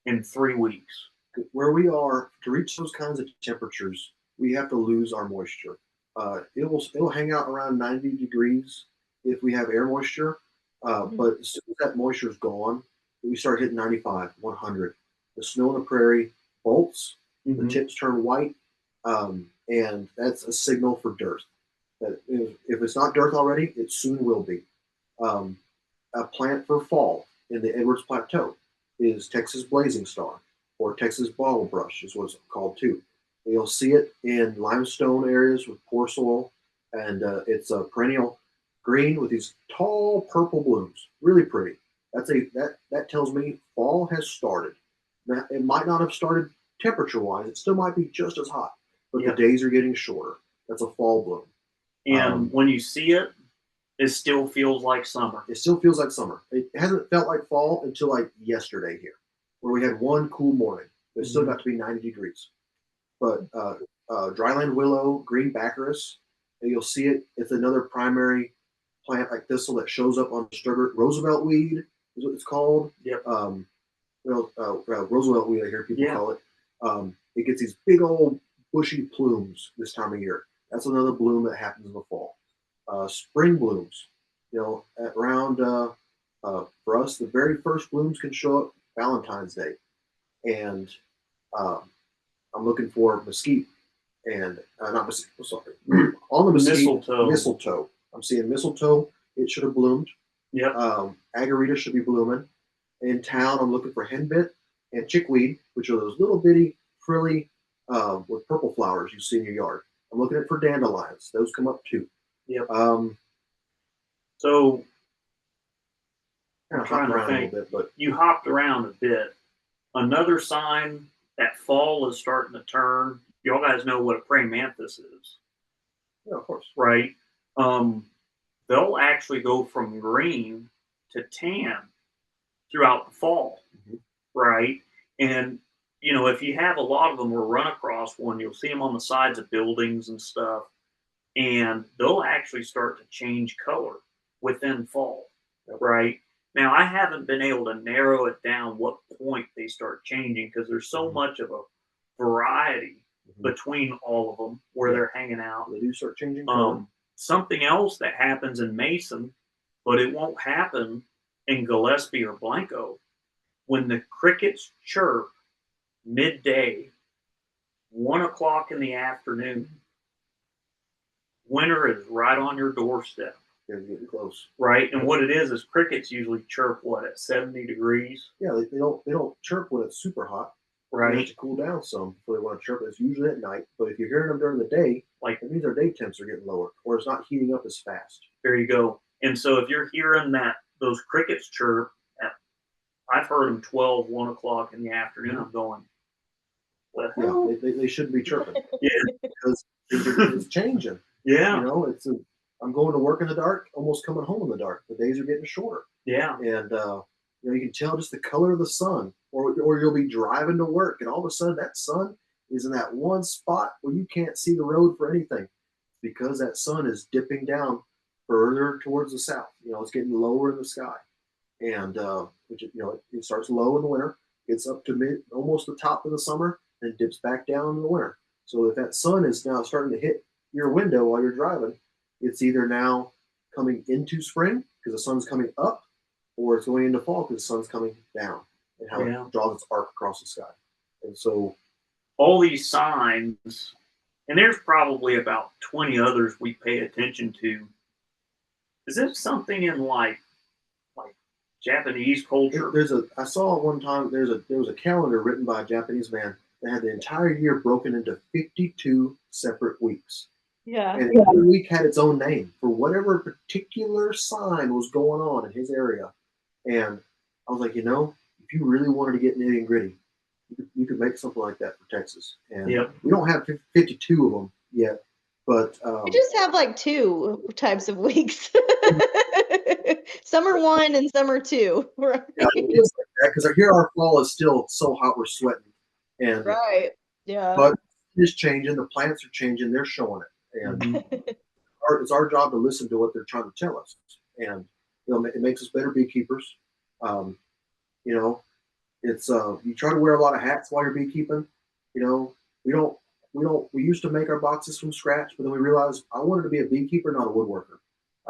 in 3 weeks. Where we are, to reach those kinds of temperatures, we have to lose our moisture. It'll hang out around 90 degrees if we have air moisture, but as soon as that moisture is gone, we start hitting 95, 100. The snow on the prairie bolts, the tips turn white, and that's a signal for dearth. That if it's not dearth already, it soon will be. A plant for fall in the Edwards Plateau is Texas blazing star, or Texas bottle brush is what it's called too. You'll see it in limestone areas with poor soil, and it's a perennial green with these tall purple blooms, really pretty. That tells me fall has started. Now, it might not have started temperature-wise; it still might be just as hot, but the days are getting shorter. That's a fall bloom. And when you see it, it still feels like summer. It still feels like summer. It hasn't felt like fall until like yesterday here, where we had one cool morning. It still got to be 90 degrees. But dryland willow, green baccharis, and you'll see it. It's another primary plant like thistle that shows up on disturbed. Roosevelt weed is what it's called. Yep. Roosevelt weed, I hear people call it. It gets these big old bushy plumes this time of year. That's another bloom that happens in the fall. Spring blooms, around for us, the very first blooms can show up Valentine's Day, and I'm looking for mesquite and not mesquite. Sorry, on the mesquite, mistletoe. I'm seeing mistletoe. It should have bloomed. Yep. Agarita should be blooming. In town, I'm looking for henbit and chickweed, which are those little bitty frilly with purple flowers you see in your yard. I'm looking for dandelions. Those come up too. Yep. So I'm trying to think. You hopped around a bit. Another sign that fall is starting to turn. Y'all guys know what a praying mantis is. Yeah, of course. Right. They'll actually go from green to tan throughout the fall. Right. And if you have a lot of them or run across one, you'll see them on the sides of buildings and stuff. And they'll actually start to change color within fall, right? Now, I haven't been able to narrow it down what point they start changing because there's so much of a variety between all of them where they're hanging out. They do start changing color. Something else that happens in Mason, but it won't happen in Gillespie or Blanco. When the crickets chirp midday, 1 o'clock in the afternoon, winter is right on your doorstep. They're getting close. right? And what it is crickets usually chirp what at 70 degrees, Yeah, they don't chirp when it's super hot. They right? have to cool down some before they want to chirp. It's usually at night. But if you're hearing them during the day, Like it means their day temps are getting lower, or it's not heating up as fast. there you go. And so if you're hearing those crickets chirp, I've heard them 12, 1 o'clock in the afternoon. I'm going, what the hell? Yeah, they shouldn't be chirping. Yeah. Because it's changing. Yeah. You know, I'm going to work in the dark, almost coming home in the dark. The days are getting shorter. Yeah. And you know, you can tell just the color of the sun, or you'll be driving to work, and all of a sudden that sun is in that one spot where you can't see the road for anything, because that sun is dipping down further towards the south. You know, it's getting lower in the sky, and which, you know, it starts low in the winter, gets up to almost the top of the summer, and dips back down in the winter. So if that sun is now starting to hit your window while you're driving, it's either now coming into spring because the sun's coming up, or it's going into fall because the sun's coming down, and how it draws its arc across the sky. And so all these signs, and there's probably about 20 others we pay attention to. Is this something in like Japanese culture? I saw one time there was a calendar written by a Japanese man that had the entire year broken into 52 separate weeks. Yeah. And every week had its own name for whatever particular sign was going on in his area. And I was like, you know, if you really wanted to get nitty and gritty, you could make something like that for Texas. And we don't have 52 of them yet, but we just have like 2 types of weeks. Summer 1 and summer 2. Right. Yeah, it is like that, because here our fall is still so hot we're sweating. And right. Yeah. But it's changing, the plants are changing, they're showing it. And it's our job to listen to what they're trying to tell us. And you know, it makes us better beekeepers. You know, it's you try to wear a lot of hats while you're beekeeping. You know, we used to make our boxes from scratch, but then we realized I wanted to be a beekeeper, not a woodworker.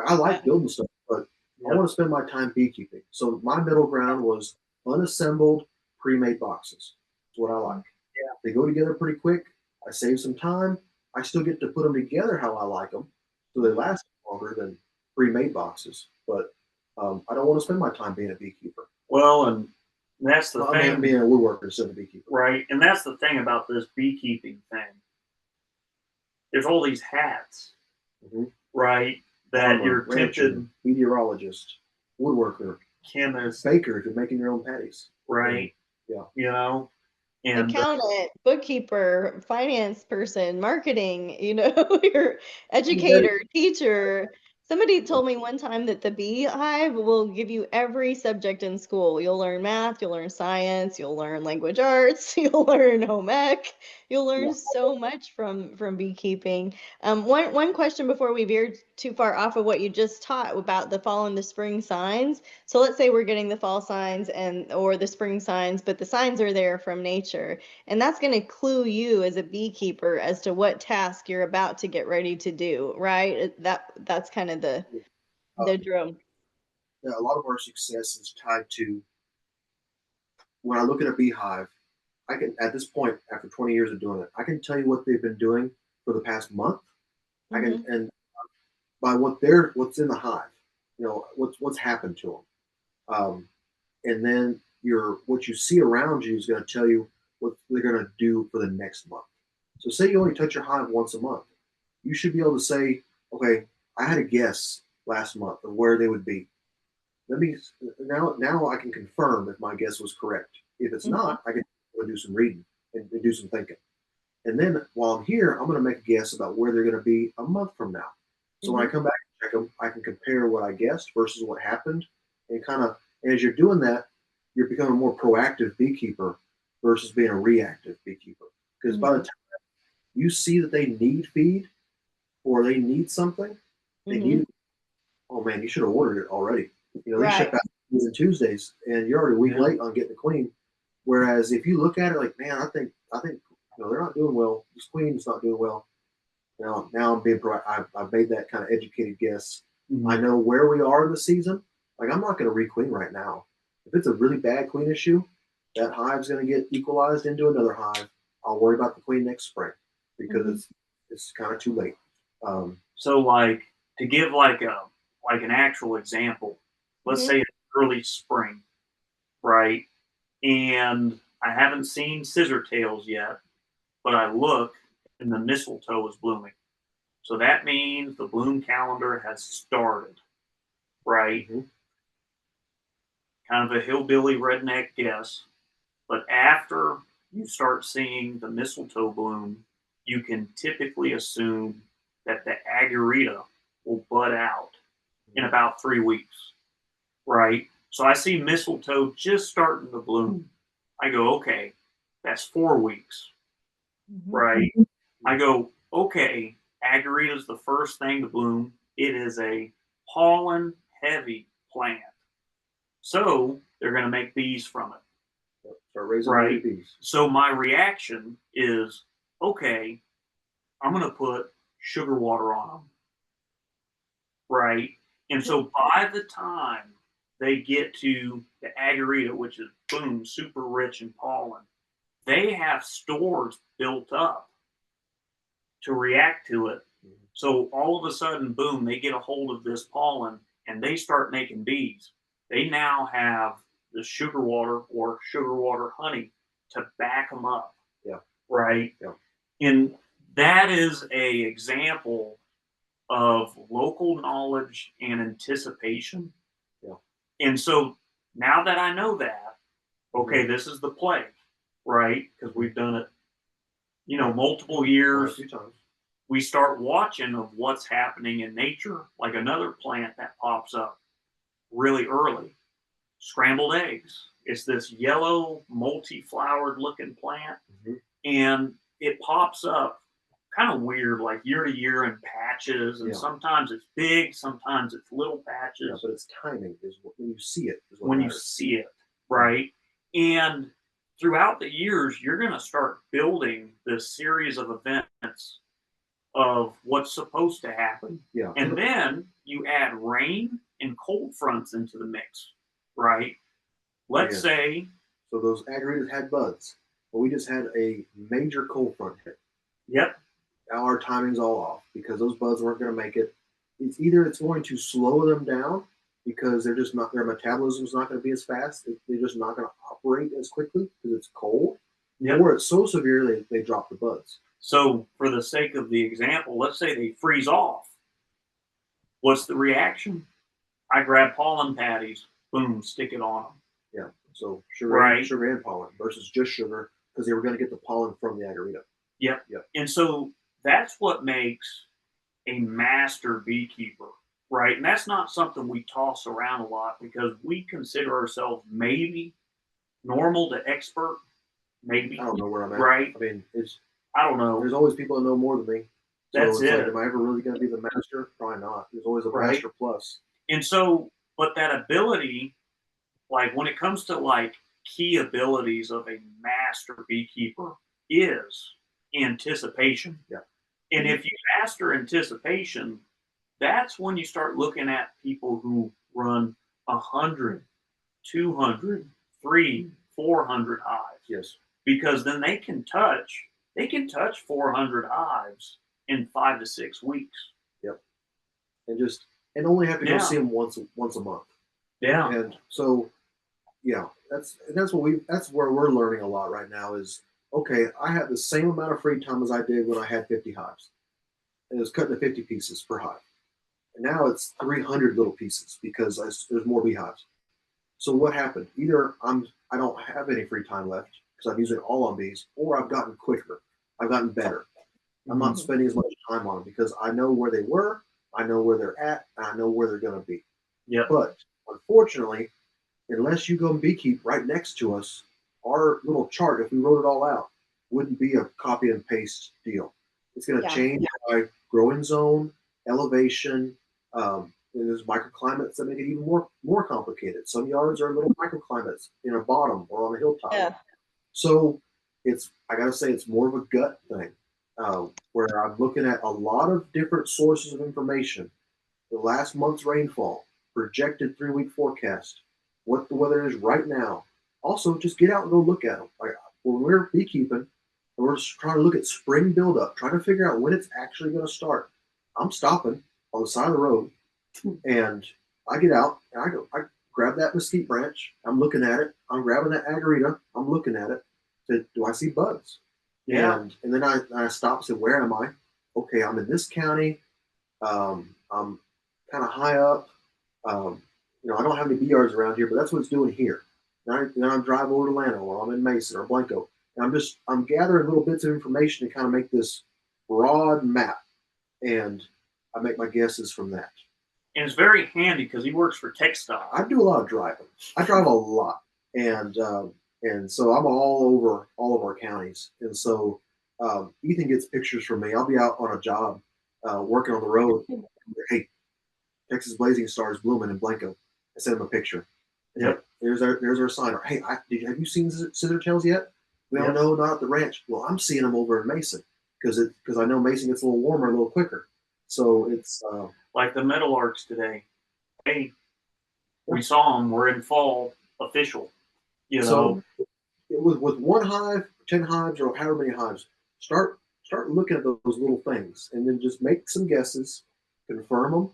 I like building stuff, but I want to spend my time beekeeping. So my middle ground was unassembled, pre-made boxes. That's what I like. Yeah. They go together pretty quick. I save some time. I still get to put them together how I like them, so they last longer than pre-made boxes. But I don't want to spend my time being a beekeeper. Well, and that's the thing. I'm being a woodworker instead of a beekeeper. Right. And that's the thing about this beekeeping thing. There's all these hats, right? That you're tempted. Meteorologist, woodworker, chemist, baker if you're making your own patties. Right. Yeah. You know, and accountant, bookkeeper, finance person, marketing, you know, your educator, teacher. Somebody told me one time that the beehive will give you every subject in school. You'll learn math, you'll learn science, you'll learn language arts, you'll learn home ec, you'll learn so much from beekeeping. One question before we veer too far off of what you just taught about the fall and the spring signs. So let's say we're getting the fall signs or the spring signs, but the signs are there from nature. And that's going to clue you as a beekeeper as to what task you're about to get ready to do, right? That's kind of the drum. Yeah, a lot of our success is tied to, when I look at a beehive, I can, at this point, after 20 years of doing it, I can tell you what they've been doing for the past month. I can, and by what's in the hive, you know, what's happened to them. And then what you see around you is going to tell you what they're going to do for the next month. So say you only touch your hive once a month, you should be able to say, okay, I had a guess last month of where they would be. Now I can confirm if my guess was correct. If it's not, I can do some reading and do some thinking. And then while I'm here, I'm going to make a guess about where they're going to be a month from now. So when I come back and check them, I can compare what I guessed versus what happened, and and as you're doing that, you're becoming a more proactive beekeeper versus being a reactive beekeeper. Because by the time you see that they need feed or they need something, they need it. Oh man, you should have ordered it already. You know, they ship out on Tuesdays, and you're already a week late on getting the queen. Whereas if you look at it like, man, I think you know, they're not doing well. This queen's not doing well. Now I'm being I've made that kind of educated guess. I know where we are in the season. Like, I'm not going to requeen right now. If it's a really bad queen issue, that hive's going to get equalized into another hive. I'll worry about the queen next spring because it's kind of too late. So like to give like like an actual example. Let's Mhm. say it's early spring, right? And I haven't seen scissortails yet, but I look and the mistletoe is blooming. So that means the bloom calendar has started, right? Mhm. Kind of a hillbilly redneck guess. But after you start seeing the mistletoe bloom, you can typically assume that the agarita will bud out in about 3 weeks, right? So I see mistletoe just starting to bloom. I go, okay, that's 4 weeks, Mhm. right? I go, okay, agarita is the first thing to bloom. It is a pollen heavy plant. So they're going to make bees from it, Start raising right? babies. So my reaction is, okay, I'm going to put sugar water on them, right? And so by the time they get to the agarita, which is boom, super rich in pollen, they have stores built up to react to it. So all of a sudden, boom, they get a hold of this pollen and they start making bees. They now have the sugar water or sugar water honey to back them up. Yeah. Right. Yeah. And that is a example of local knowledge and anticipation. Yeah. And so now that I know that, okay, Mhm. this is the play, right? Because we've done it, multiple Quite a years. few times. We start watching of what's happening in nature, like another plant that pops up really early, scrambled eggs. It's this yellow, multi-flowered looking plant, Mhm. and it pops up kind of weird, like year to year in patches, and Yeah. sometimes it's big, sometimes it's little Yeah, patches. but it's timing is when you see it is what When you matters. see it, right? And throughout the years, you're going to start building this series of events of what's supposed to happen. Yeah. And then you add rain and cold fronts into the mix, right? Let's Yes. say, So those agaritas had buds, but we just had a major cold front hit. yep, Now our timing's all off because those buds weren't going to make it. It's either it's going to slow them down because they're just not, their metabolism's not going to be as fast. They're just not going to operate as quickly because it's cold, yep. or it's so severe they drop the buds. So, for the sake of the example, let's say they freeze off. What's the reaction? I grab pollen patties, boom, stick it on them. Yeah. So sugar, Right. sugar and pollen versus just sugar because they were going to get the pollen from the agarita. Yep. Yep. And so that's what makes a master beekeeper, right? And that's not something we toss around a lot because we consider ourselves maybe normal to expert, maybe, I don't know where I'm at. right? I mean, I don't know. there's always people that know more than me. So That's it's like, it. am I ever really going to be the master? Probably not. There's always a Right. master plus. And so, but that ability, like when it comes to like key abilities of a master beekeeper, is anticipation. Yeah. And if you master anticipation, that's when you start looking at people who run 100, 200, 300, 400 hives. Yes. Because then they can touch 400 hives in 5 to 6 weeks. Yep. And only have to go Yeah. see them once a month. Yeah. And so, yeah, that's where we're learning a lot right now is, okay, I have the same amount of free time as I did when I had 50 hives. And it was cut into 50 pieces per hive. And now it's 300 little pieces because there's more beehives. So what happened? Either I don't have any free time left because I'm using it all on bees, or I've gotten quicker. I've gotten better. I'm not spending as much time on them because I know where they were, I know where they're at, and I know where they're going to be. Yep. But unfortunately, unless you go and beekeep right next to us, our little chart, if we wrote it all out, wouldn't be a copy and paste deal. It's going to Yeah. change by growing zone, elevation. There's microclimates that make it even more complicated. Some yards are little microclimates in a bottom or on a hilltop. Yeah. So I gotta say it's more of a gut thing, where I'm looking at a lot of different sources of information. The last month's rainfall, projected 3-week forecast, what the weather is right now. Also, just get out and go look at them. Like when we're beekeeping, and we're just trying to look at spring buildup, trying to figure out when it's actually going to start. I'm stopping on the side of the road, And I get out and I grab that mesquite branch. I'm looking at it. I'm grabbing that agarita. I'm looking at it. Do I see bugs? Yeah. And then I stop and say, where am I? Okay, I'm in this county. I'm kind of high up. I don't have any bee yards around here, but that's what it's doing here. Then I'm driving over to Lano, or I'm in Mason or Blanco. And I'm gathering little bits of information to kind of make this broad map. And I make my guesses from that. And it's very handy because he works for textile. I do a lot of driving. I drive a lot, and so I'm all of our counties. And so Ethan gets pictures from me. I'll be out on a job, working on the road. Hey, Texas blazing stars blooming in Blanco. I send him a picture. Yep. There's our sign. Or, hey, have you seen scissortails yet? Well, Yep. no, not at the ranch. Well, I'm seeing them over in Mason because I know Mason gets a little warmer, a little quicker. So it's like the meadowlarks today. Hey, we saw them. We're in fall official. You know. So with one hive, 10 hives, or however many hives, start looking at those little things, and then just make some guesses, confirm them,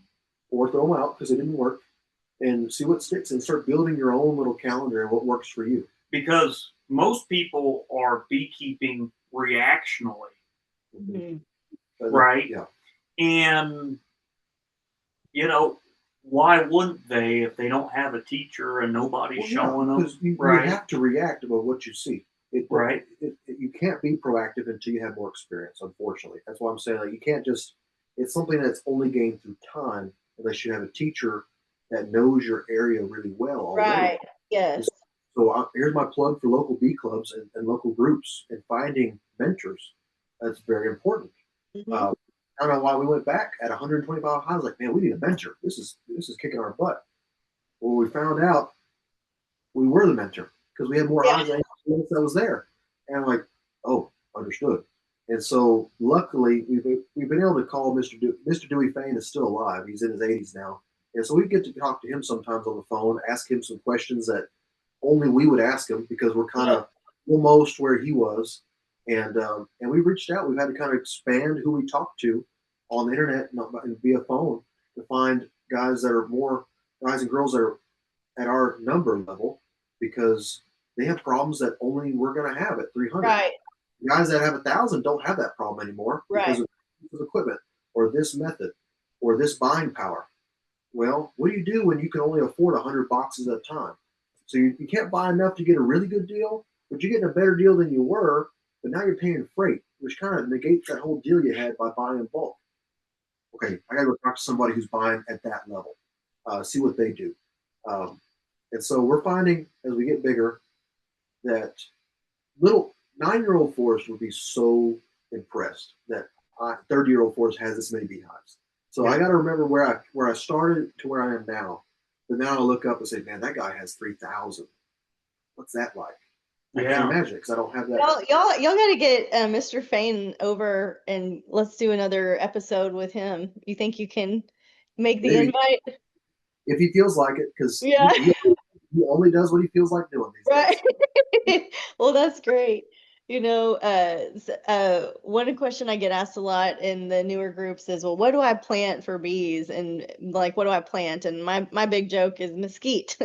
or throw them out because it didn't work, and see what sticks, and start building your own little calendar and what works for you. Because most people are beekeeping reactionally, Mhm. right? Yeah. And why wouldn't they if they don't have a teacher and nobody's showing them? Because you have to react about what you see. Right. You can't be proactive until you have more experience. Unfortunately, that's why I'm saying that you can't just. It's something that's only gained through time, unless you have a teacher that knows your area really well already. Right. Yes. So here's my plug for local bee clubs and local groups and finding mentors. That's very important. Mhm. I don't know why we went back at 125 highs. Like, man, we need a mentor. This is kicking our butt. Well, we found out we were the mentor because we had more Yeah. highs than anyone else that was there. And I'm like, oh, understood. And so luckily we've been able to call Mr. Dewey Fain is still alive. He's in his 80s now. And so we get to talk to him sometimes on the phone, ask him some questions that only we would ask him because we're kind of almost where he was. And we reached out. We've had to kind of expand who we talk to on the internet and via phone to find guys and girls that are at our number level because they have problems that only we're going to have at 300. Right. Guys that have 1,000 don't have that problem anymore because of equipment or this method or this buying power. Well, what do you do when you can only afford 100 boxes at a time? So you can't buy enough to get a really good deal, but you're getting a better deal than you were, but now you're paying freight, which kind of negates that whole deal you had by buying in bulk. Okay, I got to go talk to somebody who's buying at that level, see what they do. And so we're finding as we get bigger that little 9-year-old Forrest would be so impressed that 30-year-old Forrest has this many beehives. So I got to remember where I started to where I am now. But now I look up and say, man, that guy has 3,000. What's that like? I can't imagine it because I don't have that. Y'all got to get Mr. Fain over and let's do another episode with him. You think you can make the invite? If he feels like it, because he only does what he feels like doing these days. Well, that's great. One question I get asked a lot in the newer groups is, well, what do I plant for bees? And like, what do I plant? And my big joke is mesquite.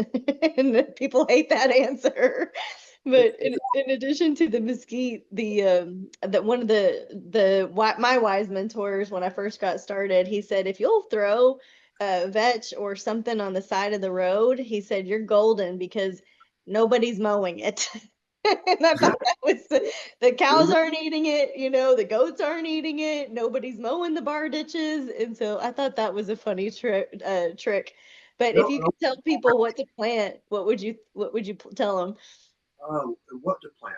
And people hate that answer. But in addition to the mesquite, one of my wise mentors when I first got started, he said, if you'll throw vetch or something on the side of the road, he said, you're golden because nobody's mowing it. And I thought that was the cows aren't eating it, the goats aren't eating it, nobody's mowing the bar ditches. And so I thought that was a funny trick. But if you could tell people what to plant, what would you tell them? What to plant?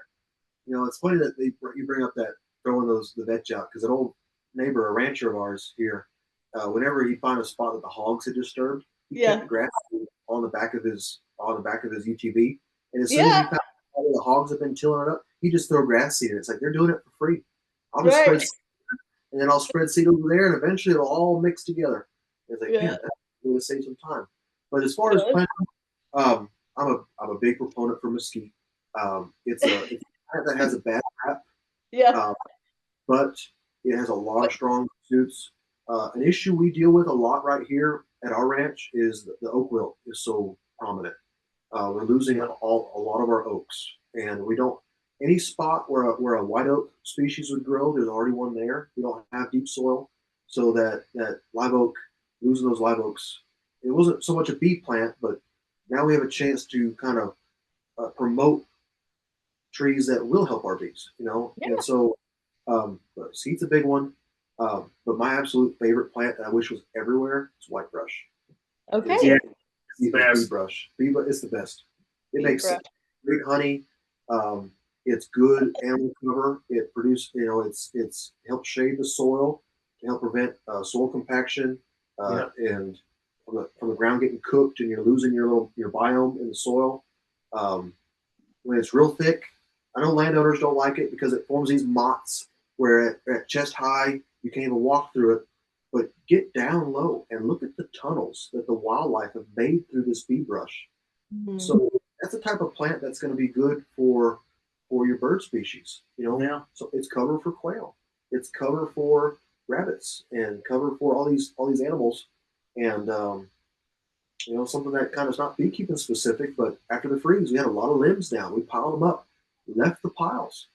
It's funny that you bring up that throwing the vetch out because an old neighbor, a rancher of ours here, whenever he found a spot that the hogs had disturbed, he kept grass on the back of his UTV, and as soon as he found all the hogs have been tilling it up, he just throw grass seed in. It's like they're doing it for free. I'll just spread seed, and then I'll spread seed over there, and eventually it'll all mix together. It's like, man, that's going to save some time. But as far as planting, I'm a big proponent for mesquite. It's a plant that has a bad rap. But it has a lot of strong pursuits. An issue we deal with a lot right here at our ranch is the oak wilt is so prominent. We're losing a lot of our oaks, and we don't any spot where a white oak species would grow. There's already one there. We don't have deep soil, so that live oak, losing those live oaks, it wasn't so much a bee plant, but now we have a chance to kind of promote trees that will help our bees, Yeah. And so seed's a big one. But my absolute favorite plant that I wish was everywhere is whitebrush. Okay. Yeah. Bee Best. brush. It's the best. It makes Brush. great honey. It's good animal cover. It produces, it's helps shade the soil to help prevent soil compaction and from the ground getting cooked and you're losing your biome in the soil. When it's real thick, I know landowners don't like it because it forms these mottes where at chest high you can't even walk through it. But get down low and look at the tunnels that the wildlife have made through this bee brush. Mhm. So that's the type of plant that's going to be good for your bird species. Yeah. So it's cover for quail, it's cover for rabbits, and cover for all these animals. And something that kind of is not beekeeping specific, but after the freeze, we had a lot of limbs down. We piled them up, left the piles.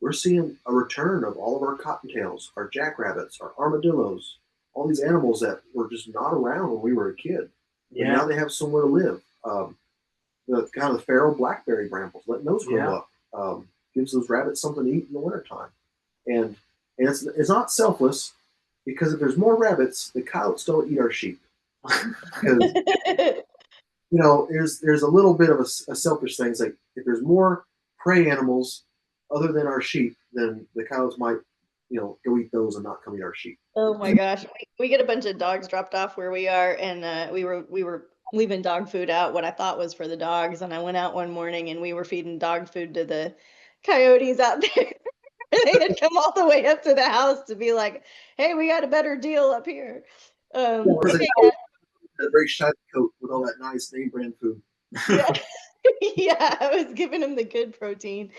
We're seeing a return of all of our cottontails, our jackrabbits, our armadillos, all these animals that were just not around when we were a kid. But now they have somewhere to live. The kind of the feral blackberry brambles, letting those grow up, gives those rabbits something to eat in the wintertime. And it's not selfless, because if there's more rabbits, the coyotes don't eat our sheep. Because there's a little bit of a selfish thing. It's like if there's more prey animals other than our sheep, then the coyotes might, go eat those and not come eat our sheep. Oh my gosh, we get a bunch of dogs dropped off where we are, and we were leaving dog food out, what I thought was for the dogs, and I went out one morning and we were feeding dog food to the coyotes out there. They had come all the way up to the house to be like, "Hey, we got a better deal up here." Okay, A very shiny coat with all that nice name brand food. yeah, yeah, I was giving them the good protein.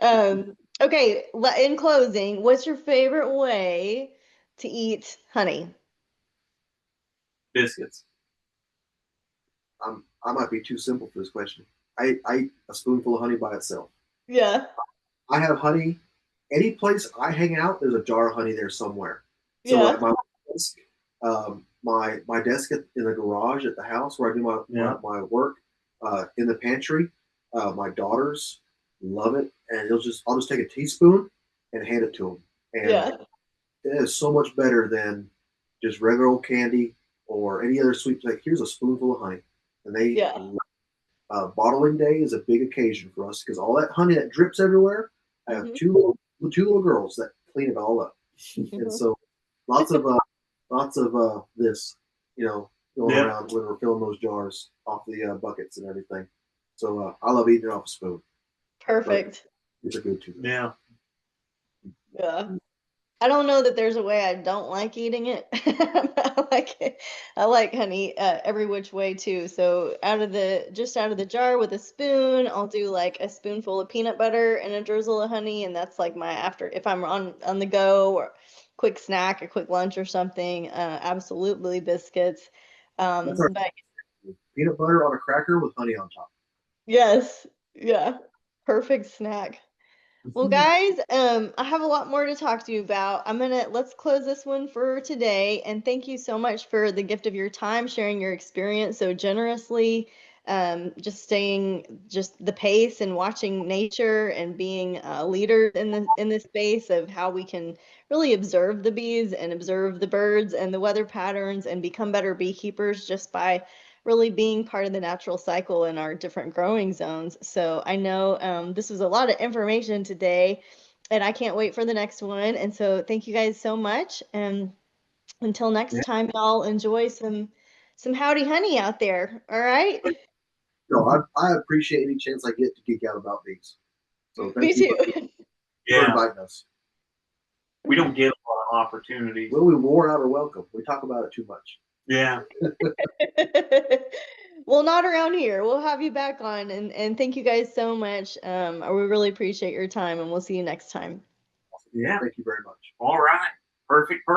Okay, in closing, what's your favorite way to eat honey? Biscuits. I might be too simple for this question. I eat a spoonful of honey by itself. Yeah, I have honey. Any place I hang out, there's a jar of honey there somewhere. So yeah. at my desk, my desk in the garage at the house where I do my work, in the pantry, my daughters love it, and I'll just take a teaspoon and hand it to them, and Yeah. it is so much better than just regular old candy or any other sweet. Like, here's a spoonful of honey, and they Yeah. bottling day is a big occasion for us because all that honey that drips everywhere. I have Mhm. two little girls that clean it all up, and so lots of this, going around when we're filling those jars off the buckets and everything. So I love eating it off a spoon. Perfect. It's a good too. Yeah. Yeah. I don't know that there's a way I don't like eating it. I like it. I like honey every which way too. So out of the jar with a spoon, I'll do like a spoonful of peanut butter and a drizzle of honey, and that's like my after if I'm on the go or quick snack, a quick lunch or something. Absolutely biscuits. That's our But peanut butter on a cracker with honey on top. yes, yeah, perfect snack. Well, guys, I have a lot more to talk to you about. Let's close this one for today. And thank you so much for the gift of your time, sharing your experience so generously, just staying just the pace and watching nature and being a leader in this space of how we can really observe the bees and observe the birds and the weather patterns and become better beekeepers just by really being part of the natural cycle in our different growing zones. So I know this was a lot of information today, and I can't wait for the next one. And so thank you guys so much. And until next time, y'all enjoy some howdy honey out there. All right. No, I appreciate any chance I get to geek out about these. So Me thank you too. for inviting us. We don't get a lot of opportunities. When we wore out or welcome, we talk about it too much. Yeah. Well, not around here. We'll have you back on, and thank you guys so much. We really appreciate your time, and we'll see you next time. Yeah. Thank you very much. All right. Perfect.